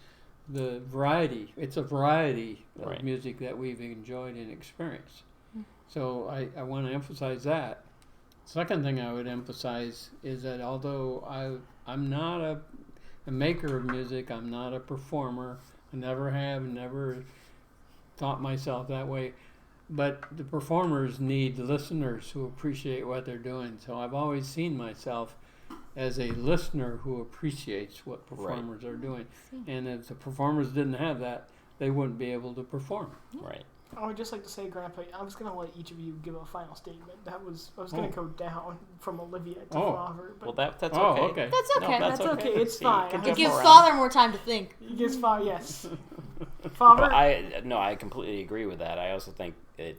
the variety, it's a variety of Right. music that we've enjoyed and experienced. So I want to emphasize that. Second thing I would emphasize is that although I'm not a maker of music, I'm not a performer, I never thought myself that way, but the performers need listeners who appreciate what they're doing. So I've always seen myself as a listener who appreciates what performers are doing. And if the performers didn't have that, they wouldn't be able to perform. Right. I would just like to say, Grandpa, I was going to let each of you give a final statement. I was going to go down from Olivia to Father. But Well, that's Oh, okay. okay. That's okay. No, that's okay. It's fine. You can It It jump gives around. Father more time to think. he gets Father, yes. Father? Well, I completely agree with that. I also think it,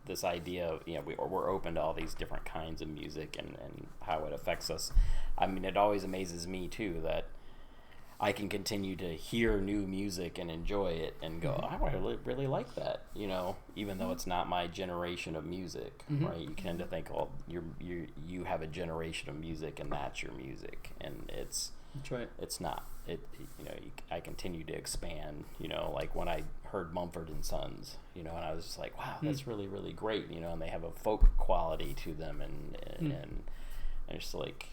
this idea of, we're open to all these different kinds of music and how it affects us. I mean, it always amazes me too that I can continue to hear new music and enjoy it and go, oh, I really like that, even though it's not my generation of music, right? You tend to think, oh, you have a generation of music and that's your music, and That's right. it's not. I continue to expand, like when I heard Mumford and Sons, and I was just like, wow, that's really, really great, and they have a folk quality to them, and it's like,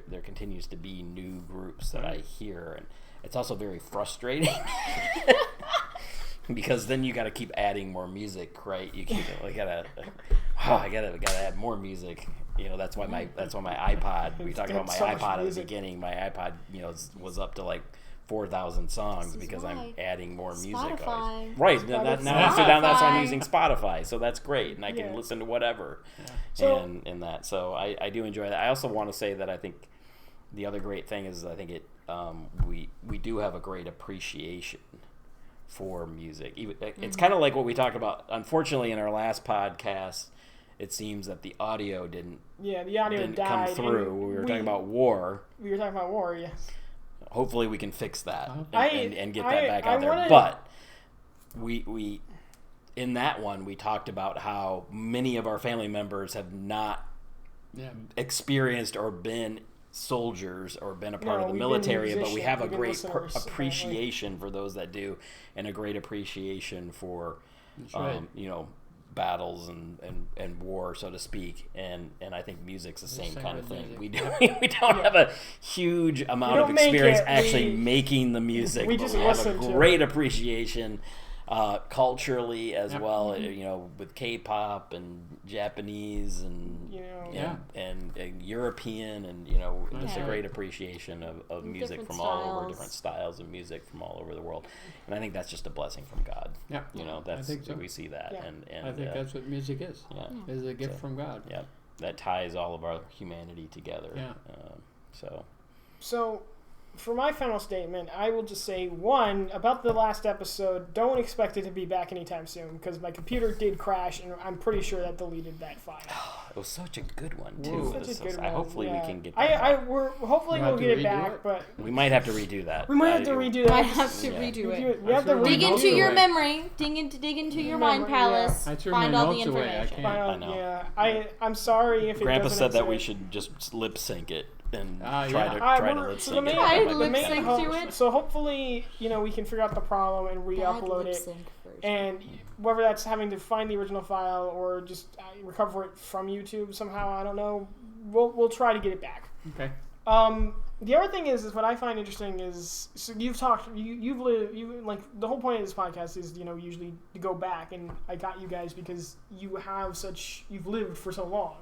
there continues to be new groups that I hear, and it's also very frustrating because then you got to keep adding more music, right? You gotta add more music. That's why my iPod. We talked about my so much iPod at the music. beginning. My iPod, was up to like 4,000 songs because I'm why adding more music. Spotify. Always. Right. Spotify. Now that's why I'm Spotify. using Spotify. So that's great, and I can Yeah. listen to whatever. So- and that. So I do enjoy that. I also want to say that I think the other great thing is I think it we do have a great appreciation for music. It's kind of like what we talked about. Unfortunately, in our last podcast, it seems that the audio didn't the audio come died. through. and We were talking about war. We were talking about war, yes. Hopefully, we can fix that I- and get that back out there. wanna- But we in that one we talked about how many of our family members have not Yeah. experienced or been soldiers or been a part of the we've been military, but we musicians, have a we've been great listeners, appreciation for those that do, and a great appreciation for That's right. battles and war, so to speak, and I think music's the same same kind of with thing. music. We don't have a huge amount of don't make experience it, actually we- making the music, we but just we have a listen to great appreciation culturally as Yep. well, with K-pop and Japanese and Yeah. and European, and just a Yeah. great appreciation of music Different from all over, styles. different styles of music from all over the world, and I think that's just a blessing from God. Yeah. That's I think so. we see that, Yeah. and I think that's what music is. yeah, Is a gift So- from God. yeah, that ties all of our humanity together. Yeah. So, for my final statement, I will just say, one, about the last episode, don't expect it to be back anytime soon, because my computer did crash, and I'm pretty sure that deleted that file. It was such a good one too. Whoa. Such a good one. Hopefully yeah. we can get that back. Hopefully We'll we'll have get to it redo back, it? but We might have to redo that. we might have to redo that. Might have to Yeah. redo We it. have to I threw my Dig notes into your away. memory. Dig into your mind Memory, palace. I threw Find my all the notes away. I information. can't. I know. Yeah, I'm sorry if it Grandpa doesn't said that we exist. should just lip sync it and Ah, try yeah. to I try to remember- lip so sync the it. main- Try That to might be lip kinda sync fun. to it. So hopefully, we can figure out the problem and Bad re-upload lip it. sync version. And whether that's having to find the original file or just recover it from YouTube somehow, I don't know. We'll try to get it back. Okay. The other thing is what I find interesting is, so you've lived, like, the whole point of this podcast is, usually to go back, and I got you guys because you've lived for so long.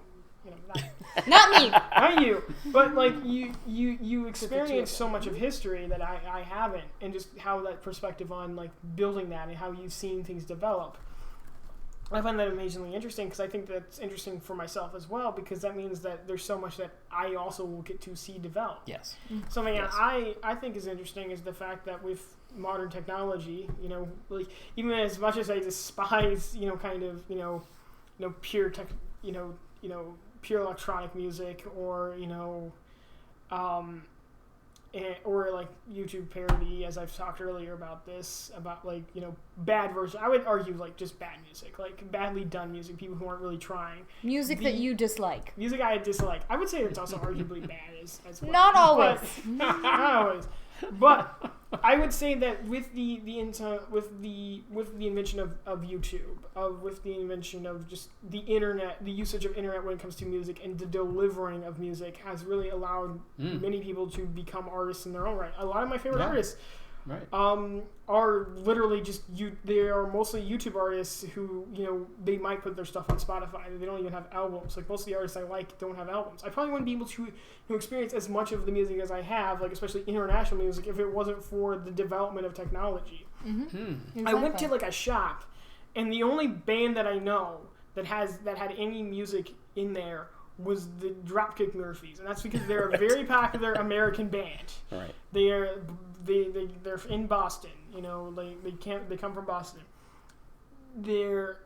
Not me. Not you, but like you experience so much of history that I haven't, and just how that perspective on like building that and how you've seen things develop. I find that amazingly interesting because I think that's interesting for myself as well, because that means that there's so much that I also will get to see develop. Yes. Something I think is interesting is the fact that with modern technology, like even as much as I despise, kind of, pure tech, pure electronic music, or or like YouTube parody, as I've talked earlier about this, about like bad version. I would argue like just bad music, like badly done music, people who aren't really trying. Music that you dislike. Music I dislike. I would say it's also arguably bad as well. Not always. Not always. But I would say that with the invention of YouTube, with the invention of just the internet, the usage of internet when it comes to music, and the delivering of music has really allowed many people to become artists in their own right. A lot of my favorite artists are literally just they are mostly YouTube artists who they might put their stuff on Spotify. They don't even have albums. Like most of the artists I like don't have albums. I probably wouldn't be able to experience as much of the music as I have, like especially international music, if it wasn't for the development of technology. Exactly. I went to like a shop, and the only band that I know that had any music in there was the Dropkick Murphys, and that's because they're a very popular American band. Right. They're in Boston. They come from Boston. They're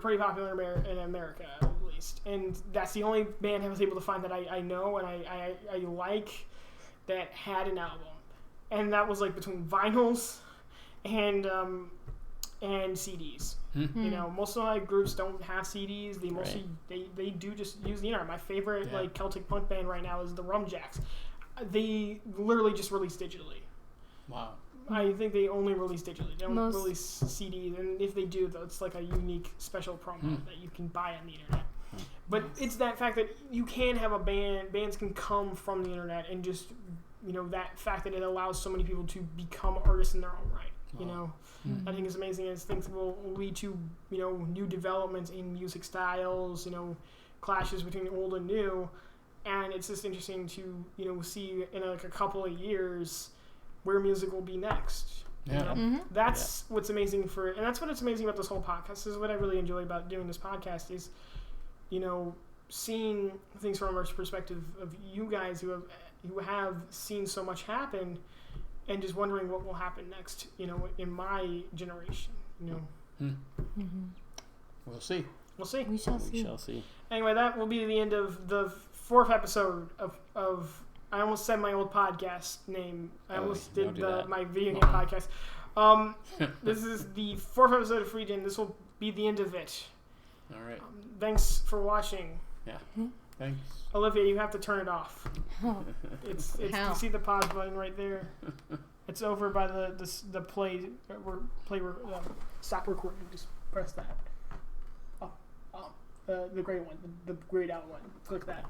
pretty popular in America, at least, and that's the only band I was able to find that I know and I like that had an album, and that was like between vinyls and CDs. Most of my groups don't have CDs. They mostly they do just use the internet. My favorite like Celtic punk band right now is the Rumjacks. They literally just release digitally. Wow. I think they only release digitally. They don't release CDs, and if they do, though, it's like a unique special promo that you can buy on the internet. But it's that fact that you can have a band. Bands can come from the internet, and just that fact that it allows so many people to become artists in their own right. I think it's amazing, as things will lead to new developments in music styles, clashes between old and new, and it's just interesting to see in like a couple of years where music will be next. That's what's amazing and that's what it's amazing about this whole podcast. This is what I really enjoy about doing this podcast is seeing things from a perspective of you guys who have seen so much happen, and just wondering what will happen next, in my generation, We'll see. We'll see. We shall see. We shall see. Anyway, that will be the end of the 4th episode of I almost said my old podcast name. I almost did my video game podcast. This is the 4th episode of Free Gen. This will be the end of it. All right. Thanks for watching. Yeah. Thanks. Olivia, you have to turn it off. It's How? you see the pause button right there. It's over by the play stop recording. Just press that. The gray one, the grayed out one. Click that.